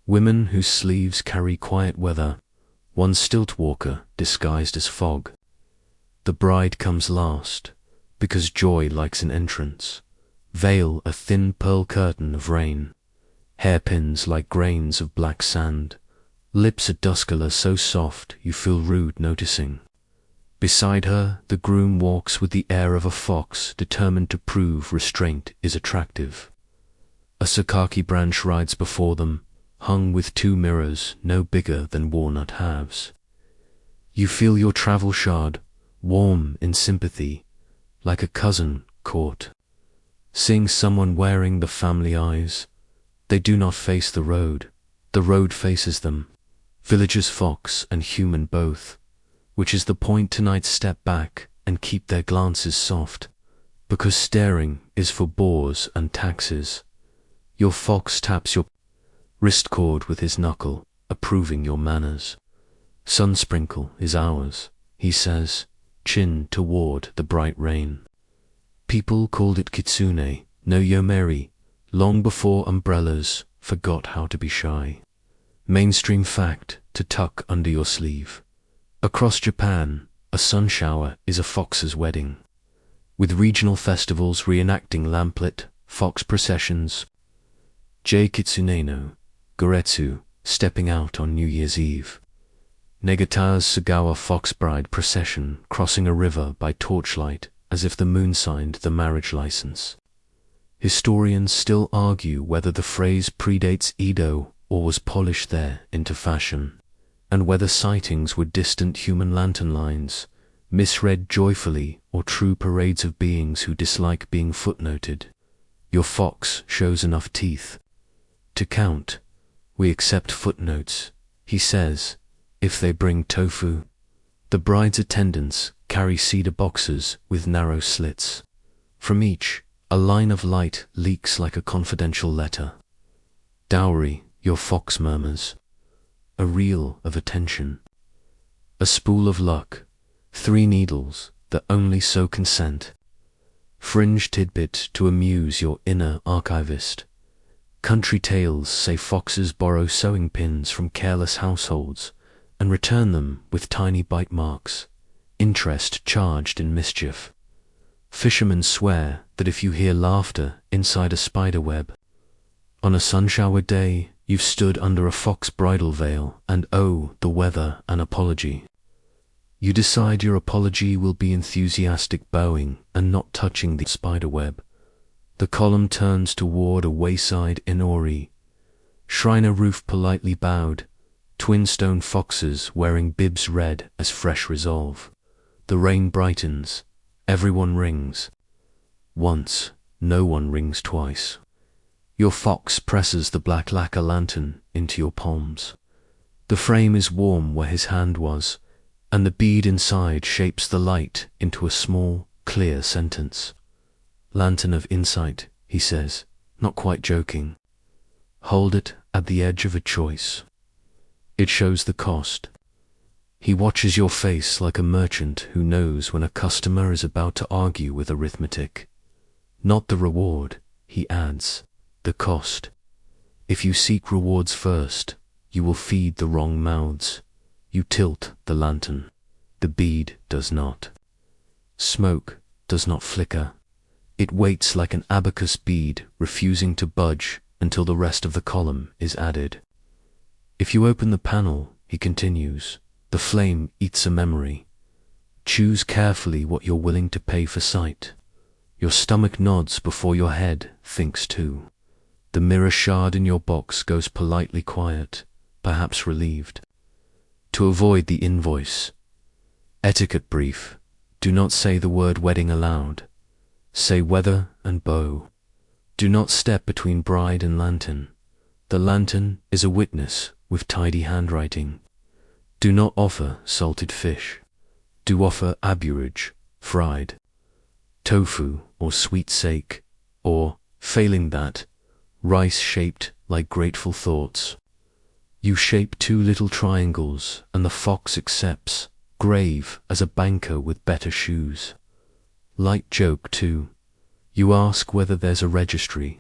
Women whose sleeves carry quiet weather. One stilt walker disguised as fog. The bride comes last, because joy likes an entrance. Veil a thin pearl curtain of rain. Hairpins like grains of black sand. Lips a duscolor so soft you feel rude noticing. Beside her, the groom walks with the air of a fox determined to prove restraint is attractive. A sakaki branch rides before them, hung with 2 mirrors no bigger than walnut halves. You feel your travel shard, warm in sympathy, like a cousin caught. Seeing someone wearing the family eyes, they do not face the road faces them. Villagers fox and human both, which is the point tonight. Step back and keep their glances soft, because staring is for bores and taxes. Your fox taps your wrist cord with his knuckle, approving your manners. Sun sprinkle is ours, he says, chin toward the bright rain. People called it kitsune, no yomeri, long before umbrellas forgot how to be shy. Mainstream fact to tuck under your sleeve. Across Japan, a sun shower is a fox's wedding, with regional festivals reenacting lamplit, fox processions. J. Kitsune no Goretsu stepping out on New Year's Eve. Negata's Sagawa fox bride procession crossing a river by torchlight as if the moon signed the marriage license. Historians still argue whether the phrase predates Edo or was polished there into fashion, and whether sightings were distant human lantern lines, misread joyfully, or true parades of beings who dislike being footnoted. Your fox shows enough teeth to count. We accept footnotes, he says, if they bring tofu. The bride's attendants carry cedar boxes with narrow slits. From each, a line of light leaks like a confidential letter. Dowry, your fox murmurs. A reel of attention. A spool of luck. 3 needles that only sow consent. Fringe tidbit to amuse your inner archivist. Country tales say foxes borrow sewing pins from careless households and return them with tiny bite marks, interest charged in mischief. Fishermen swear that if you hear laughter inside a spider web, on a sunshower day you've stood under a fox bridal veil and owe the weather an apology. You decide your apology will be enthusiastic bowing and not touching the spider web. The column turns toward a wayside inori. Shriner roof politely bowed, twin stone foxes wearing bibs red as fresh resolve. The rain brightens, everyone rings. Once, no one rings twice. Your fox presses the black lacquer lantern into your palms. The frame is warm where his hand was, and the bead inside shapes the light into a small, clear sentence. Lantern of insight, he says, not quite joking. Hold it at the edge of a choice. It shows the cost. He watches your face like a merchant who knows when a customer is about to argue with arithmetic. Not the reward, he adds, the cost. If you seek rewards first, you will feed the wrong mouths. You tilt the lantern. The bead does not. Smoke does not flicker. It waits like an abacus bead, refusing to budge until the rest of the column is added. If you open the panel, he continues, the flame eats a memory. Choose carefully what you're willing to pay for sight. Your stomach nods before your head thinks too. The mirror shard in your box goes politely quiet, perhaps relieved. To avoid the invoice. Etiquette brief. Do not say the word wedding aloud. Say weather and bow. Do not step between bride and lantern. The lantern is a witness with tidy handwriting. Do not offer salted fish. Do offer aburage, fried, tofu or sweet sake, or, failing that, rice shaped like grateful thoughts. You shape 2 little triangles and the fox accepts, grave as a banker with better shoes. Light joke too. You ask whether there's a registry.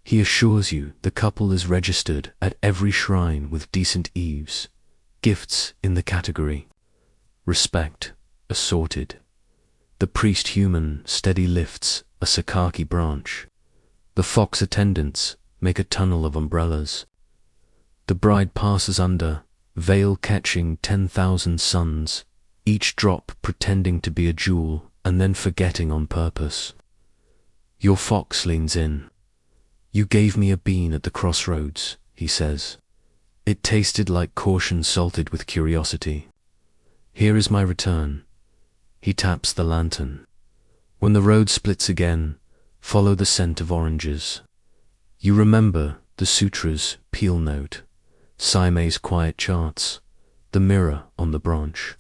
He assures you the couple is registered at every shrine with decent eaves. Gifts in the category. Respect assorted. The priest human steady lifts a sakaki branch. The fox attendants make a tunnel of umbrellas. The bride passes under, veil catching 10,000 suns, each drop pretending to be a jewel and then forgetting on purpose. Your fox leans in. You gave me a bean at the crossroads, he says. It tasted like caution salted with curiosity. Here is my return. He taps the lantern. When the road splits again, follow the scent of oranges. You remember the sutra's peel note, Saime's quiet charts, the mirror on the branch,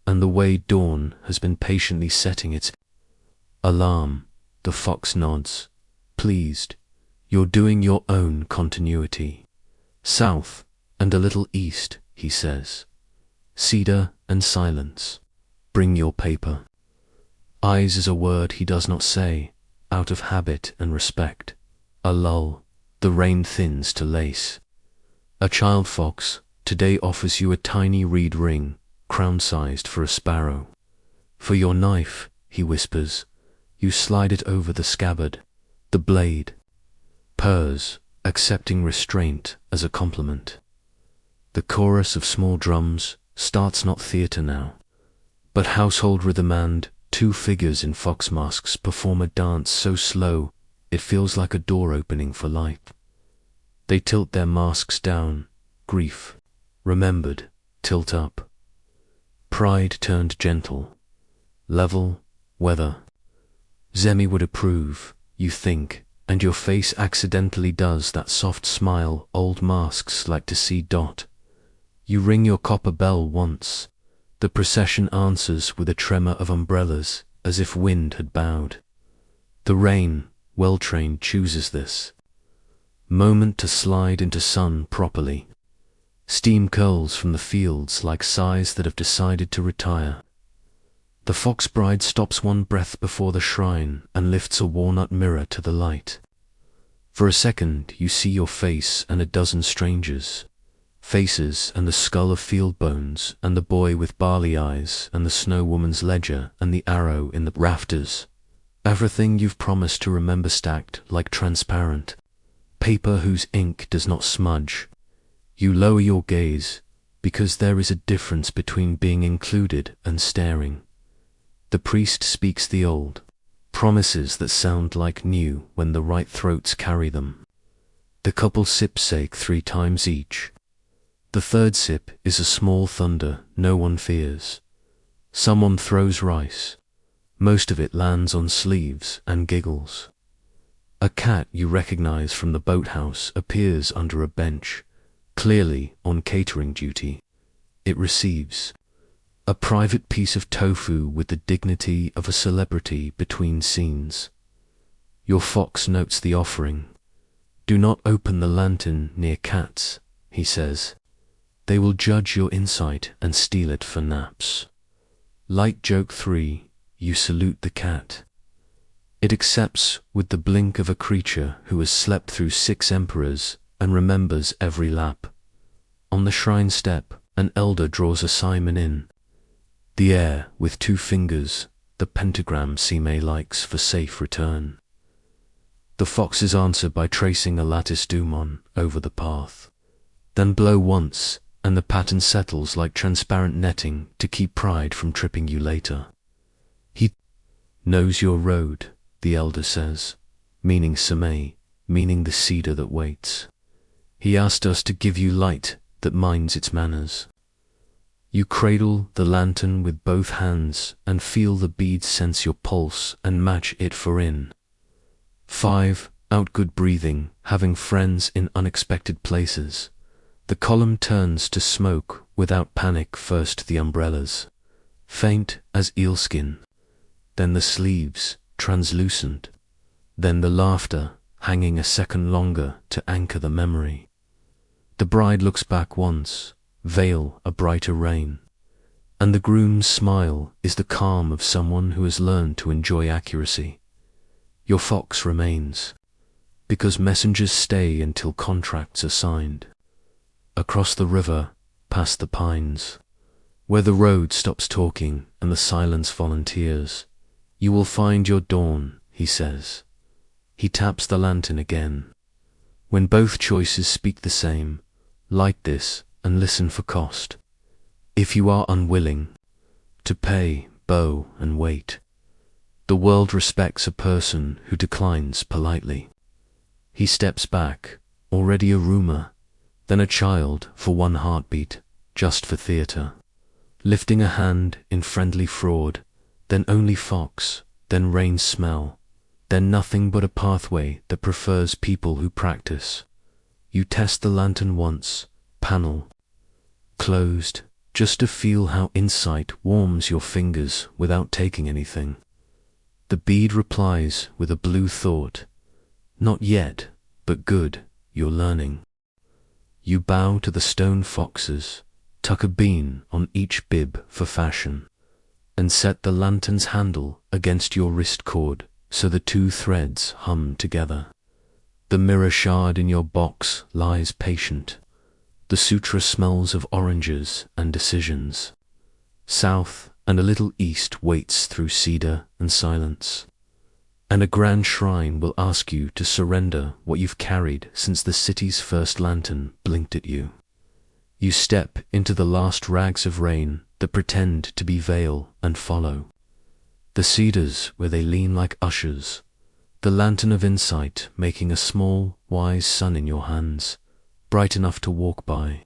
and the way dawn has been patiently setting its alarm. The fox nods, pleased. You're doing your own continuity. South and a little east, he says. Cedar and silence. Bring your paper. Eyes is a word he does not say, out of habit and respect. A lull. The rain thins to lace. A child fox today offers you a tiny reed ring, crown-sized for a sparrow. For your knife, he whispers. You slide it over the scabbard. The blade purrs, accepting restraint as a compliment. The chorus of small drums starts not theatre now, but household rhythm, and 2 figures in fox masks perform a dance so slow it feels like a door opening for life. They tilt their masks down, grief, remembered, tilt up. Pride turned gentle, level, weather. Zemi would approve, you think, and your face accidentally does that soft smile old masks like to see. You ring your copper bell once. The procession answers with a tremor of umbrellas, as if wind had bowed. The rain, well-trained, chooses this moment to slide into sun properly. Steam curls from the fields like sighs that have decided to retire. The fox bride stops one breath before the shrine and lifts a walnut mirror to the light. For a second you see your face and a dozen strangers. Faces and the skull of field bones and the boy with barley eyes and the snow woman's ledger and the arrow in the rafters. Everything you've promised to remember stacked like transparent paper whose ink does not smudge. You lower your gaze because there is a difference between being included and staring. The priest speaks the old promises that sound like new when the right throats carry them. The couple sip sake 3 times each. The third sip is a small thunder no one fears. Someone throws rice. Most of it lands on sleeves and giggles. A cat you recognize from the boathouse appears under a bench, clearly on catering duty. It receives. A private piece of tofu with the dignity of a celebrity between scenes. Your fox notes the offering. Do not open the lantern near cats, he says. They will judge your insight and steal it for naps. Light joke 3, you salute the cat. It accepts with the blink of a creature who has slept through 6 emperors and remembers every lap. On the shrine step, an elder draws a Simon in. The air with 2 fingers, the pentagram Sime likes for safe return. The foxes answer by tracing a lattice Dumon over the path. Then blow once, and the pattern settles like transparent netting to keep pride from tripping you later. He knows your road, the elder says, meaning Sime, meaning the cedar that waits. He asked us to give you light that minds its manners. You cradle the lantern with both hands and feel the beads sense your pulse and match it for in. 5. Out good breathing, having friends in unexpected places. The column turns to smoke without panic. First the umbrellas, faint as eelskin, then the sleeves, translucent, then the laughter, hanging a second longer to anchor the memory. The bride looks back once, veil a brighter rain, and the groom's smile is the calm of someone who has learned to enjoy accuracy. Your fox remains, because messengers stay until contracts are signed. Across the river, past the pines, where the road stops talking and the silence volunteers, you will find your dawn, he says. He taps the lantern again. When both choices speak the same, light this and listen for cost. If you are unwilling to pay, bow and wait. The world respects a person who declines politely. He steps back, already a rumor, then a child for 1 heartbeat, just for theatre. Lifting a hand in friendly fraud, then only fox, then rain smell, then nothing but a pathway that prefers people who practice. You test the lantern once, panel closed, just to feel how insight warms your fingers without taking anything. The bead replies with a blue thought. Not yet, but good, you're learning. You bow to the stone foxes, tuck a bean on each bib for fashion, and set the lantern's handle against your wrist cord so the 2 threads hum together. The mirror shard in your box lies patient. The sutra smells of oranges and decisions. South and a little east waits through cedar and silence. And a grand shrine will ask you to surrender what you've carried since the city's first lantern blinked at you. You step into the last rags of rain that pretend to be veil and follow. The cedars where they lean like ushers, the lantern of insight making a small, wise sun in your hands, bright enough to walk by,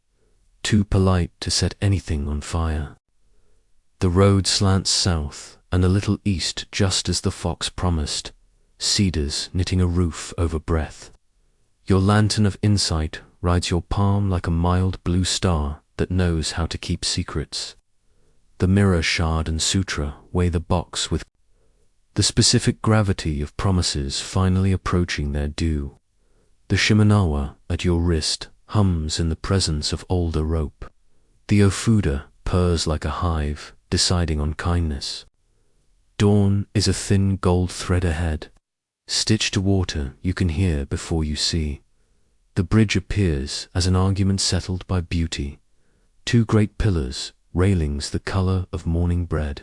too polite to set anything on fire. The road slants south and a little east just as the fox promised, cedars knitting a roof over breath. Your lantern of insight rides your palm like a mild blue star that knows how to keep secrets. The mirror shard and sutra weigh the box with the specific gravity of promises finally approaching their due. The Shimenawa at your wrist hums in the presence of older rope. The Ofuda purrs like a hive, deciding on kindness. Dawn is a thin gold thread ahead. Stitched to water you can hear before you see. The bridge appears as an argument settled by beauty. 2 great pillars, railings the color of morning bread.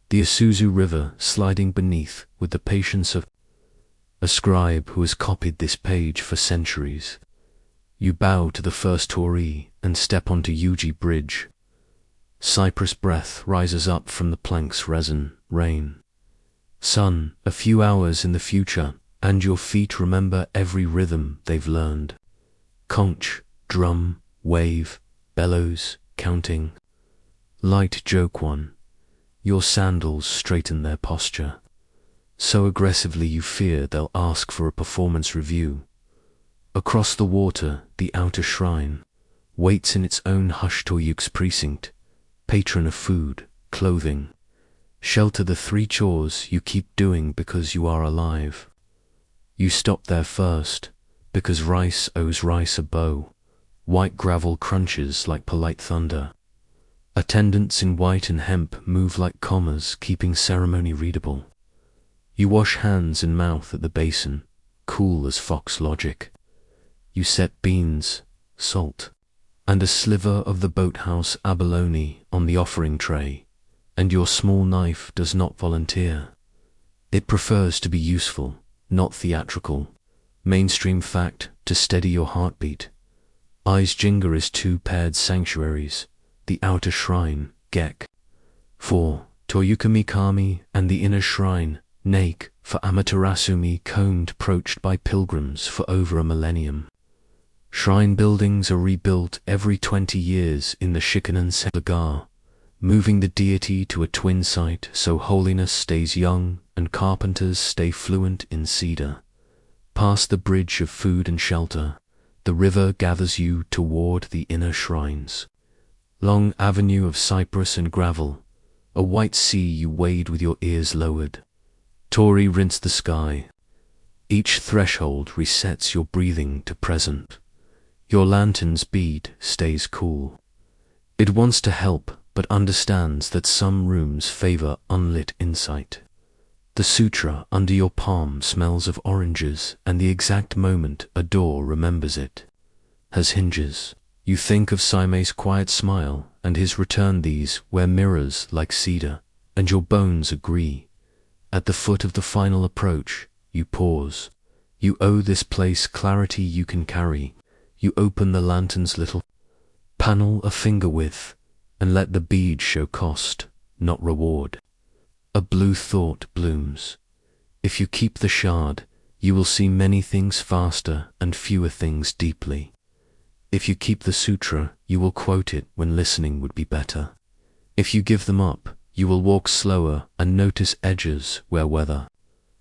The Isuzu River sliding beneath with the patience of a scribe who has copied this page for centuries. You bow to the first torii and step onto Yuji Bridge. Cypress breath rises up from the plank's resin, rain. Sun, a few hours in the future, and your feet remember every rhythm they've learned. Conch, drum, wave, bellows, counting. Light joke 1. Your sandals straighten their posture. So aggressively you fear they'll ask for a performance review. Across the water, the outer shrine waits in its own Hush Toyuk's precinct, patron of food, clothing, shelter, the three chores you keep doing because you are alive. You stop there first, because rice owes rice a bow. White gravel crunches like polite thunder. Attendants in white and hemp move like commas, keeping ceremony readable. You wash hands and mouth at the basin, cool as fox logic. You set beans, salt, and a sliver of the boathouse abalone on the offering tray, and your small knife does not volunteer. It prefers to be useful, not theatrical. Mainstream fact to steady your heartbeat. Eyes Jinga is two paired sanctuaries, the outer shrine, Gek, for Toyukami Kami, and the inner shrine, Nake, for Amaterasu, combed approached by pilgrims for over a millennium. Shrine buildings are rebuilt every 20 years in the Shikonen Selagar, moving the deity to a twin site so holiness stays young and carpenters stay fluent in cedar. Past the bridge of food and shelter, the river gathers you toward the inner shrines. Long avenue of cypress and gravel, a white sea you wade with your ears lowered. Tori rinse the sky. Each threshold resets your breathing to present. Your lantern's bead stays cool. It wants to help, but understands that some rooms favor unlit insight. The sutra under your palm smells of oranges, and the exact moment a door remembers it has hinges. You think of Saime's quiet smile and his return. These wear mirrors like cedar, and your bones agree. At the foot of the final approach, you pause. You owe this place clarity you can carry. You open the lantern's little panel a finger width, and let the bead show cost, not reward. A blue thought blooms. If you keep the shard, you will see many things faster and fewer things deeply. If you keep the sutra, you will quote it when listening would be better. If you give them up, you will walk slower and notice edges where weather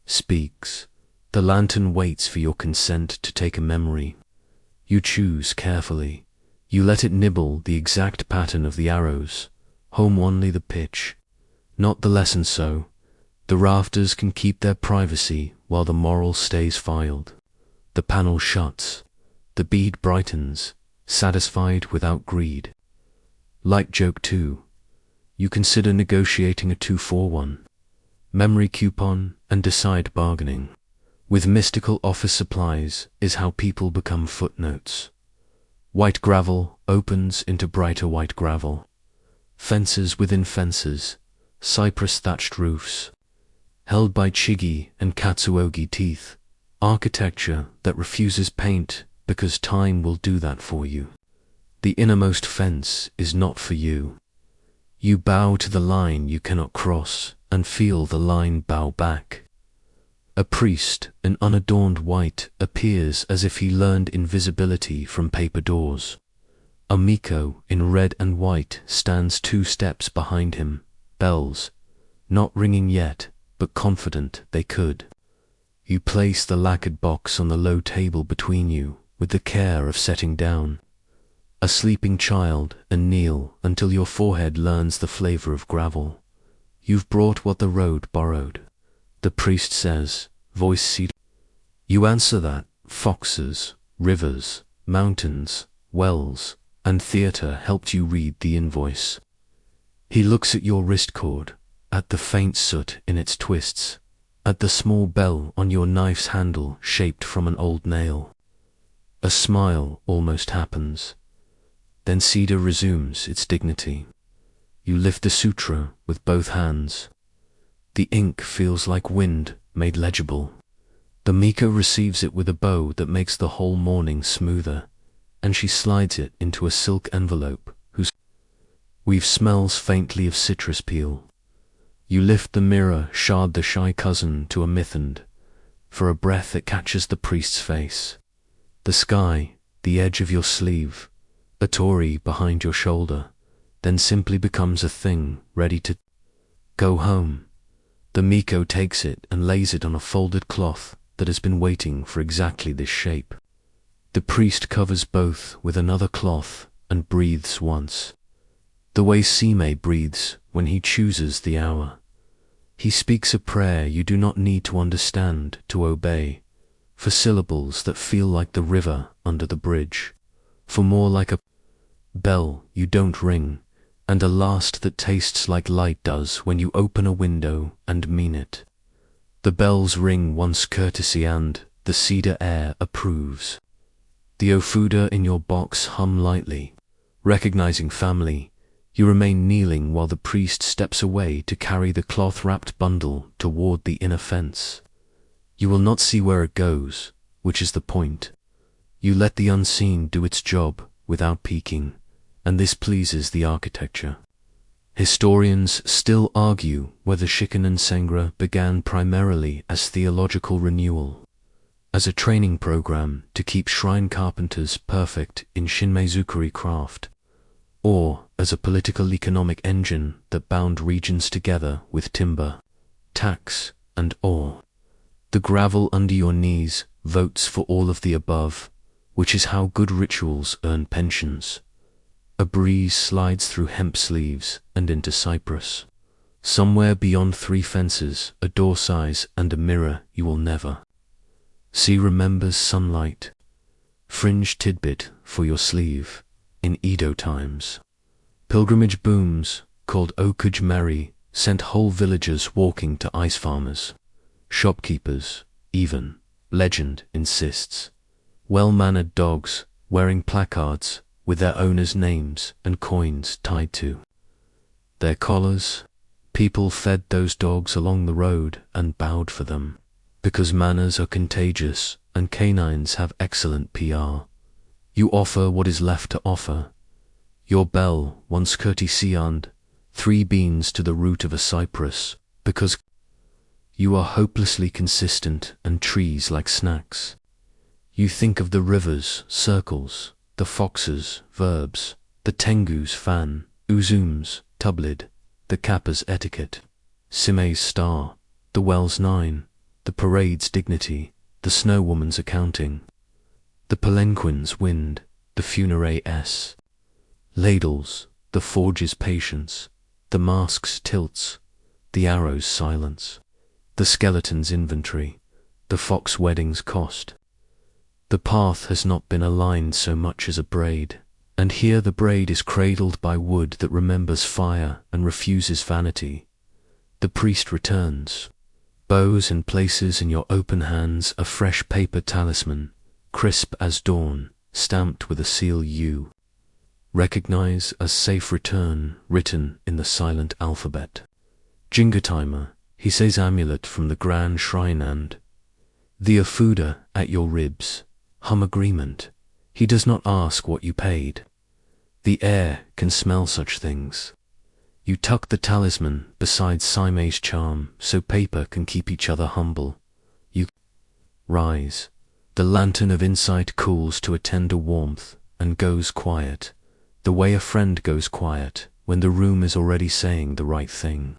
speaks. The lantern waits for your consent to take a memory. You choose carefully. You let it nibble the exact pattern of the arrows, home only the pitch, not the lesson. So the rafters can keep their privacy while the moral stays filed. The panel shuts. The bead brightens, satisfied without greed. Light joke 2. You consider negotiating a 2-for-1 memory coupon and decide bargaining. With mystical office supplies is how people become footnotes. White gravel opens into brighter white gravel. Fences within fences, cypress-thatched roofs, held by chigi and katsuogi teeth. Architecture that refuses paint because time will do that for you. The innermost fence is not for you. You bow to the line you cannot cross and feel the line bow back. A priest, in unadorned white, appears as if he learned invisibility from paper doors. A Miko, in red and white, stands 2 steps behind him, bells, not ringing yet, but confident they could. You place the lacquered box on the low table between you, with the care of setting down a sleeping child, and kneel until your forehead learns the flavor of gravel. You've brought what the road borrowed. The priest says, voice cedar. You answer that foxes, rivers, mountains, wells, and theater helped you read the invoice. He looks at your wrist cord, at the faint soot in its twists, at the small bell on your knife's handle shaped from an old nail. A smile almost happens. Then cedar resumes its dignity. You lift the sutra with both hands. The ink feels like wind made legible. The Miko receives it with a bow that makes the whole morning smoother, and she slides it into a silk envelope whose weave smells faintly of citrus peel. You lift the mirror, shard the shy cousin to a mithend. For a breath it catches the priest's face. The sky, the edge of your sleeve, a Tori behind your shoulder, then simply becomes a thing ready to go home. The Miko takes it and lays it on a folded cloth that has been waiting for exactly this shape. The priest covers both with another cloth and breathes once. the way Sime breathes when he chooses the hour. He speaks a prayer you do not need to understand to obey, for syllables that feel like the river under the bridge, for more like a bell you don't ring, and a last that tastes like light does when you open a window and mean it. The bells ring once courtesy and the cedar air approves. The ofuda in your box hum lightly. Recognizing family, you remain kneeling while the priest steps away to carry the cloth-wrapped bundle toward the inner fence. You will not see where it goes, which is the point. You let the unseen do its job without peeking, and this pleases the architecture. Historians still argue whether Shikinen Sengra began primarily as theological renewal, as a training program to keep shrine carpenters perfect in shinmezukuri craft, or as a political economic engine that bound regions together with timber, tax, and ore. The gravel under your knees votes for all of the above, which is how good rituals earn pensions. A breeze slides through hemp sleeves and into cypress. Somewhere beyond 3 fences, a door size and a mirror you will never see remembers sunlight. Fringe tidbit for your sleeve in Edo times. Pilgrimage booms, called Okuj Meri, sent whole villagers walking to ice farmers. Shopkeepers, even, legend insists. Well-mannered dogs, wearing placards with their owners' names and coins tied to their collars. People fed those dogs along the road and bowed for them, because manners are contagious and canines have excellent PR. You offer what is left to offer. Your bell once courtesy and 3 beans to the root of a cypress, because you are hopelessly consistent and trees like snacks. You think of the rivers, circles, the foxes, verbs, the tengu's fan, uzum's tublid, the kappa's etiquette, Sime's star, the well's 9, the parade's dignity, the snow woman's accounting, the palanquin's wind, the funerai's ladles, the forge's patience, the mask's tilts, the arrow's silence, the skeleton's inventory, the fox wedding's cost. The path has not been aligned so much as a braid, and here the braid is cradled by wood that remembers fire and refuses vanity. The priest returns. Bows and places in your open hands a fresh paper talisman, crisp as dawn, stamped with a seal you recognize as safe return, written in the silent alphabet. Jinga timer, Hise's amulet from the grand shrine and the ofuda at your ribs, hum agreement. He does not ask what you paid. The air can smell such things. You tuck the talisman beside Sime's charm so paper can keep each other humble. You rise. The lantern of insight cools to a tender warmth and goes quiet, the way a friend goes quiet when the room is already saying the right thing.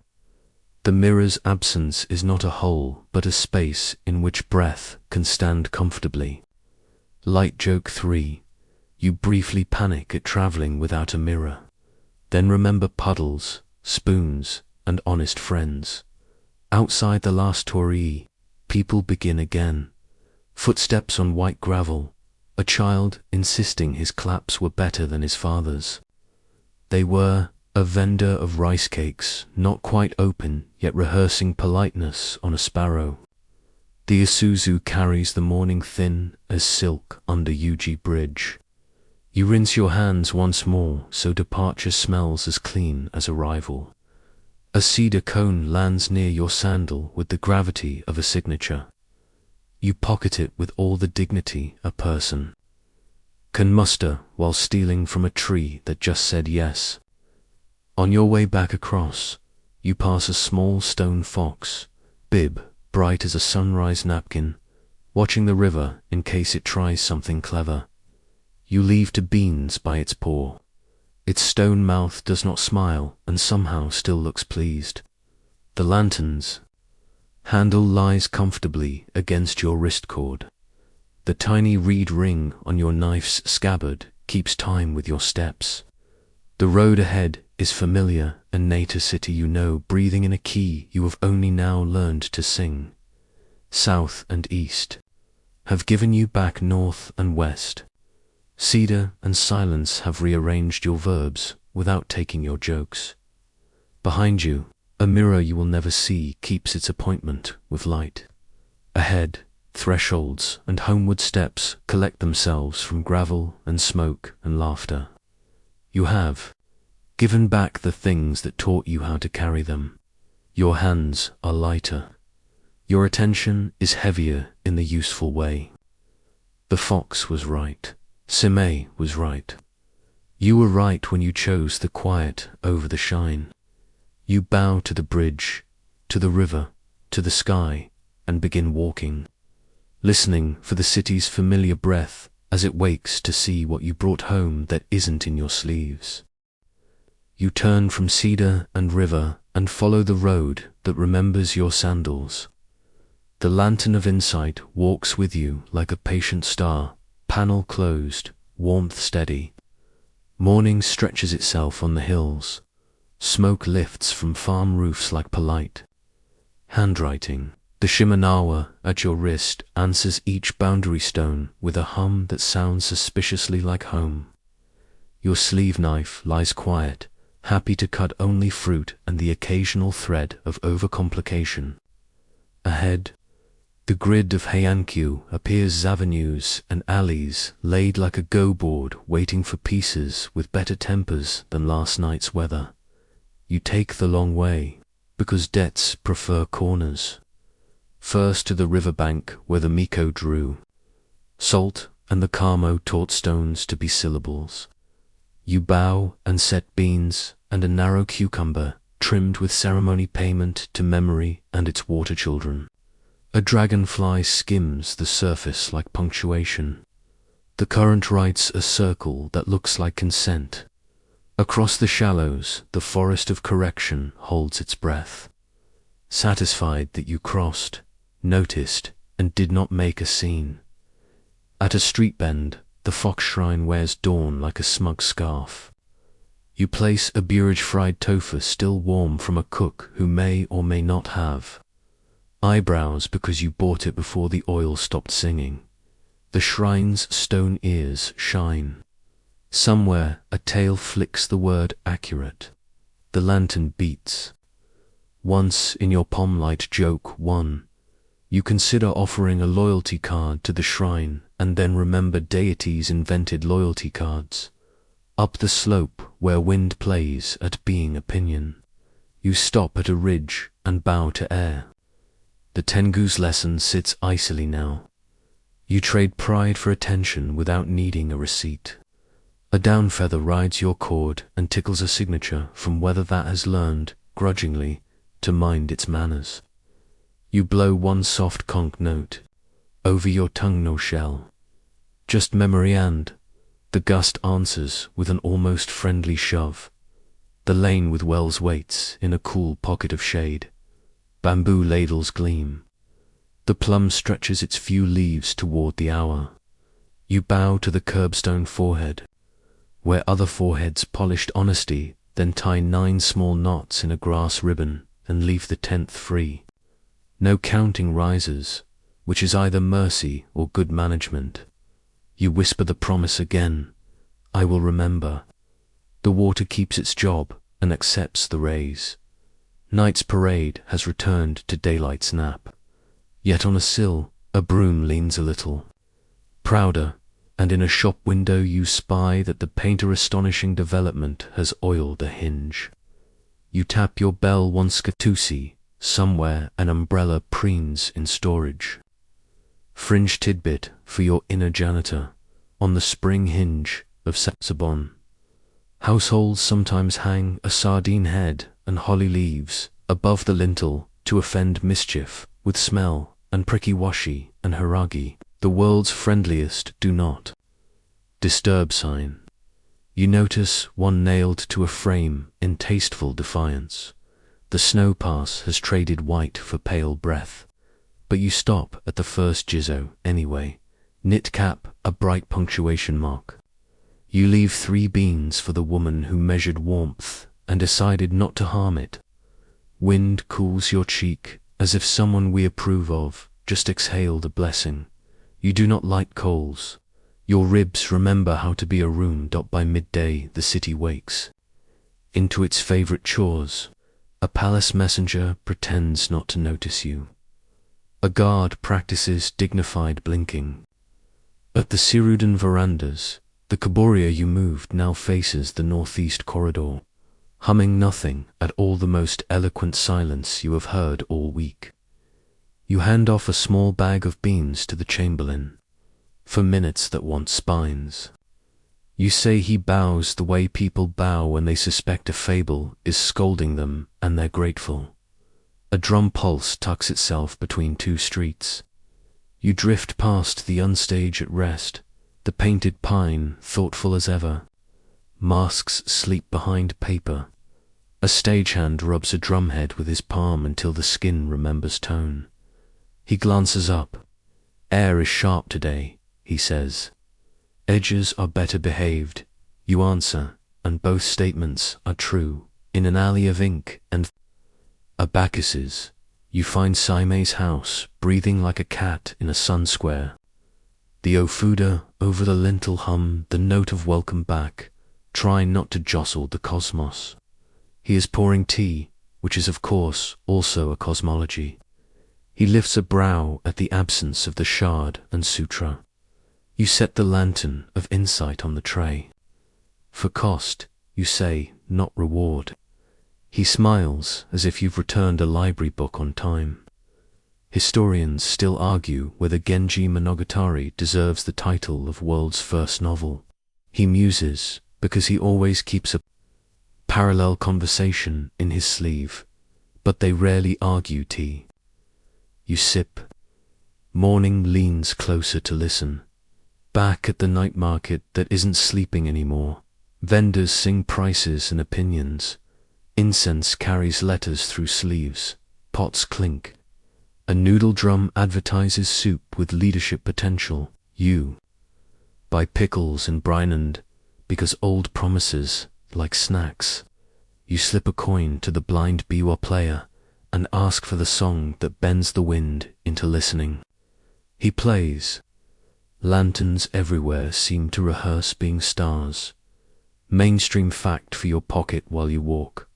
The mirror's absence is not a hole but a space in which breath can stand comfortably. Light joke 3. You briefly panic at traveling without a mirror. Then remember puddles, spoons, and honest friends. Outside the last torii, people begin again. Footsteps on white gravel, a child insisting his claps were better than his father's. They were a vendor of rice cakes, not quite open, yet rehearsing politeness on a sparrow. The Isuzu carries the morning thin as silk under Uji Bridge. You rinse your hands once more so departure smells as clean as arrival. A cedar cone lands near your sandal with the gravity of a signature. You pocket it with all the dignity a person can muster while stealing from a tree that just said yes. On your way back across, you pass a small stone fox, bib bright as a sunrise napkin, watching the river in case it tries something clever. You leave to beans by its paw. Its stone mouth does not smile and somehow still looks pleased. The lantern's handle lies comfortably against your wrist cord. The tiny reed ring on your knife's scabbard keeps time with your steps. The road ahead is familiar, a native city you know, breathing in a key you have only now learned to sing. South and east have given you back north and west. Cedar and silence have rearranged your verbs without taking your jokes. Behind you, a mirror you will never see keeps its appointment with light. Ahead, thresholds and homeward steps collect themselves from gravel and smoke and laughter. You have given back the things that taught you how to carry them. Your hands are lighter. Your attention is heavier in the useful way. The fox was right. Simei was right. You were right when you chose the quiet over the shine. You bow to the bridge, to the river, to the sky, and begin walking, listening for the city's familiar breath as it wakes to see what you brought home that isn't in your sleeves. You turn from cedar and river and follow the road that remembers your sandals. The lantern of insight walks with you like a patient star, panel closed, warmth steady. Morning stretches itself on the hills. Smoke lifts from farm roofs like polite handwriting. The Shimenawa at your wrist answers each boundary stone with a hum that sounds suspiciously like home. Your sleeve knife lies quiet, happy to cut only fruit and the occasional thread of overcomplication. Ahead, the grid of Heiankyu appears avenues and alleys laid like a go-board waiting for pieces with better tempers than last night's weather. You take the long way, because debts prefer corners. First to the riverbank where the Miko drew. Salt and the Kamo taught stones to be syllables. You bow and set beans and a narrow cucumber trimmed with ceremony payment to memory and its water children. A dragonfly skims the surface like punctuation. The current writes a circle that looks like consent. Across the shallows, the forest of correction holds its breath. Satisfied that you crossed, noticed, and did not make a scene. At a street bend, the fox shrine wears dawn like a smug scarf. You place a burrage fried tofu still warm from a cook who may or may not have eyebrows because you bought it before the oil stopped singing. The shrine's stone ears shine. Somewhere a tail flicks the word accurate. The lantern beats. Once in your palm-light joke won, you consider offering a loyalty card to the shrine and then remember deities invented loyalty cards. Up the slope where wind plays at being opinion, you stop at a ridge and bow to air. The Tengu's lesson sits icily now. You trade pride for attention without needing a receipt. A down feather rides your cord and tickles a signature from whether that has learned, grudgingly, to mind its manners. You blow one soft conch note. Over your tongue no shell. Just memory and the gust answers with an almost friendly shove. The lane with wells waits in a cool pocket of shade. Bamboo ladles gleam. The plum stretches its few leaves toward the hour. You bow to the curbstone forehead, where other foreheads polished honesty, then tie 9 small knots in a grass ribbon and leave the 10th free. No counting rises, which is either mercy or good management. You whisper the promise again, I will remember. The water keeps its job and accepts the raise. Night's parade has returned to daylight's nap. Yet on a sill, a broom leans a little. Prouder, and in a shop window you spy that the painter astonishing development has oiled a hinge. You tap your bell once Scatusi, somewhere an umbrella preens in storage. Fringe tidbit for your inner janitor, on the spring hinge of Satsabon. Households sometimes hang a sardine head and holly leaves above the lintel to offend mischief with smell and pricky washi and haragi. The world's friendliest do not disturb sign. You notice one nailed to a frame in tasteful defiance. The snow pass has traded white for pale breath, but you stop at the first jizzo anyway. Knit cap a bright punctuation mark. You leave 3 beans for the woman who measured warmth and decided not to harm it. Wind cools your cheek, as if someone we approve of just exhaled a blessing. You do not light coals. Your ribs remember how to be a room. By midday the city wakes into its favorite chores. A palace messenger pretends not to notice you. A guard practices dignified blinking. At the Sirudin verandas, the Kaboria you moved now faces the northeast corridor, humming nothing at all, the most eloquent silence you have heard all week. You hand off a small bag of beans to the chamberlain, for minutes that want spines. You say he bows the way people bow when they suspect a fable is scolding them, and they're grateful. A drum pulse tucks itself between two streets. You drift past the unstage at rest, the painted pine thoughtful as ever. Masks sleep behind paper. A stagehand rubs a drumhead with his palm until the skin remembers tone. He glances up. Air is sharp today, he says. Edges are better behaved. You answer, and both statements are true. In an alley of ink and abacuses, you find Saime's house, breathing like a cat in a sun square. The ofuda over the lintel hum the note of welcome back. Try not to jostle the cosmos. He is pouring tea, which is of course also a cosmology. He lifts a brow at the absence of the shard and sutra. You set the lantern of insight on the tray. For cost, you say, not reward. He smiles as if you've returned a library book on time. Historians still argue whether Genji Monogatari deserves the title of world's first novel. He muses because he always keeps a parallel conversation in his sleeve, but they rarely argue tea. You sip. Morning leans closer to listen. Back at the night market that isn't sleeping anymore, vendors sing prices and opinions. Incense carries letters through sleeves. Pots clink. A noodle drum advertises soup with leadership potential. You buy pickles and brine, because old promises, like snacks. You slip a coin to the blind biwa player and ask for the song that bends the wind into listening. He plays. Lanterns everywhere seem to rehearse being stars. Mainstream fact for your pocket while you walk.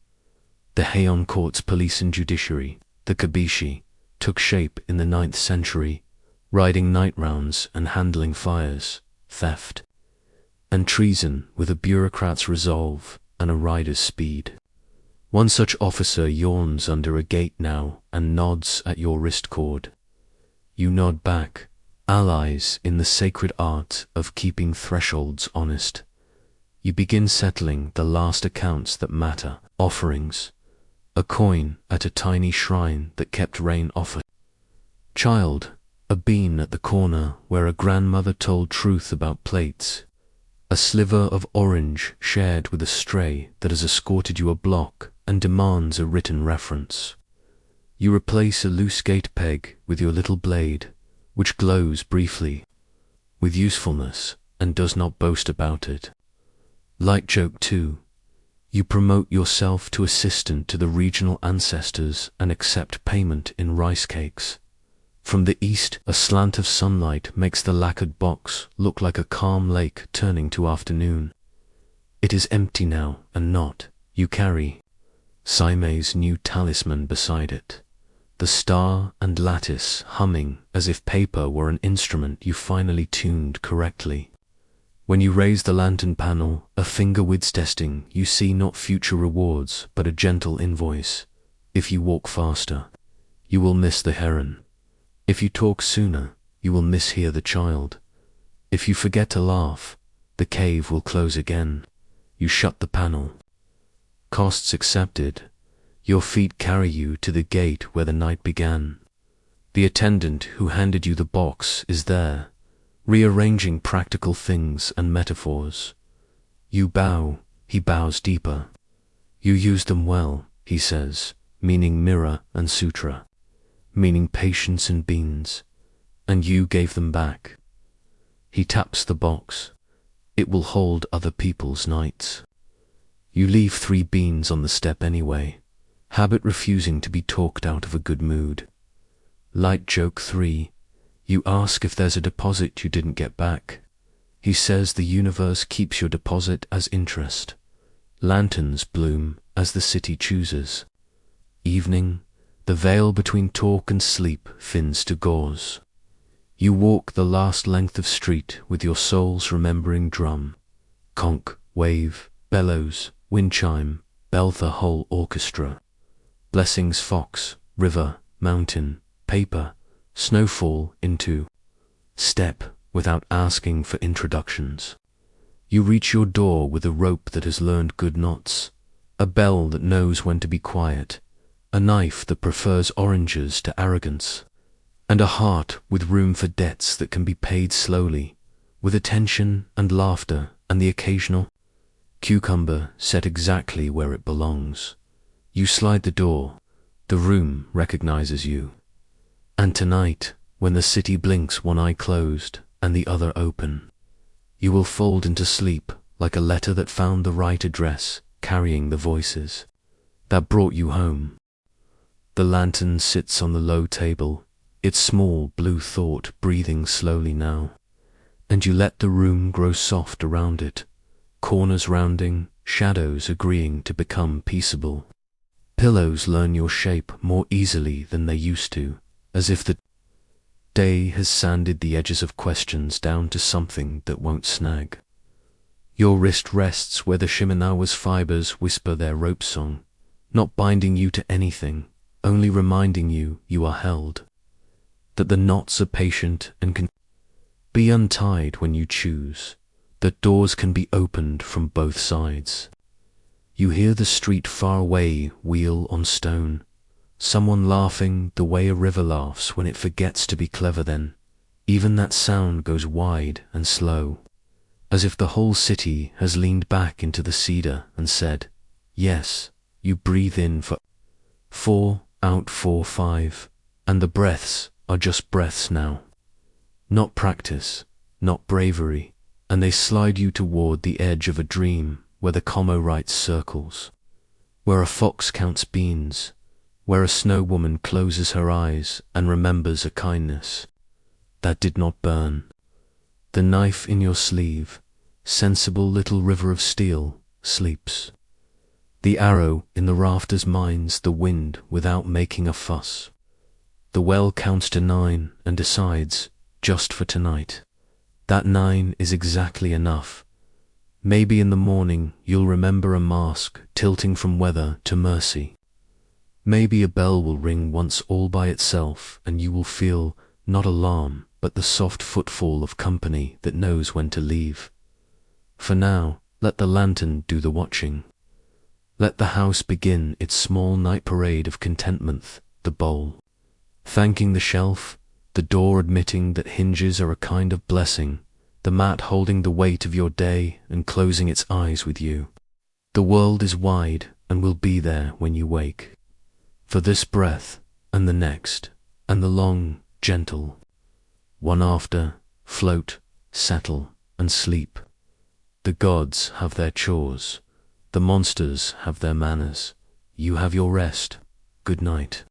The Heian court's police and judiciary, the Kabishi, took shape in the 9th century, riding night rounds and handling fires, theft, and treason with a bureaucrat's resolve and a rider's speed. One such officer yawns under a gate now and nods at your wrist cord. You nod back, allies in the sacred art of keeping thresholds honest. You begin settling the last accounts that matter, offerings, a coin at a tiny shrine that kept rain off a child, a bean at the corner where a grandmother told truth about plates, a sliver of orange shared with a stray that has escorted you a block and demands a written reference. You replace a loose gate peg with your little blade, which glows briefly with usefulness and does not boast about it. Light joke too. You promote yourself to assistant to the regional ancestors and accept payment in rice cakes. From the east, a slant of sunlight makes the lacquered box look like a calm lake turning to afternoon. It is empty now, and not. You carry Saime's new talisman beside it, the star and lattice humming as if paper were an instrument you finally tuned correctly. When you raise the lantern panel, a finger width testing, you see not future rewards, but a gentle invoice. If you walk faster, you will miss the heron. If you talk sooner, you will mishear the child. If you forget to laugh, the cave will close again. You shut the panel. Costs accepted. Your feet carry you to the gate where the night began. The attendant who handed you the box is there, rearranging practical things and metaphors. You bow, he bows deeper. You use them well, he says, meaning mirror and sutra, meaning patience and beans, and you gave them back. He taps the box. It will hold other people's nights. You leave 3 beans on the step anyway, habit refusing to be talked out of a good mood. Light joke 3. You ask if there's a deposit you didn't get back. He says the universe keeps your deposit as interest. Lanterns bloom as the city chooses. Evening, the veil between talk and sleep thins to gauze. You walk the last length of street with your soul's remembering drum. Conch, wave, bellows, wind chime, bell the whole orchestra. Blessings fox, river, mountain, paper, snowfall into step without asking for introductions. You reach your door with a rope that has learned good knots, a bell that knows when to be quiet, a knife that prefers oranges to arrogance, and a heart with room for debts that can be paid slowly, with attention and laughter and the occasional cucumber set exactly where it belongs. You slide the door, the room recognizes you. And tonight, when the city blinks one eye closed and the other open, you will fold into sleep like a letter that found the right address, carrying the voices that brought you home. The lantern sits on the low table, its small blue thought breathing slowly now, and you let the room grow soft around it, corners rounding, shadows agreeing to become peaceable. Pillows learn your shape more easily than they used to, as if the day has sanded the edges of questions down to something that won't snag. Your wrist rests where the Shimenawa's fibers whisper their rope song, not binding you to anything, only reminding you you are held, that the knots are patient and can be untied when you choose, that doors can be opened from both sides. You hear the street far away wheel on stone, someone laughing the way a river laughs when it forgets to be clever then. Even that sound goes wide and slow, as if the whole city has leaned back into the cedar and said, yes. You breathe in for 4, out 4, 5, and the breaths are just breaths now. Not practice, not bravery, and they slide you toward the edge of a dream where the Como writes circles, where a fox counts beans, where a snow woman closes her eyes and remembers a kindness that did not burn. The knife in your sleeve, sensible little river of steel, sleeps. The arrow in the rafters minds the wind without making a fuss. The well counts to 9 and decides, just for tonight. That 9 is exactly enough. Maybe in the morning you'll remember a mask tilting from weather to mercy. Maybe a bell will ring once all by itself and you will feel not alarm but the soft footfall of company that knows when to leave. For now, let the lantern do the watching. Let the house begin its small night parade of contentment, the bowl thanking the shelf, the door admitting that hinges are a kind of blessing, the mat holding the weight of your day and closing its eyes with you. The world is wide and will be there when you wake. For this breath, and the next, and the long, gentle, one after, float, settle, and sleep. The gods have their chores, the monsters have their manners. You have your rest. Good night.